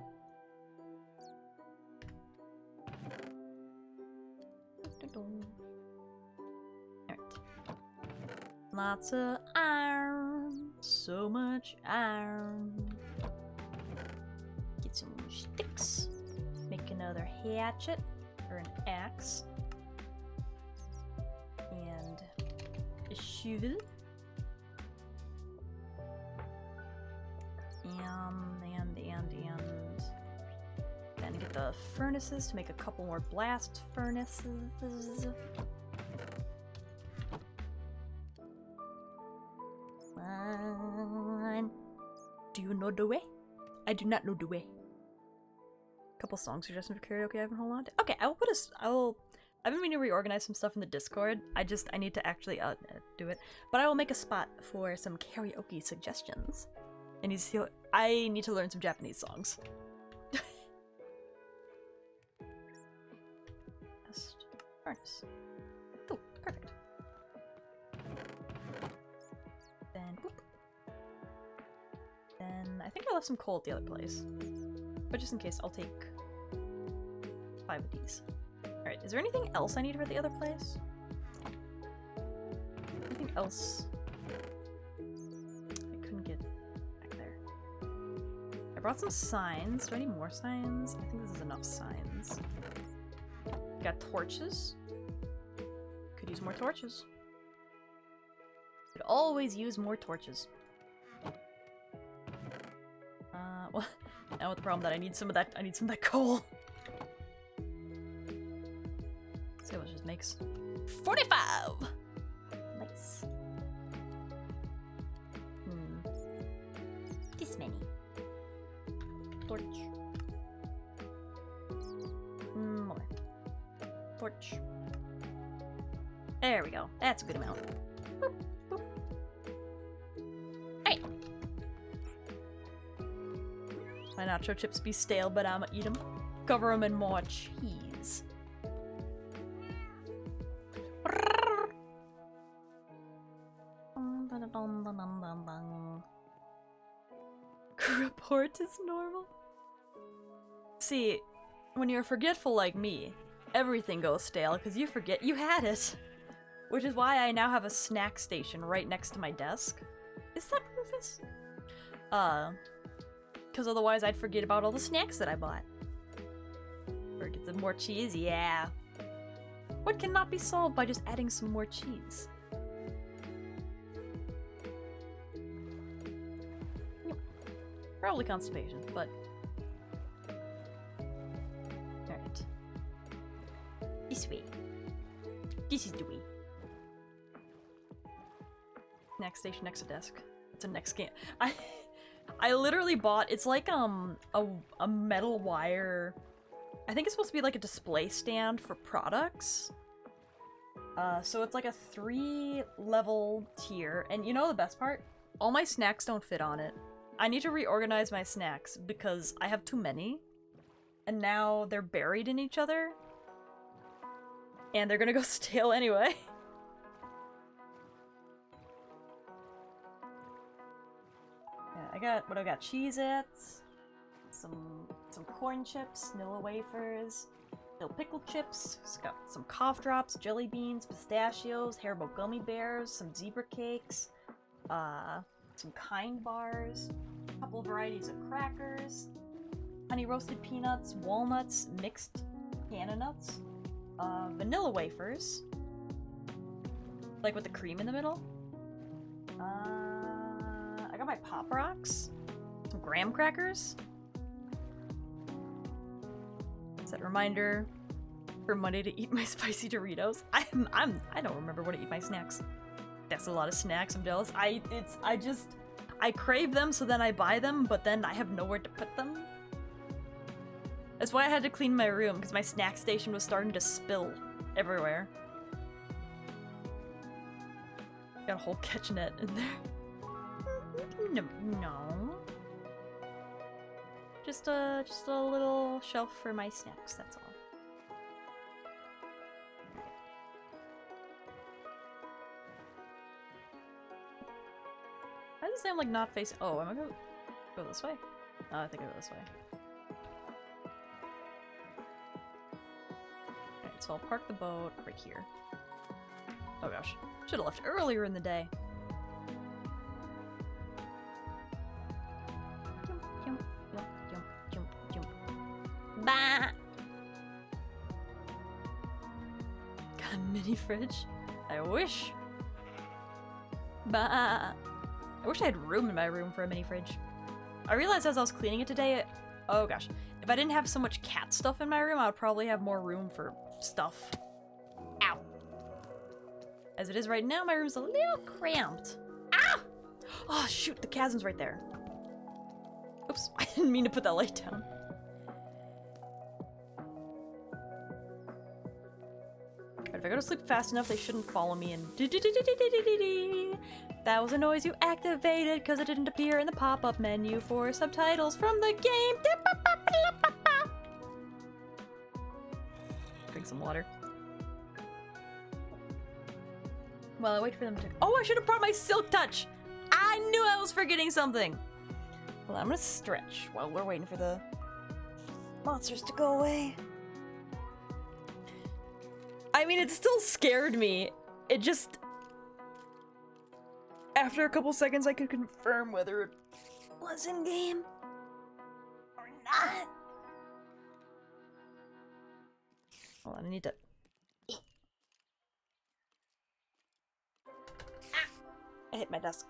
Lots of iron, so much iron. Get some sticks, make another hatchet, or an axe, and a shovel, and then get the furnaces to make a couple more blast furnaces. Do you know the way? I do not know the way. Couple song suggestions for karaoke I haven't hold on to. Okay, I've been meaning to reorganize some stuff in the Discord. I need to actually do it. But I will make a spot for some karaoke suggestions. I need to learn some Japanese songs. Best furnace. Oh, perfect. Then, boop. Then I think I left some coal at the other place. But just in case, I'll take 5 of these. Alright, is there anything else I need for the other place? Anything else I couldn't get back there? I brought some signs. Do I need more signs? I think this is enough signs. Got torches. Could use more torches. Could always use more torches. Well, now with the problem that I need some of that coal. Let's see what it just makes. 45! Nice. This many. Torch. More. Torch. There we go. That's a good amount. Boop, boop. Alright. My nacho chips be stale, but I'ma eat them. Cover them in more cheese. Report is normal. See, when you're forgetful like me, everything goes stale because you forget you had it. Which is why I now have a snack station right next to my desk. Is that Rufus? Because otherwise I'd forget about all the snacks that I bought. Or get some more cheese? Yeah. What cannot be solved by just adding some more cheese? Yep. Probably constipation, but... Alright. This way. This is the way. Snack station next to desk. It's a next game. I literally bought, it's like a metal wire. I think it's supposed to be like a display stand for products. So it's like a 3-level tier, and you know the best part? All my snacks don't fit on it. I need to reorganize my snacks because I have too many, and now they're buried in each other, and they're gonna go stale anyway. I got Cheez-Its, some corn chips, Nilla wafers, dill pickle chips, it's got some cough drops, jelly beans, pistachios, Haribo gummy bears, some zebra cakes, some Kind bars, a couple varieties of crackers, honey roasted peanuts, walnuts, mixed canna nuts, vanilla wafers, like with the cream in the middle. I got my Pop Rocks, some graham crackers. Set a reminder for Monday to eat my spicy Doritos. I don't remember when to eat my snacks. That's a lot of snacks. I'm jealous. I crave them, so then I buy them, but then I have nowhere to put them. That's why I had to clean my room, because my snack station was starting to spill everywhere. Got a whole kitchenette in there. No. Just a little shelf for my snacks, that's all. Why does it say I'm like not facing? Oh, am I gonna go this way? I think I go this way. Alright, so I'll park the boat right here. Oh gosh, should have left earlier in the day. Bah! Got a mini fridge? I wish. Bah! I wish I had room in my room for a mini fridge. I realized as I was cleaning it today, oh gosh, if I didn't have so much cat stuff in my room, I would probably have more room for stuff. Ow! As it is right now, my room's a little cramped. Ah! Oh shoot, the chasm's right there. Oops, I didn't mean to put that light down. If I go to sleep fast enough, they shouldn't follow me and that was a noise you activated because it didn't appear in the pop-up menu for subtitles from the game. Drink some water. While I wait for them to... Oh, I should have brought my Silk Touch! I knew I was forgetting something! Well, I'm gonna stretch while we're waiting for the monsters to go away. I mean, it still scared me. It just... After a couple seconds, I could confirm whether it was in-game or not. Hold on, I need to... I hit my desk.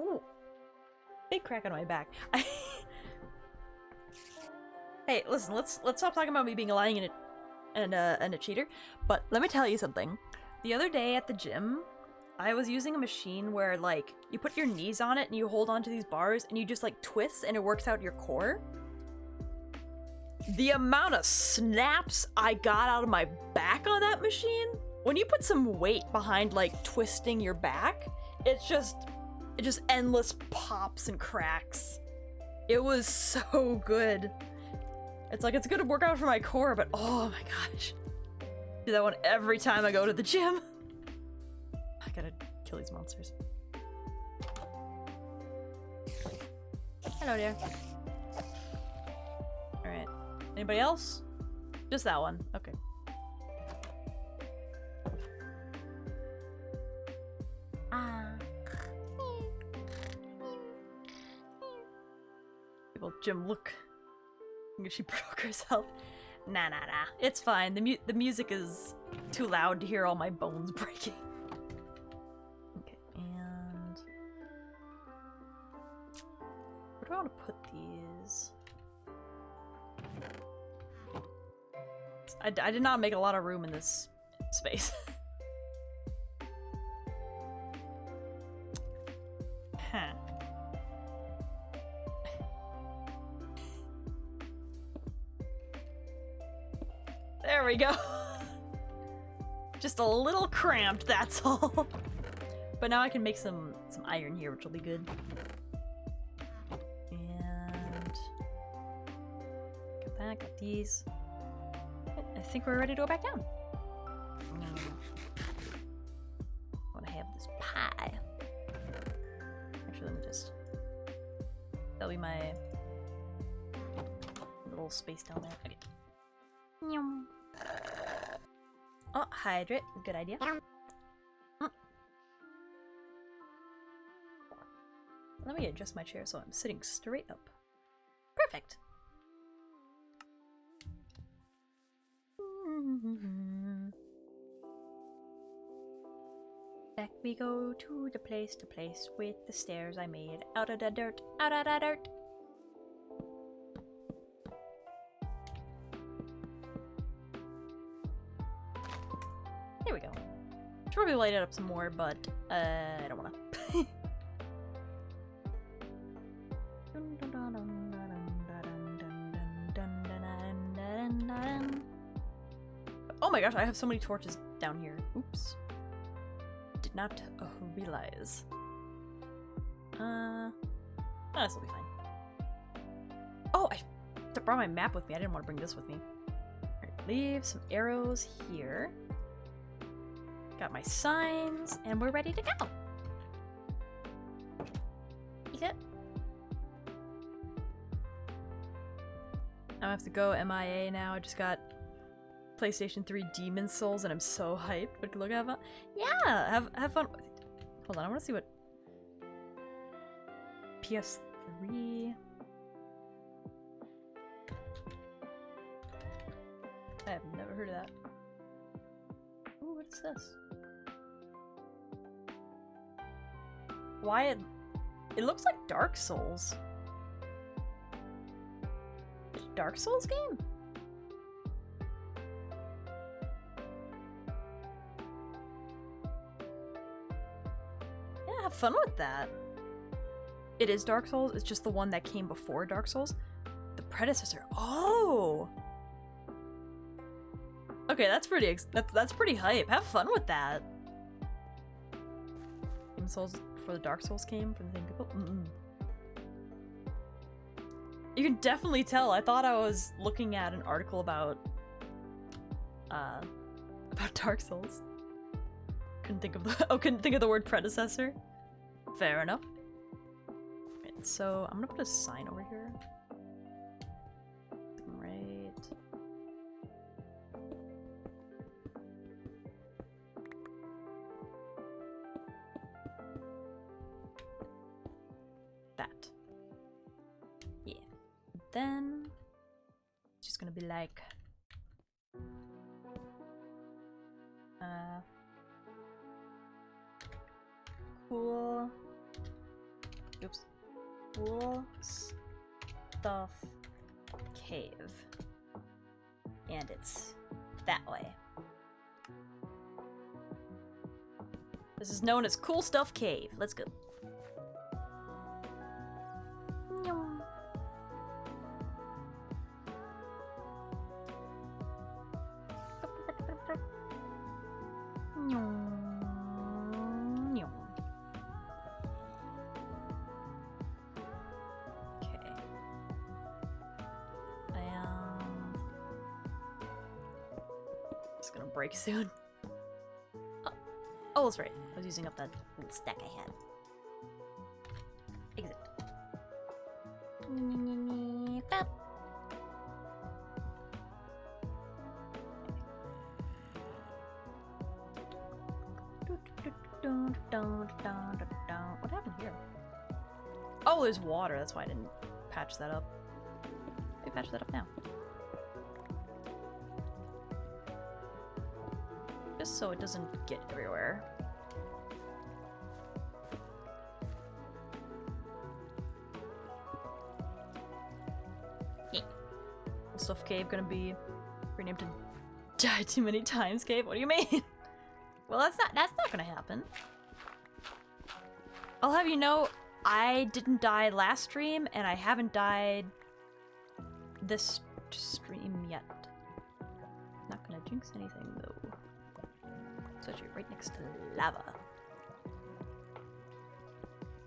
Ooh. Big crack on my back. Hey, listen, let's stop talking about me being lying and a cheater, but let me tell you something. The other day at the gym, I was using a machine where, like, you put your knees on it and you hold onto these bars and you just, like, twist and it works out your core. The amount of snaps I got out of my back on that machine, when you put some weight behind, like, twisting your back, it just endless pops and cracks. It was so good. It's like, it's gonna work out for my core, but oh my gosh. Do that one every time I go to the gym. I gotta kill these monsters. Hello there. Alright. Anybody else? Just that one. Okay. Well, Jim, look. She broke herself. Nah. It's fine. The music is too loud to hear all my bones breaking. Okay, and where do I want to put these? I did not make a lot of room in this space. Huh. There we go. Just a little cramped, that's all. But now I can make some iron here, which will be good. And got that, got these. I think we're ready to go back down. I want to have this pie. Actually, let me just... That'll be my little space down there. Okay. Oh, hydrate. Good idea. Let me adjust my chair so I'm sitting straight up. Perfect. Back we go to the place with the stairs I made out of the dirt, out of the dirt. There we go. Should probably light it up some more, but I don't wanna. Oh my gosh, I have so many torches down here. Oops. Did not realize. This will be fine. Oh, I brought my map with me. I didn't want to bring this with me. Alright, leave some arrows here. Got my signs, and we're ready to go. You good? I have to go MIA now. I just got PlayStation 3 Demon Souls, and I'm so hyped. But look, have fun. Yeah, have fun. Hold on, I want to see what PS3. I have never heard of that. Ooh, what's this? Why it looks like Dark Souls. Dark Souls game? Yeah, have fun with that. It is Dark Souls, it's just the one that came before Dark Souls. The predecessor. Oh! Okay, that's pretty that's pretty hype. Have fun with that. Demon Souls before the Dark Souls came from the same people. You can definitely tell. I thought I was looking at an article about Dark Souls. Couldn't think of the word predecessor. Fair enough. Right, so I'm gonna put a sign over here. Right. That. Yeah. Then it's just gonna be like cool stuff cave, and it's that way. This is known as Cool Stuff Cave. Let's go. break soon. Oh, that's right. I was using up that little stack I had. Exit. Bop. What happened here? Oh, there's water. That's why I didn't patch that up. Let me patch that up now. Just so it doesn't get everywhere. Yeah. Stuff cave gonna be renamed to Die Too Many Times cave? What do you mean? Well, that's not gonna happen. I'll have you know, I didn't die last stream, and I haven't died this stream yet. Not gonna jinx anything though. It's actually right next to lava.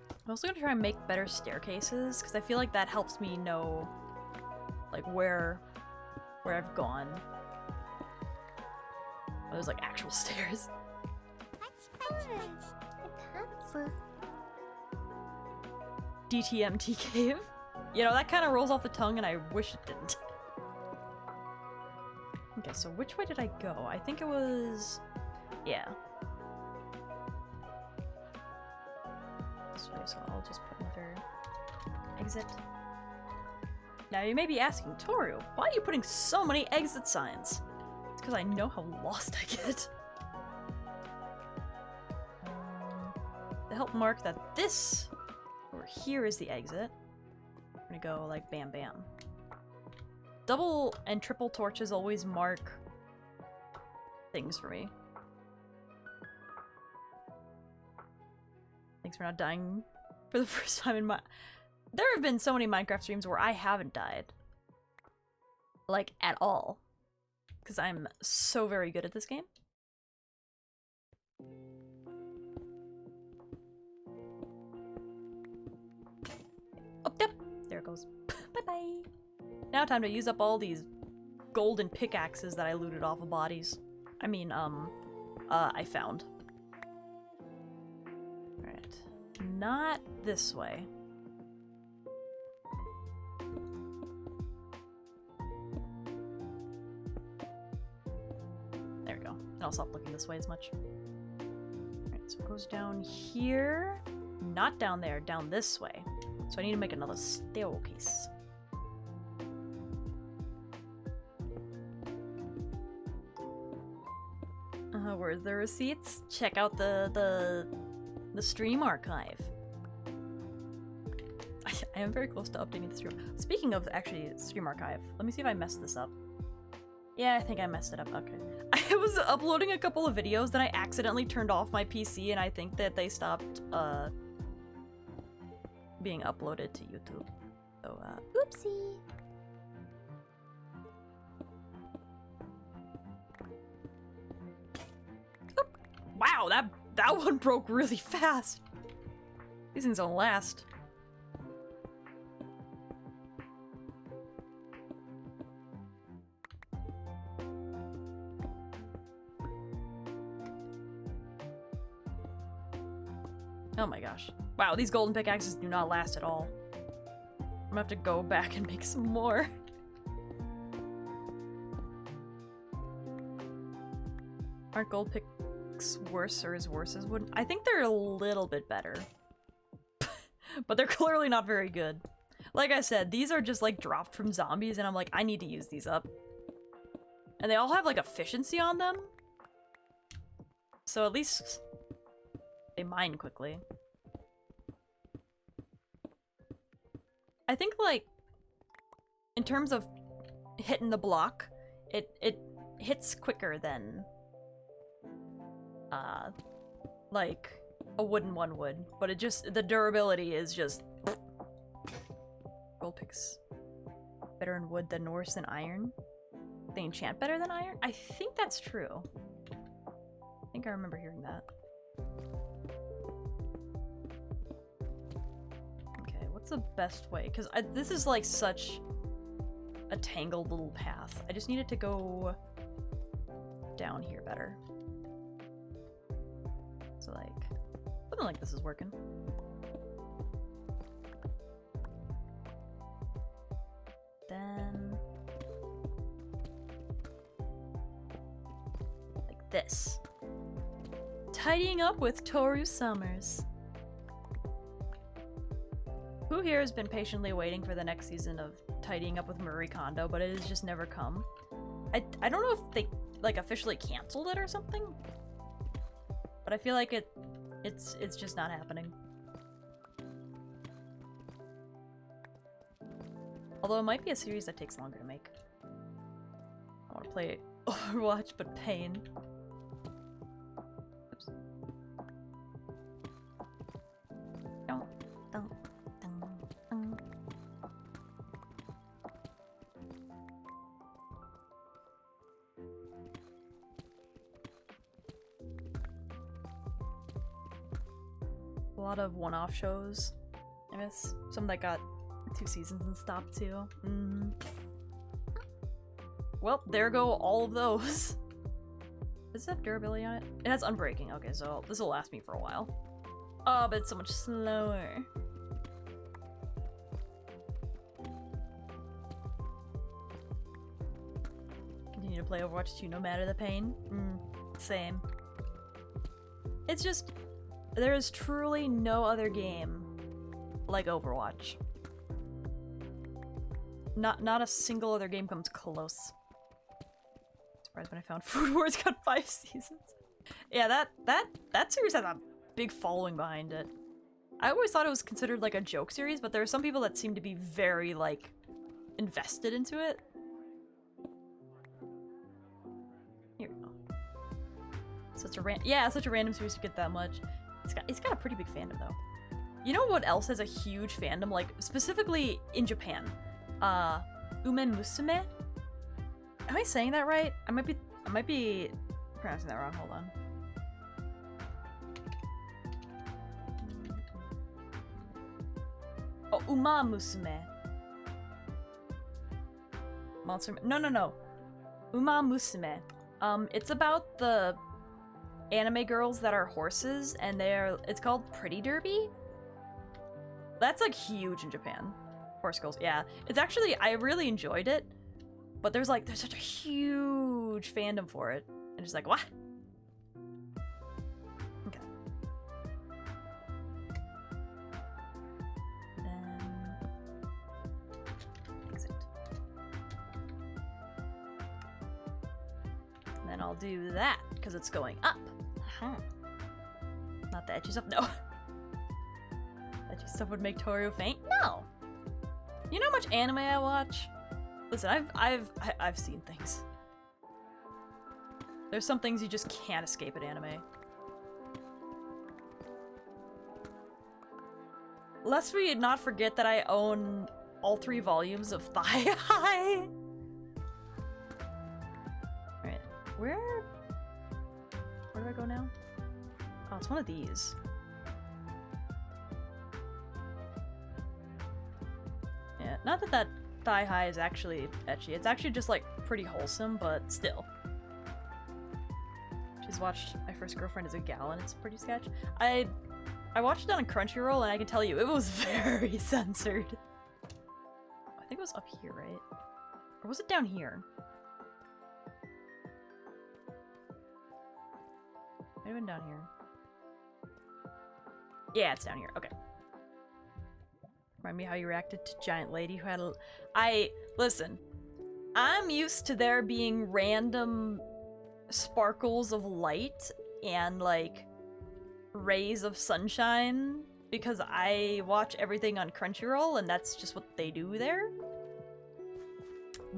I'm also gonna try and make better staircases, because I feel like that helps me know, like, where I've gone. Oh, there's like actual stairs. DTMT cave. You know, that kind of rolls off the tongue and I wish it didn't. Okay, so which way did I go? I think it was... yeah. This way, so I'll just put another exit. Now you may be asking, Toru, why are you putting so many exit signs? It's because I know how lost I get. To help mark that this over here is the exit, I'm gonna go like bam bam. Double and triple torches always mark things for me. Thanks for not dying for the first time in my... There have been so many Minecraft streams where I haven't died. Like, at all. Because I'm so very good at this game. Oh, yep. There it goes. Bye-bye. Now time to use up all these golden pickaxes that I looted off of bodies. I mean, I found. Alright. Not this way. There we go. And I'll stop looking this way as much. Alright, so it goes down here. Not down there, down this way. So I need to make another staircase. Where's the receipts? Check out the stream archive. I am very close to updating the stream. Speaking of actually stream archive, let me see if I messed this up. Yeah, I think I messed it up. Okay. I was uploading a couple of videos, then I accidentally turned off my PC, and I think that they stopped being uploaded to YouTube. So, Oopsie. wow, that one broke really fast. These things don't last. Oh my gosh. Wow, these golden pickaxes do not last at all. I'm gonna have to go back and make some more. Aren't gold picks worse or as worse as wooden? I think they're a little bit better. But they're clearly not very good. Like I said, these are just like dropped from zombies and I'm like, I need to use these up. And they all have like efficiency on them. So at least they mine quickly. I think like in terms of hitting the block, it hits quicker than like a wooden one would, but it just, the durability is just... Gold picks better in wood than worse than iron. They enchant better than iron? I think that's true. I think I remember hearing that. Okay, what's the best way? Because this is like such a tangled little path. I just need it to go down here better. So like, something like this is working. Then like this. Tidying up with Toru Summers. Who here has been patiently waiting for the next season of Tidying Up with Marie Kondo, but it has just never come? I don't know if they like officially canceled it or something, but I feel like it's just not happening. Although it might be a series that takes longer to make. I want to play Overwatch, but pain. Oops. Don't. A lot of one-off shows, I guess. Some that got 2 seasons and stopped too. Well, there go all of those. Does it have durability on it? It has unbreaking. Okay, so this will last me for a while. Oh, but it's so much slower. Continue to play Overwatch 2 no matter the pain. Same. It's just, there is truly no other game like Overwatch. Not a single other game comes close. Surprised when I found Food Wars got 5 seasons. Yeah, that series has a big following behind it. I always thought it was considered like a joke series, but there are some people that seem to be very like invested into it. Here we go. Such a random series to get that much. It's got a pretty big fandom though. You know what else has a huge fandom, like specifically in Japan? Umen Musume? Am I saying that right? I might be pronouncing that wrong, hold on. Oh, Uma Musume. Monster. No. Uma Musume. It's about the anime girls that are horses, and it's called Pretty Derby. That's like huge in Japan. Horse girls, yeah. It's actually, I really enjoyed it, but there's such a huge fandom for it. And just like, what? Okay. Then exit. And then I'll do that because it's going up. Not the etchy stuff. No. Etchy stuff would make Toru faint. No. You know how much anime I watch? Listen, I've seen things. There's some things you just can't escape at anime. Lest we not forget that I own all 3 volumes of Thigh High. Alright, where do I go now? Oh, it's one of these. Yeah, not that Thigh High is actually ecchi. It's actually just like pretty wholesome, but still. She's watched My First Girlfriend as a Gal, and it's pretty sketch. I watched it on Crunchyroll, and I can tell you it was very censored. I think it was up here, right? Or was it down here? Might have been down here. Yeah, it's down here. Okay. Remind me how you reacted to Giant Lady who had a... Listen. I'm used to there being random sparkles of light and, like, rays of sunshine because I watch everything on Crunchyroll and that's just what they do there.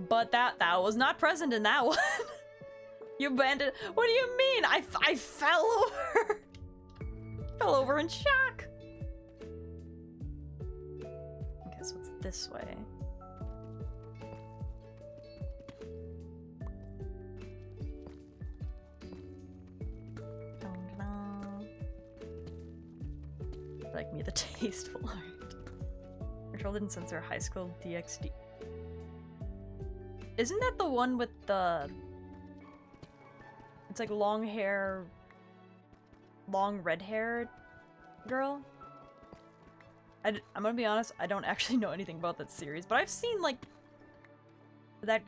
But that was not present in that one. You abandoned... What do you mean? I fell over. Fell over in shock. Okay, so it's this way. Like me, the tasteful art. Control didn't censor High School DxD. Isn't that the one with the... It's like long hair, long red haired girl. I'm gonna be honest, I don't actually know anything about that series, but I've seen like that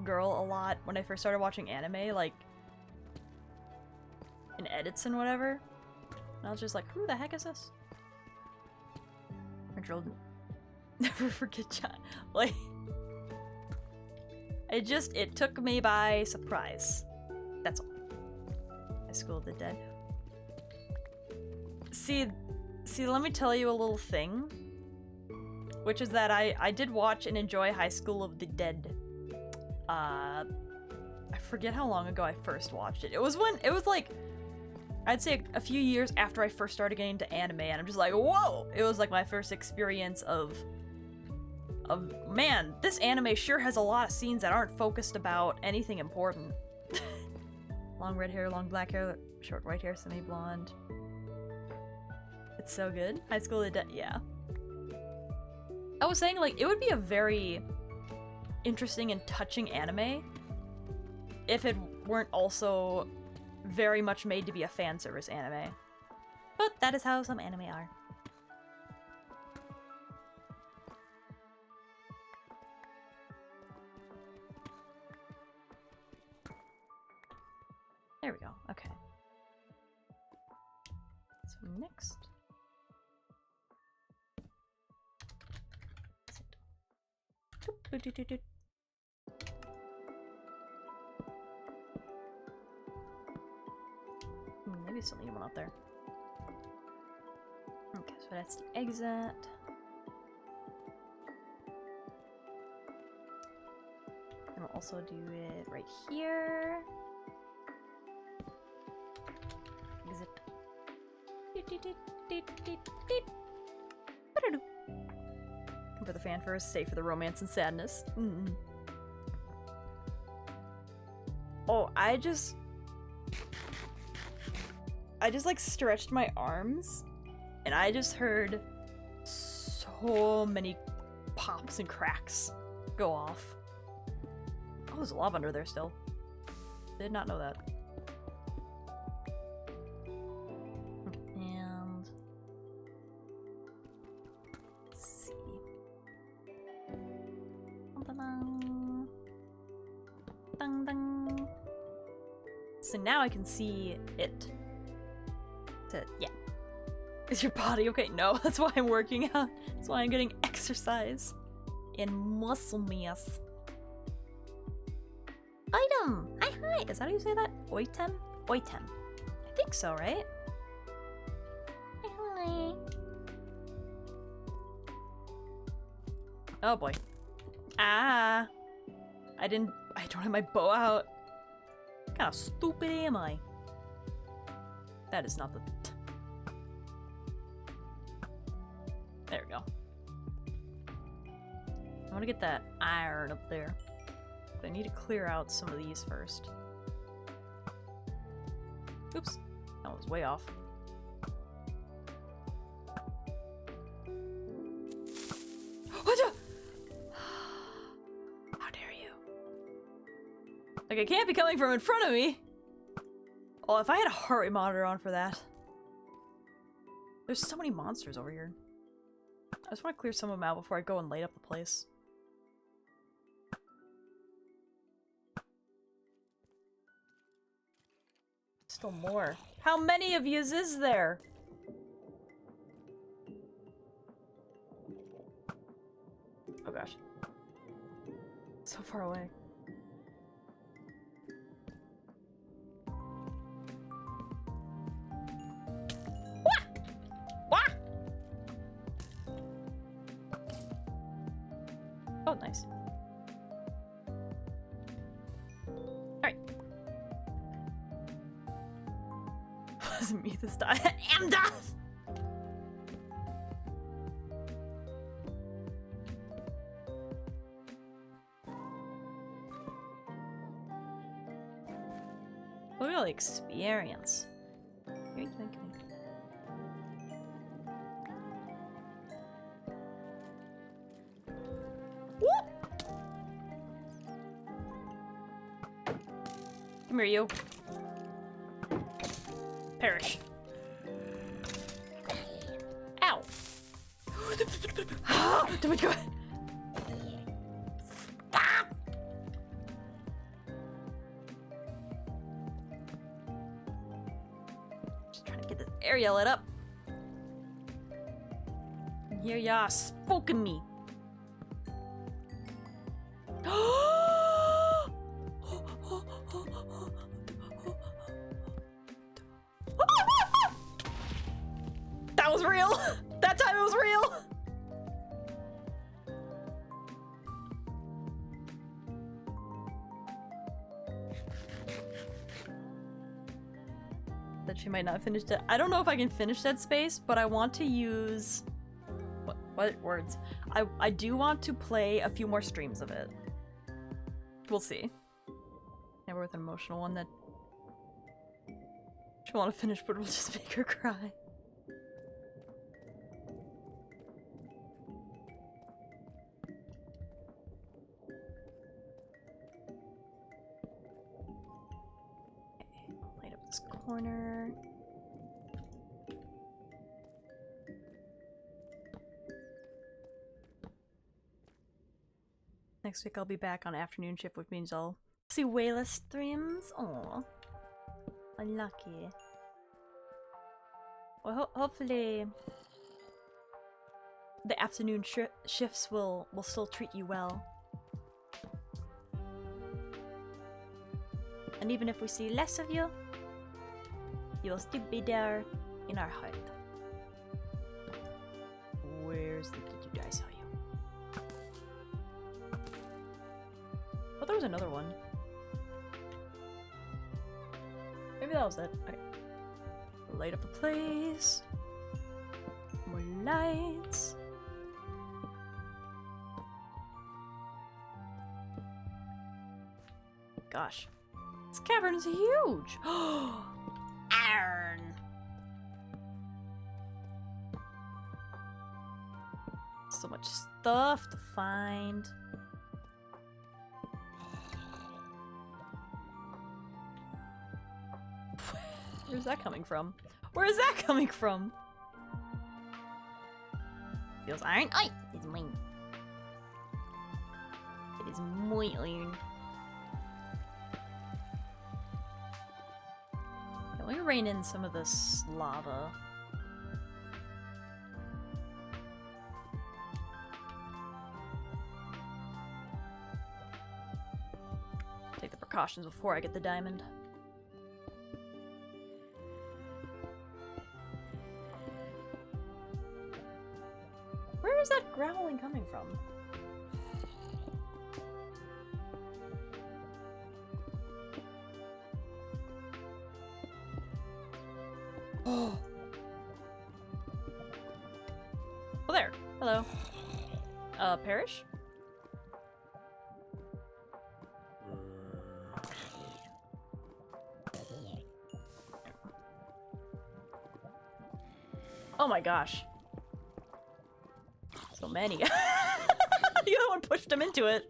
girl a lot when I first started watching anime, like in edits and whatever. And I was just like, who the heck is this? Controlled. Never forget John. Like, it took me by surprise. That's all. High School of the Dead. See, let me tell you a little thing. Which is that I did watch and enjoy High School of the Dead. I forget how long ago I first watched it. It was like, I'd say a few years after I first started getting into anime, and I'm just like, whoa! It was like my first experience of man, this anime sure has a lot of scenes that aren't focused about anything important. Long red hair, long black hair, short white hair, semi-blonde. It's so good. High School of the Dead, yeah. I was saying, like, it would be a very interesting and touching anime if it weren't also very much made to be a fan service anime. But that is how some anime are. There we go. Okay. So next. Maybe still need one out there. Okay, so that's the exit. And we'll also do it right here. Exit. Come for the fan first, stay for the romance and sadness. Oh, I just like stretched my arms and I just heard so many pops and cracks go off. Oh, there's lava under there still. Did not know that. And let's see. Dang, dang. So now I can see it. Yeah. Is your body okay? No, that's why I'm working out. That's why I'm getting exercise and muscle mass. Item! Hi! Is that how you say that? Oitem? Oitem. I think so, right? Hi. Oh boy. Ah! I don't have my bow out. What kind of stupid am I? That is not the... There we go. I want to get that iron up there. But I need to clear out some of these first. Oops. That was way off. How dare you? Like, it can't be coming from in front of me! Oh, if I had a heart rate monitor on for that. There's so many monsters over here. I just want to clear some of them out before I go and light up the place. Still more. How many of yous is there? Oh gosh. So far away. Oh, nice. Alright. Wasn't me this time. Am death! Look at all the experience. Yoink, yoink, yoink. Come here, you. Perish. Ow! Oh my god! Stop! Just trying to get this area lit up. And here ya spoken me. That was real! That time it was real! That she might not finish it. I don't know if I can finish that space, but I want to use... What words? I do want to play a few more streams of it. We'll see. Never with an emotional one that... She want to finish, but will just make her cry. Light up this corner. Next week I'll be back on afternoon shift, which means I'll see way less streams. Aww. Unlucky. Well, hopefully the afternoon shifts will still treat you well. And even if we see less of you, you'll still be there in our heart. Where's the Did I saw you? Oh, there was another one. Maybe that was it. Okay. Light up the place. More lights. Gosh. This cavern is huge! Iron! So much stuff to find. Where's that coming from? Where is that coming from? Feels iron. Oi! It's mine. It is my iron. Can we rain in some of this lava? Take the precautions before I get the diamond. Where is that growling coming from? Oh. Oh, there. Hello. Parish? Oh my gosh. So many. The other one pushed him into it.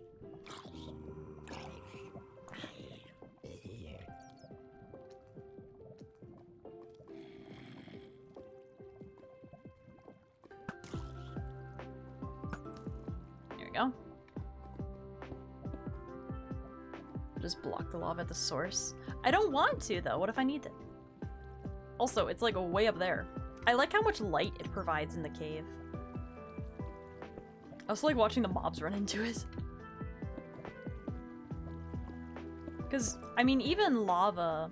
There we go. Just block the lava at the source. I don't want to, though. What if I need it? Also, it's like way up there. I like how much light it provides in the cave. I also like watching the mobs run into it. Because, I mean, even lava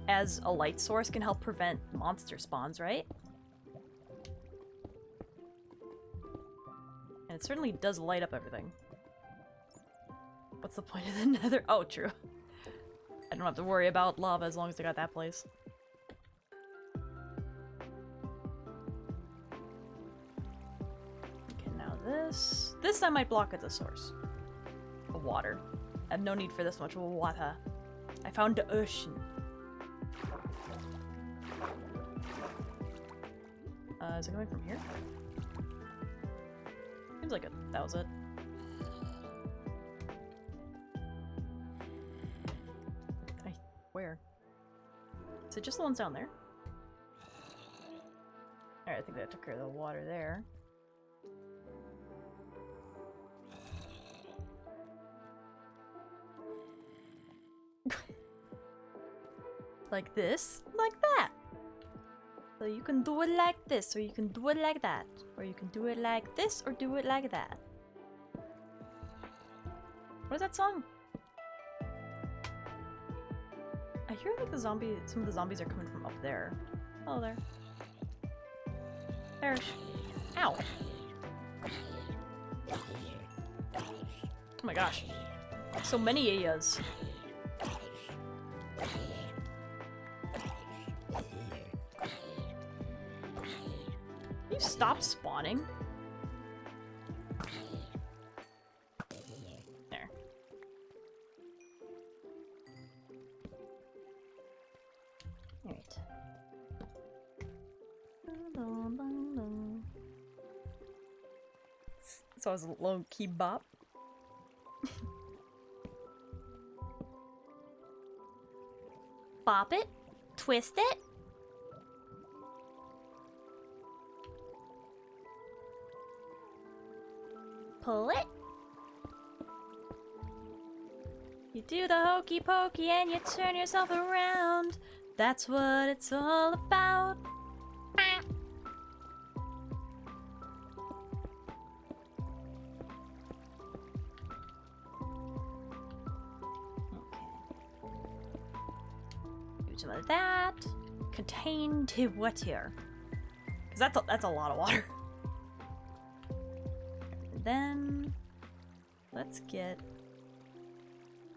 as a light source can help prevent monster spawns, right? And it certainly does light up everything. What's the point of the nether? Oh, true. I don't have to worry about lava as long as I got that place. Okay, now this. This I might block at the source. Of water. I have no need for this much water. I found the ocean. Is it coming from here? Seems like that was it. Where? Is it just the ones down there? Alright, I think that took care of the water there. Like this, like that. So you can do it like this, or you can do it like that. Or you can do it like this, or do it like that. What is that song? I hear like some of the zombies are coming from up there. Oh, there. Perish. Ow. Oh my gosh. So many Ayas. Can you stop spawning? There. Alright. So I was a low-key bop. Bop it. Twist it. Pull it. You do the hokey pokey and you turn yourself around. That's what it's all about. Some of that contained water, because that's a lot of water. And then let's get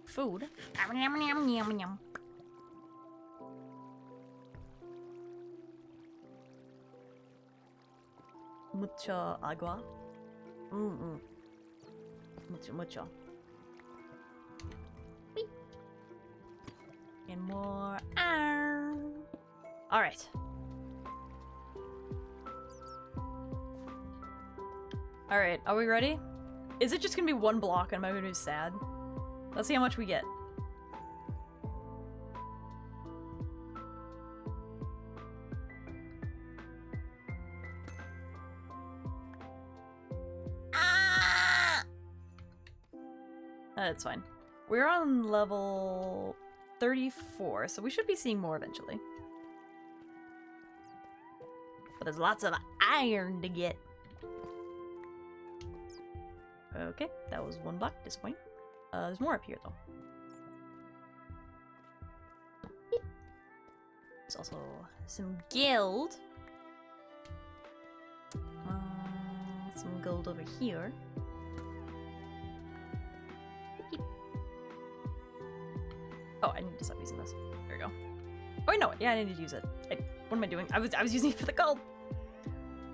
food. Mucho agua. Mucho. And more iron. Alright. Alright, are we ready? Is it just gonna be one block and am I gonna be sad? Let's see how much we get. That's fine. We're on level 34, so we should be seeing more eventually. But there's lots of iron to get. Okay, that was one block. Disappointing. There's more up here, though. There's also some gold. Some gold over here. Oh, I need to stop using this. There we go. Oh, wait, no. Yeah, I need to use it. What am I doing? I was using it for the gold.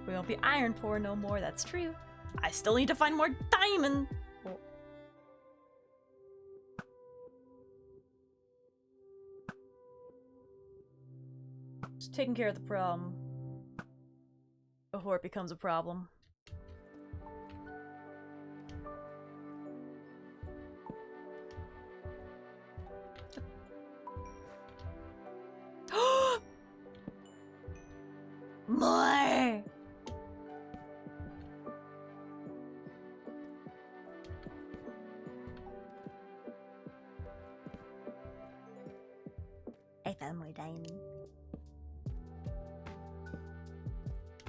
We won't be iron poor no more. That's true. I still need to find more diamond. Oh. Just taking care of the problem before it becomes a problem. More! I found more diamond.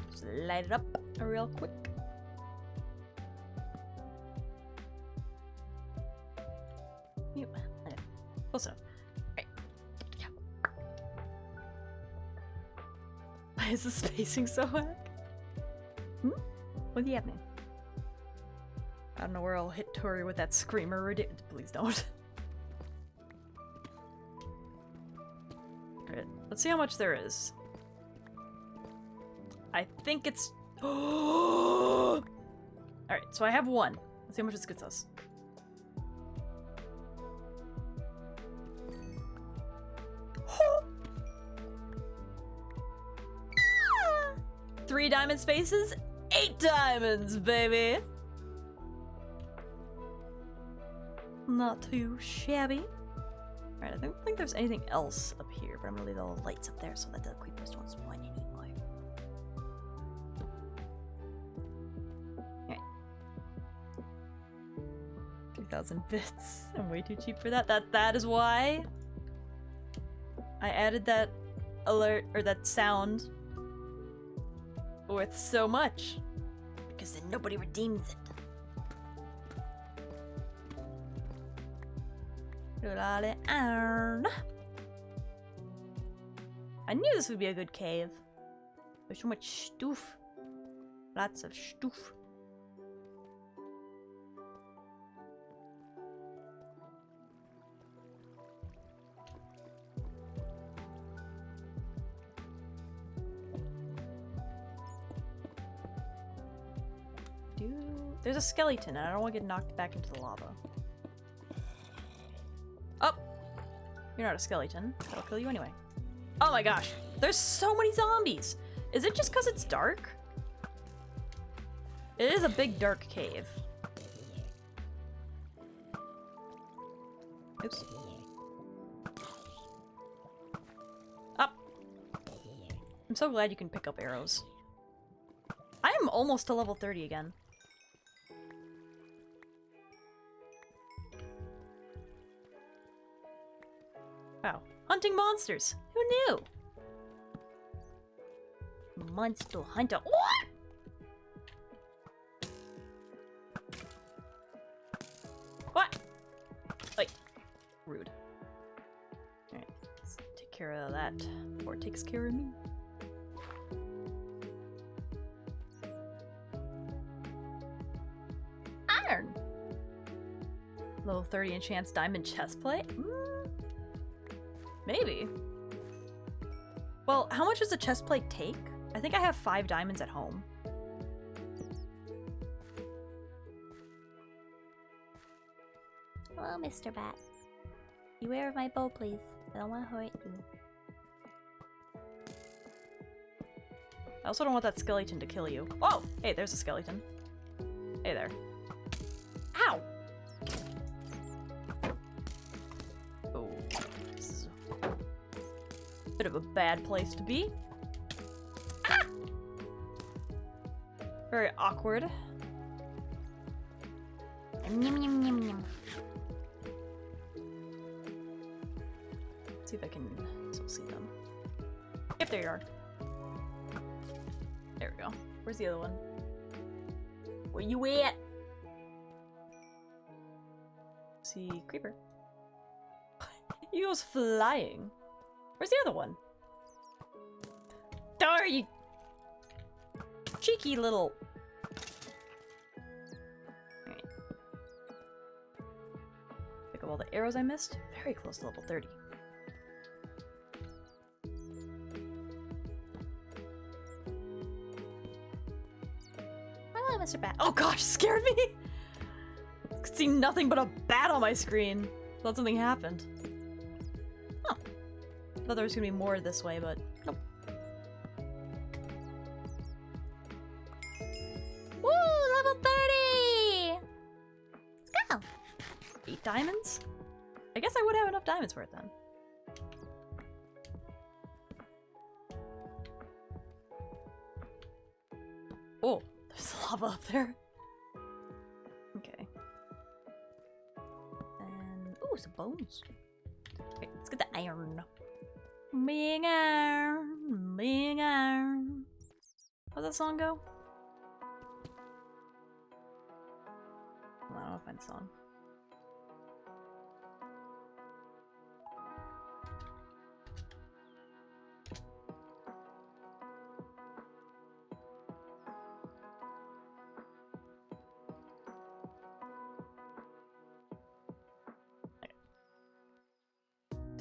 Just light it up real quick. Yep. Okay. Close enough. Why is the spacing so whack? What are you happening? I don't know where I'll hit Tori with that screamer. Please don't. Alright, let's see how much there is. I think it's... Alright, so I have one. Let's see how much this gets us. Three diamond spaces, 8 diamonds, baby! Not too shabby. Alright, I don't think there's anything else up here, but I'm gonna leave all the lights up there so that the creepers don't spawn anymore. 20,000 bits. I'm way too cheap for that. That is why I added that alert or that sound with so much. Because then nobody redeems it. I knew this would be a good cave. There's so much stuff. Lots of stuff. There's a skeleton, and I don't want to get knocked back into the lava. Oh! You're not a skeleton. That'll kill you anyway. Oh my gosh! There's so many zombies! Is it just because it's dark? It is a big dark cave. Oops. Up! I'm so glad you can pick up arrows. I am almost to level 30 again. Wow. Hunting monsters! Who knew? Monster hunter. What? What? Like, rude. Alright, let's take care of that before it takes care of me. Iron! Level 30 enchants diamond chestplate? Maybe. Well, how much does a chestplate take? I think I have 5 diamonds at home. Hello, Mr. Bat. Beware of my bow, please. I don't want to hurt you. I also don't want that skeleton to kill you. Oh! Hey, there's a skeleton. Hey there. Ow! Oh. This is a bit of a bad place to be. Ah! Very awkward. Yum, yum, yum, yum. See if I can still see them. Yep, there you are. There we go. Where's the other one? Where you at? See, creeper. He goes flying. Where's the other one? Darn you! Cheeky little. Alright. Pick up all the arrows I missed. Very close to level 30. Hello, Mr. Bat. Oh gosh, scared me! I could see nothing but a bat on my screen. Thought something happened. Huh. Thought there was gonna be more this way, but nope. Woo! Level 30! Let's go! 8 diamonds? I guess I would have enough diamonds for it then. Oh, there's lava up there. Okay. And ooh, some bones. Okay, let's get the iron. Big iron, big iron. How's that song go? I don't know if I find the song.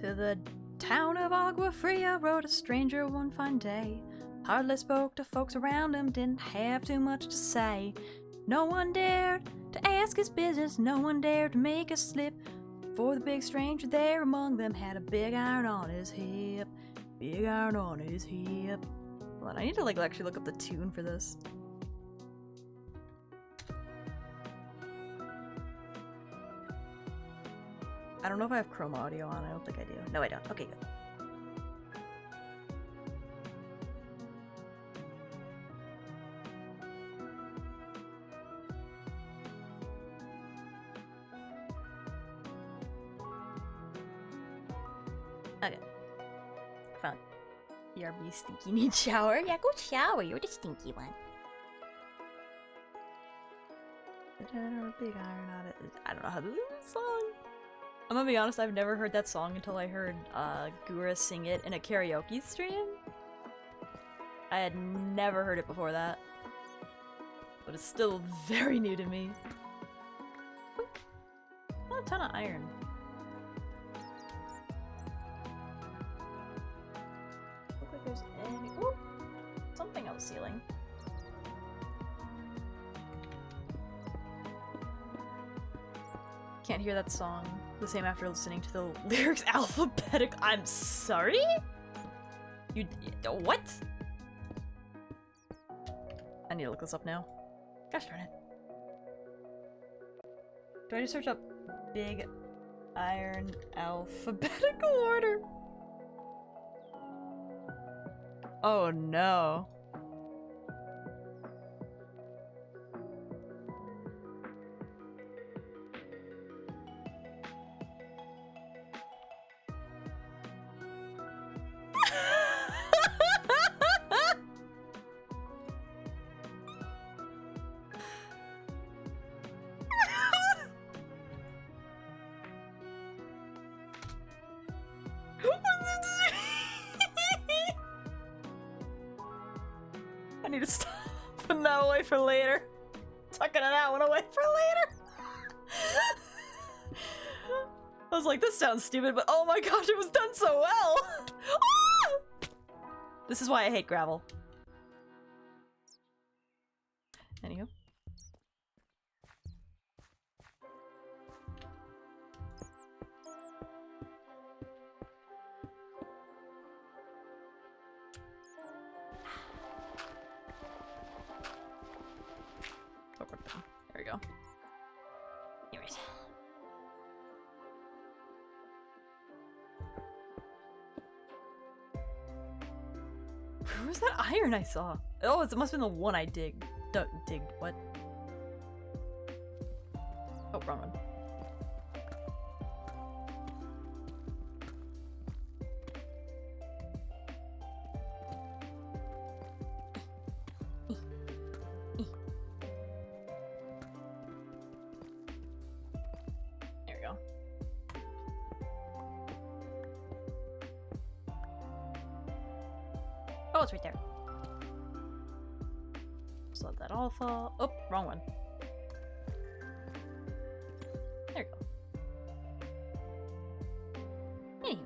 To the town of Agua Fria rode a stranger one fine day. Hardly spoke to folks around him, didn't have too much to say. No one dared to ask his business, no one dared to make a slip. For the big stranger there among them had a big iron on his hip. Big iron on his hip. Hold on, I need to like actually look up the tune for this. I don't know if I have chroma audio on. I don't think I do. No, I don't. Okay, good. Okay. Found BRB stinky need shower. Yeah, go shower. You're the stinky one. Big iron on it. I don't know how to do this song. I'm gonna be honest, I've never heard that song until I heard Gura sing it in a karaoke stream. I had never heard it before that. But it's still very new to me. Not a ton of iron. Look like there's any. Ooh! Something on the ceiling. Can't hear that song the same after listening to the lyrics alphabetic. I'm sorry? You. What? I need to look this up now. Gosh darn it. Do I just search up big iron alphabetical order? Oh no. I need to stop putting that away for later. Tucking that one away for later. I was like, this sounds stupid, but oh my gosh, it was done so well. This is why I hate gravel. Anywho. There we go. Anyways. Where was that iron I saw? Oh, it must have been the one I digged. Digged. What? Oh, wrong one. There we go. Oh, it's right there. Just let that all fall. Oh, wrong one. There you go. Anywho.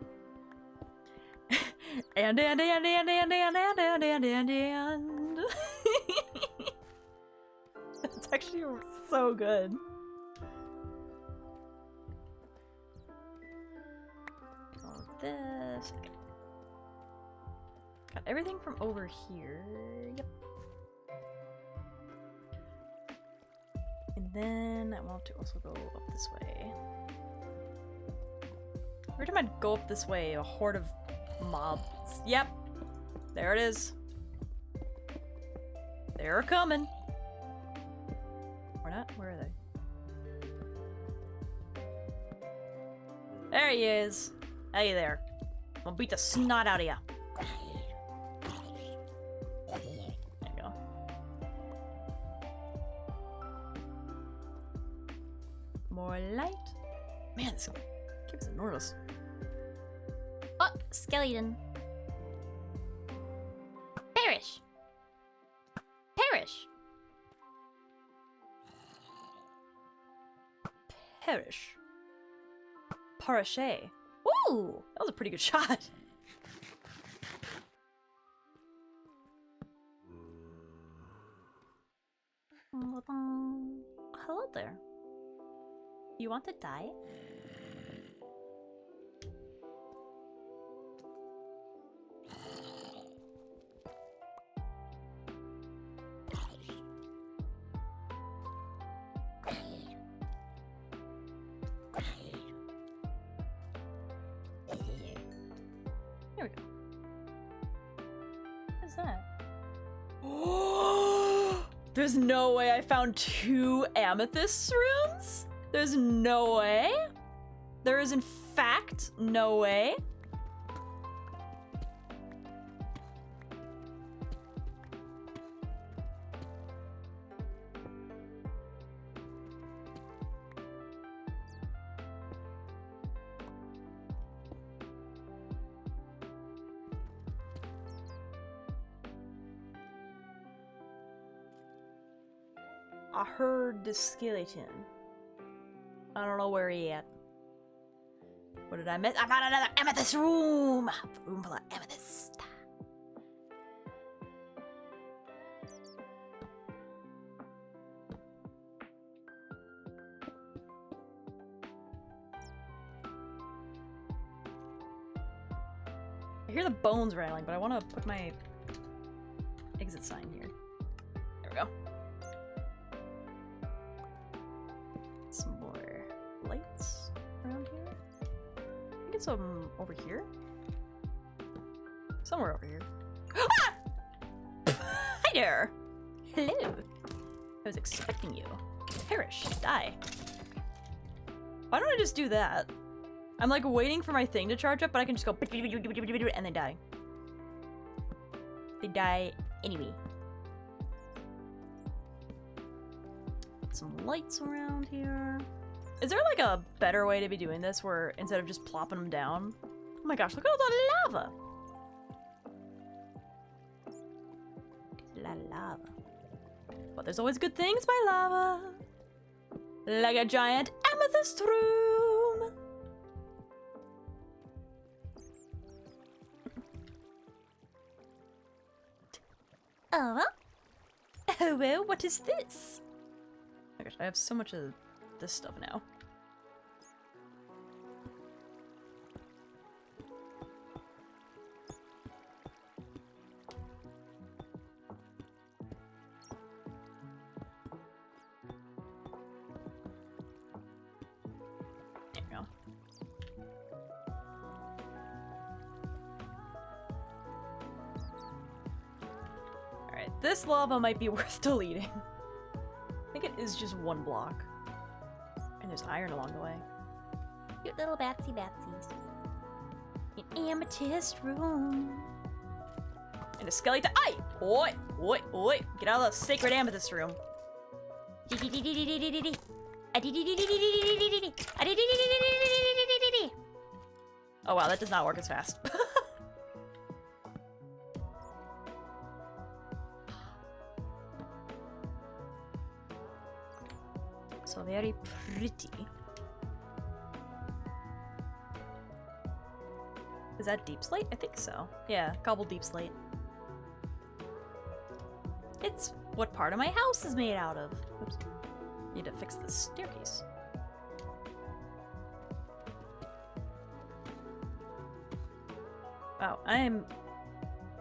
and. That's actually so good. All of this. Okay. Got everything from over here. Yep. And then I want to also go up this way. Every time I go up this way, a horde of mobs. Yep. There it is. They're coming. Or not? Where are they? There he is. Hey there. I'm gonna beat the snot out of ya. More light. Man, this cave's enormous. Oh, skeleton. Perish. Perish. Perish. Parache. Ooh, that was a pretty good shot. Hello there. You want to die? Here we go. What's that? There's no way I found 2 amethyst rooms? There's no way. There is in fact no way. I heard the skeleton. I don't know where he at. What did I miss? I found another amethyst room! A room full of amethyst. I hear the bones rattling, but I want to put my exit sign here. There we go. Some more lights around here. I get some over here. Somewhere over here. Ah! Hi there! Hello! I was expecting you. Perish. Die. Why don't I just do that? I'm like waiting for my thing to charge up, but I can just go and they die. They die anyway. Some lights around here. Is there like a better way to be doing this where instead of just plopping them down? Oh my gosh, look at all the lava! La lava. But there's always good things by lava. Like a giant amethyst room. Oh, Oh well, what is this? Oh my gosh, I have so much of this stuff now. There we go. Alright, this lava might be worth deleting. I think it is just one block. And there's iron along the way. cute little batsy batsies. An amethyst room. And a skeleton. Aye! Oi! Oi! Oi! Get out of the sacred amethyst room. Oh wow, that does not work as fast. So very pretty. Is that deep slate? I think so. Yeah, cobbled deep slate. It's what part of my house is made out of. Oops. Need to fix this staircase. Wow, I'm...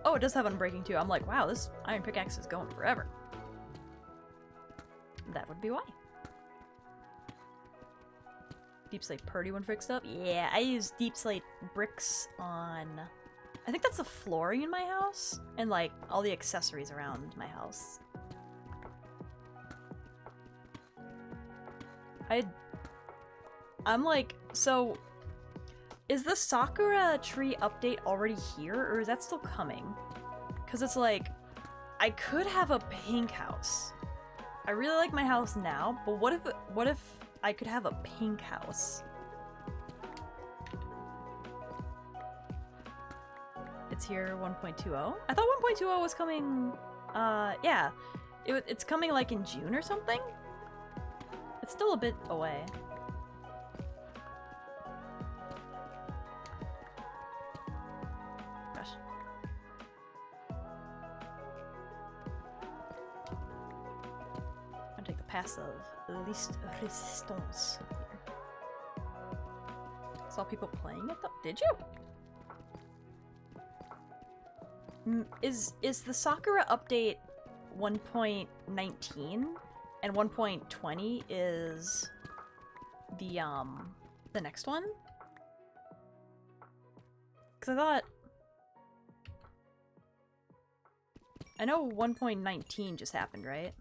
Oh, it does have unbreaking too. I'm like, wow, this iron pickaxe is going forever. That would be why. Deep slate purdy when fixed up? Yeah, I use deep slate bricks on... I think that's the flooring in my house, and like all the accessories around my house. I'm like, so is the Sakura tree update already here, or is that still coming? Because it's like, I could have a pink house. I really like my house now, but what if I could have a pink house? It's here 1.20? I thought 1.20 was coming, yeah. It's coming like in June or something? It's still a bit away. Gosh. I'm gonna take the path of least resistance here. Saw people playing it though? Did you? Is the Sakura update 1.19 and 1.20 is the next one? Cause I know 1.19 just happened, right?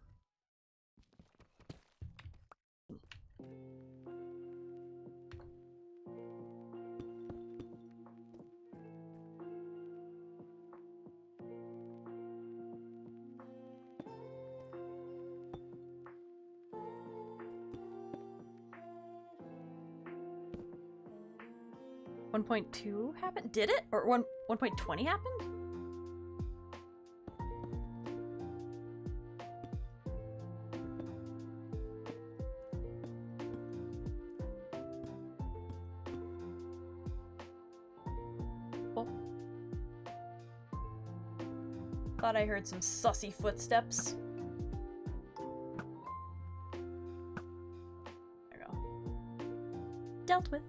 .2 happened? Did it? Or 1.20 happened? Oh. Thought I heard some sussy footsteps. There we go. Dealt with.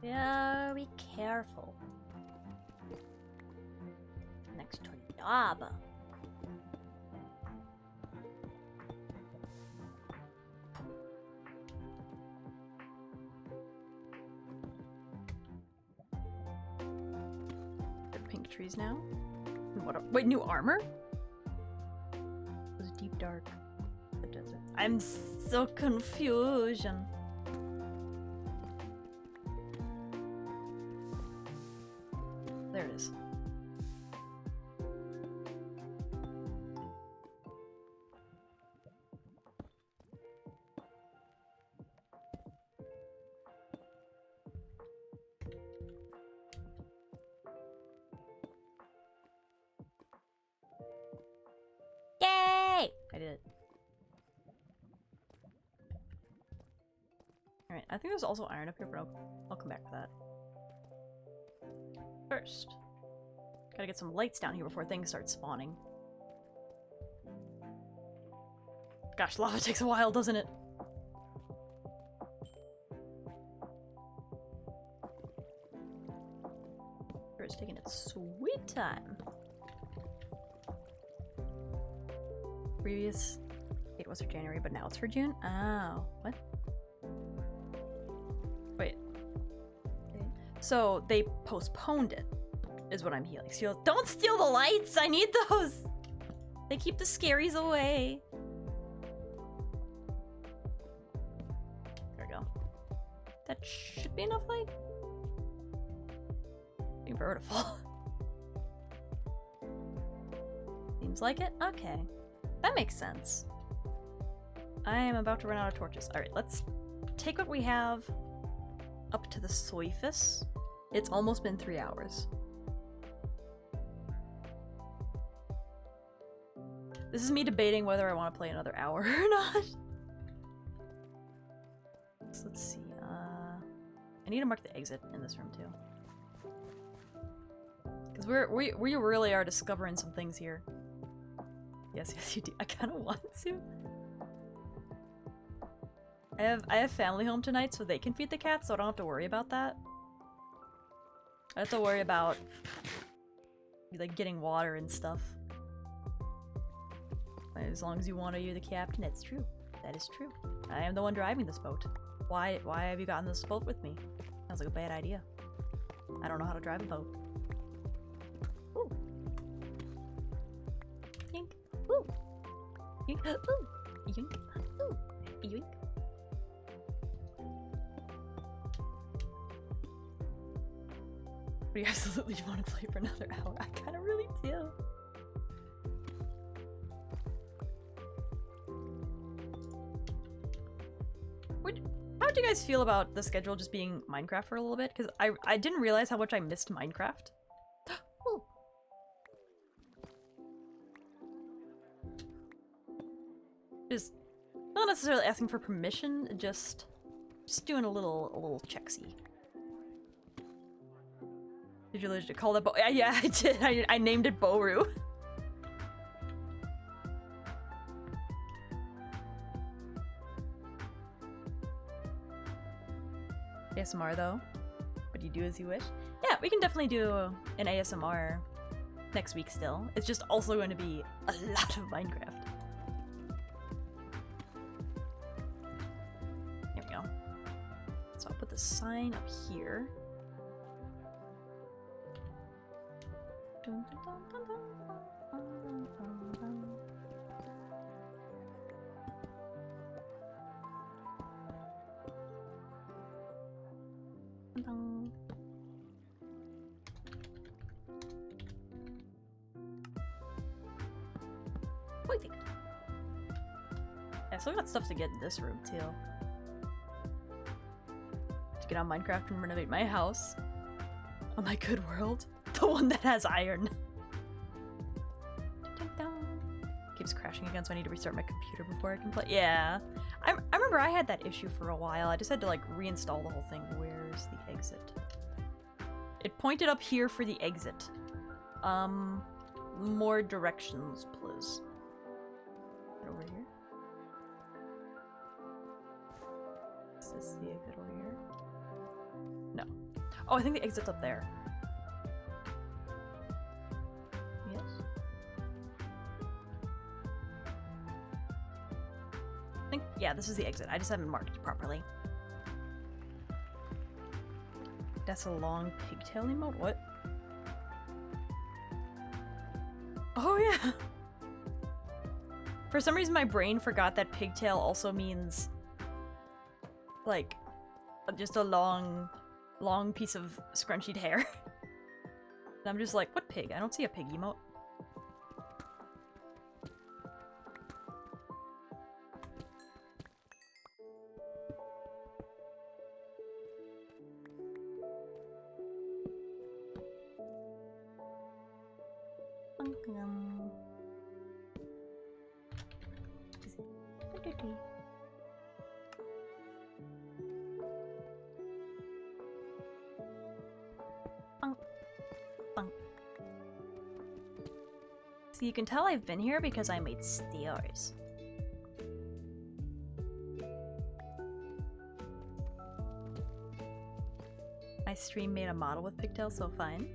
Very careful. Next to lava. The pink trees now. Wait, new armor? It was deep dark. The desert. I'm so confusion. There it is. Yay! I did it. Alright, I think there's also iron up here, but I'll come back to that. First, gotta get some lights down here before things start spawning. Gosh, lava takes a while, doesn't it? It's taking its sweet time. Previous date was for January, but now it's for June. Oh, what? Wait. So they postponed it, is what I'm hearing. So don't steal the lights! I need those! They keep the scaries away. There we go. That should be enough light. Waiting for her to fall. Seems like it? Okay. That makes sense. I am about to run out of torches. Alright, let's take what we have up to the surface. It's almost been 3 hours. This is me debating whether I want to play another hour or not. So let's see. I need to mark the exit in this room too. Because we really are discovering some things here. Yes, yes you do. I kind of want to. I have family home tonight, so they can feed the cats, so I don't have to worry about that. I have to worry about like getting water and stuff. As long as you want to, you're the captain. That's true. That is true. I am the one driving this boat. Why have you gotten this boat with me? Sounds like a bad idea. I don't know how to drive a boat. Ooh. Yink. Ooh. Yink. Ooh. Yink. Ooh. Yoink. But you absolutely want to play for another hour. I kind of really do. How do you guys feel about the schedule just being Minecraft for a little bit? Because I didn't realize how much I missed Minecraft. Just not necessarily asking for permission, just doing a little checksy. Did you legit call that Bo? Yeah, I did. I named it Boru. ASMR though, but you do as you wish. Yeah, we can definitely do an ASMR next week still. It's just also going to be a lot of Minecraft. Here we go. So I'll put the sign up here. Dun, dun, dun, dun, dun, dun, dun, dun. Yeah, so we got stuff to get in this room too. to get on Minecraft and renovate my house. On my good world. The one that has iron. Keeps crashing again, so I need to restart my computer before I can play. Yeah. I remember I had that issue for a while. I just had to like reinstall the whole thing. Where's the exit? It pointed up here for the exit. More directions, please. Over here. Is this the exit over here? No. Oh, I think the exit's up there. Yes? I think, yeah, this is the exit. I just haven't marked it properly. That's a long pigtail emote? What? Oh, yeah! For some reason, my brain forgot that pigtail also means, like, just a long piece of scrunchied hair. And I'm just like, what pig? I don't see a pig emote. So you can tell I've been here because I made stairs. My stream made a model with pigtails, so fine.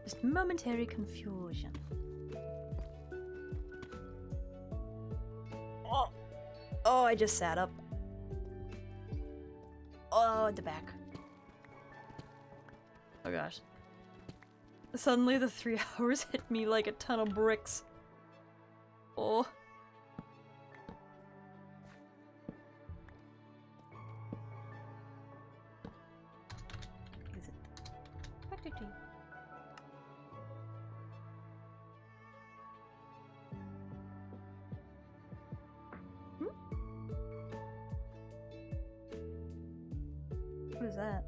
Just momentary confusion. Oh, I just sat up. Oh, at the back. Oh gosh. Suddenly the 3 hours hit me like a ton of bricks. Oh. Is it? What is that?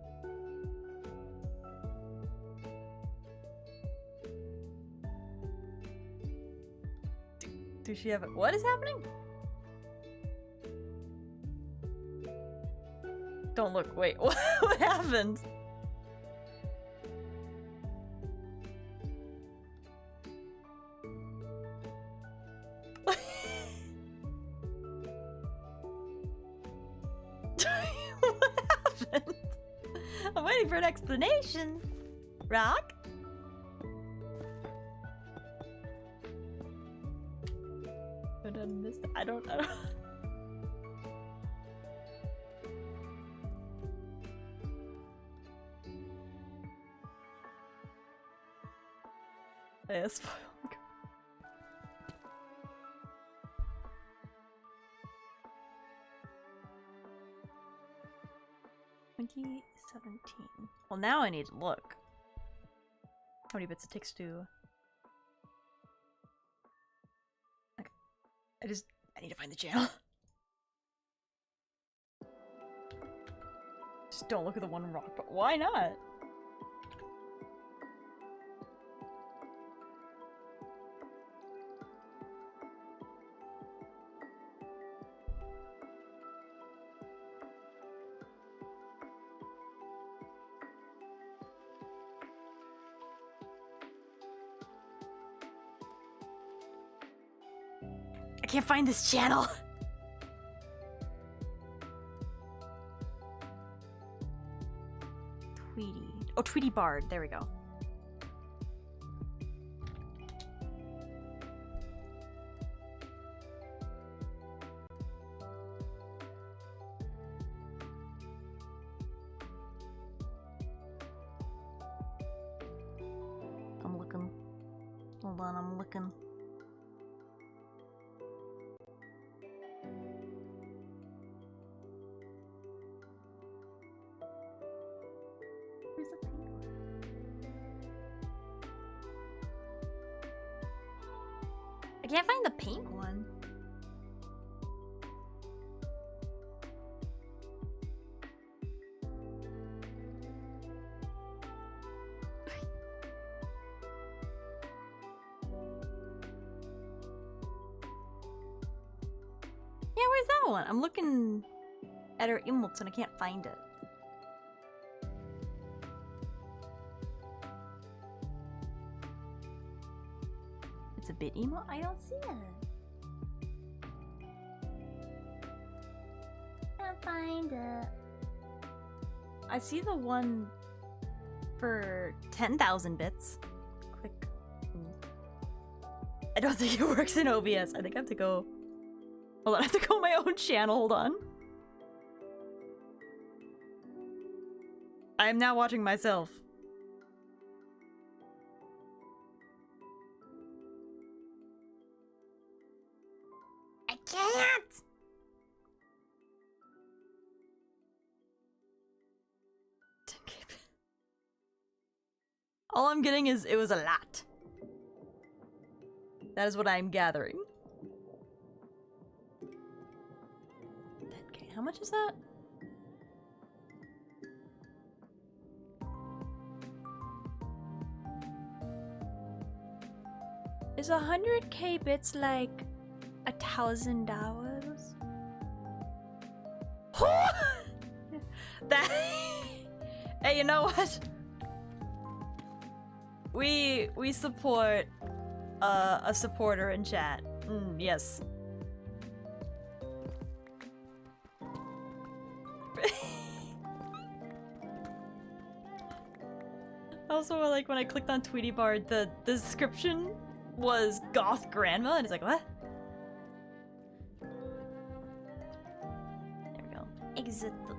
Does she have it? What is happening? Don't look. Wait. What happened? What happened? I'm waiting for an explanation. Rock? I don't know. Yeah, spoil. 2017. Well, now I need to look. How many bits it takes to... Okay. I need to find the channel. Just don't look at the one rock, but why not? I can't find this channel. Tweety. Oh, Tweety Bard. There we go. I'm looking. Hold on, I'm looking. I can't find the pink one. Yeah, where's that one? I'm looking at her emotes and I can't find it. It's a bit emo? I don't see it. Can't find it. I see the one for 10,000 bits. Click. I don't think it works in OBS. I think I have to go... Hold on, I have to go on my own channel. Hold on. I am now watching myself. I can't! All I'm getting is it was a lot. That is what I'm gathering. 10K. How much is that? Is 100K bits like $1,000? That. Hey, you know what? We support a supporter in chat. Yes. Also, like when I clicked on Tweety Bard, the description was goth grandma, and it's like, what? There we go. Exit the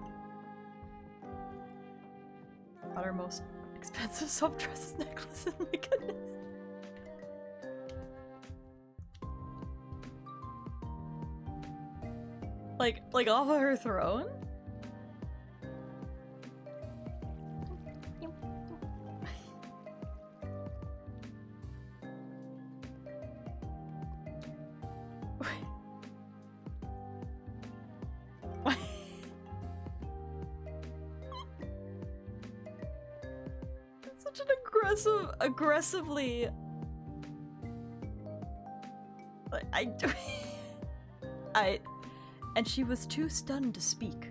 uttermost expensive self-dresses necklaces. My goodness. Like off of her throne? Such an aggressively. Like, and she was too stunned to speak.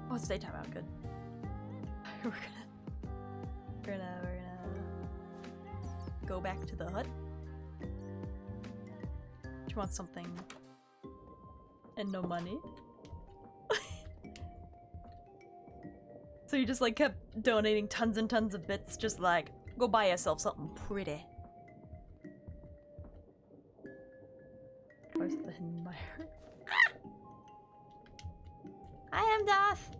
Oh, it's daytime out. Good. We're gonna go back to the hut. She wants something and no money. So you just like kept donating tons and tons of bits, just like, go buy yourself something pretty. Where's the hidden mire? I am Doth.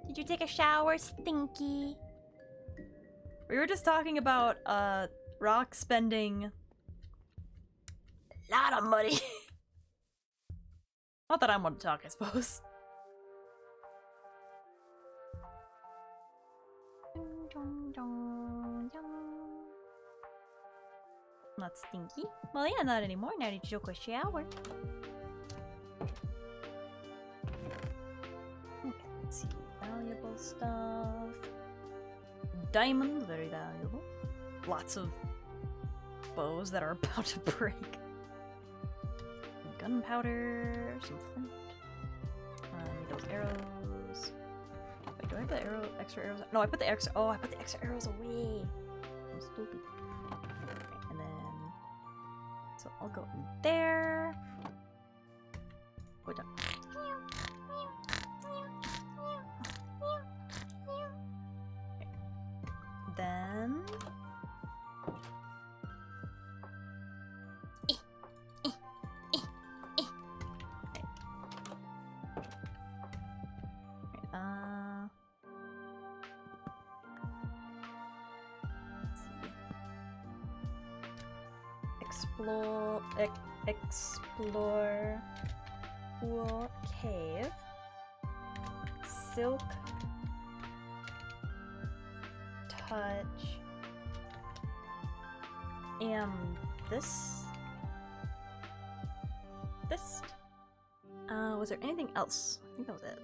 Did you take a shower, Stinky? We were just talking about Rock spending a lot of money. Not that I want to talk, I suppose. Not Stinky. Well, yeah, not anymore. Now I need to take a shower. Okay, let's see. Valuable stuff. Diamonds, very valuable. Lots of bows that are about to break. Gunpowder, some flint. Need those arrows. Wait, do I have the extra arrows? No, I put the extra. Oh, I put the extra arrows away. I'm stupid. Okay, and then so I'll go in there. Go down. Okay. Then. Explore Pool Cave, Silk Touch, and this. Was there anything else? I think that was it.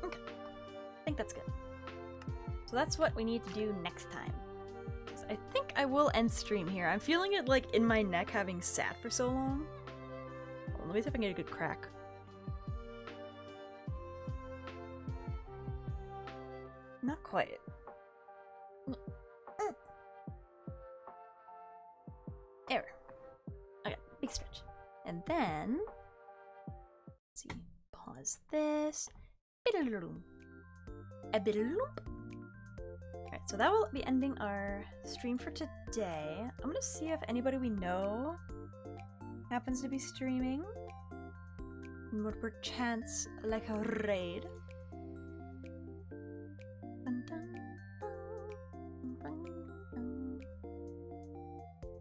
Okay, I think that's good. So that's what we need to do next time. So I think I will end stream here. I'm feeling it like in my neck having sat for so long. Hold on, let me see if I can get a good crack. Not quite. There. Okay, big stretch. And then, let's see, pause this. A bit of loop. Alright, so that will be ending our stream for today. I'm gonna see if anybody we know happens to be streaming and would perchance like a raid.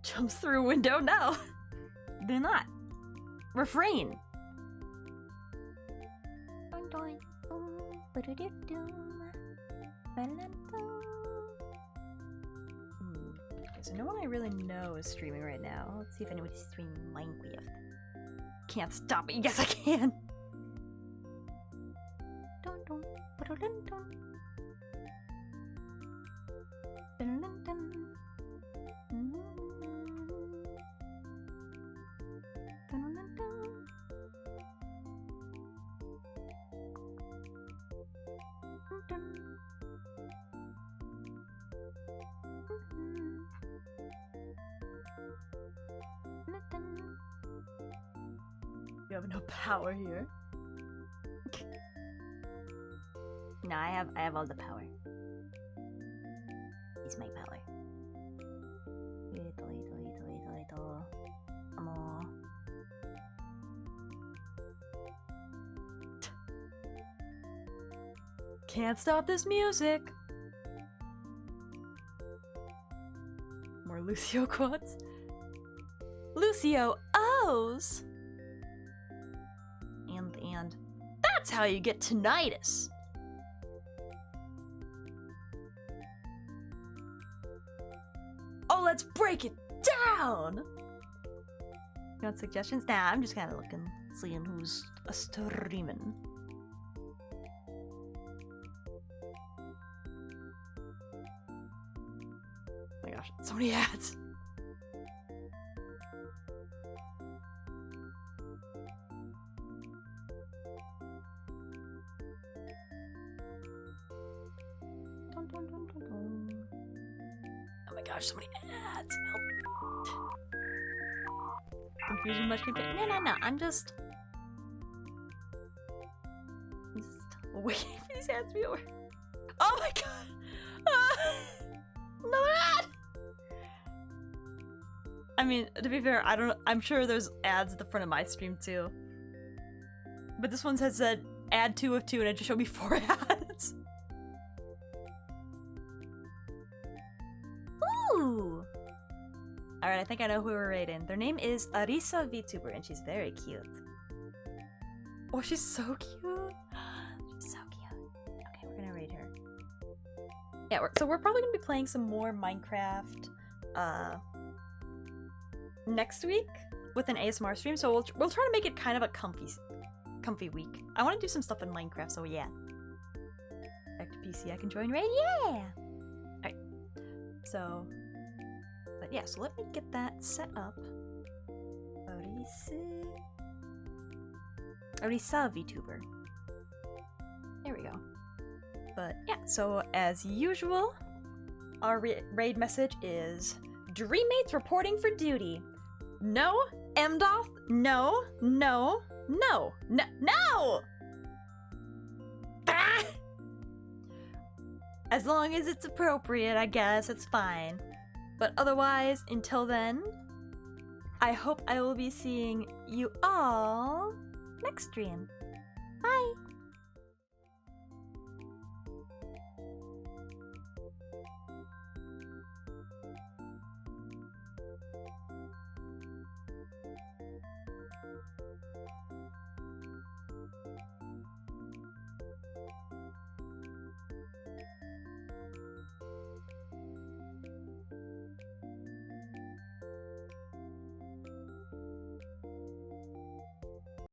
Jumps through a window? No! Do not. Refrain. So no one I really know is streaming right now. Let's see if anybody's streaming Minecraft. Can't stop it. Yes, I can! You have no power here. No, I have all the power. It's my power. Can't stop this music. More Lucio quotes. Lucio O's. And that's how you get tinnitus. Oh, let's break it down. You want suggestions? Nah, I'm just kind of looking, seeing who's streaming. Oh my gosh, so many ads. Oh my gosh, so many ads. Help. Confusion much confusion. No. I'm just waiting for these ads to be over. Oh my god! Another ad! I mean, to be fair, I'm sure there's ads at the front of my stream too. But this one has said add 2 of 2 and it just showed me 4 ads. Ooh! Alright, I think I know who we're rating. Their name is Arisa VTuber and she's very cute. Oh, she's so cute. She's so cute. Okay, we're gonna rate her. Yeah, so we're probably gonna be playing some more Minecraft next week with an ASMR stream, so we'll try to make it kind of a comfy week. I want to do some stuff in Minecraft, so yeah. Back to PC, I can join raid, yeah! Alright, so, but yeah, so let me get that set up. Arisa VTuber. There we go. But yeah, so as usual, our raid message is Dreammates reporting for duty. No, Mdoth, no. Ah! As long as it's appropriate, I guess, it's fine. But otherwise, until then, I hope I will be seeing you all next stream. Bye!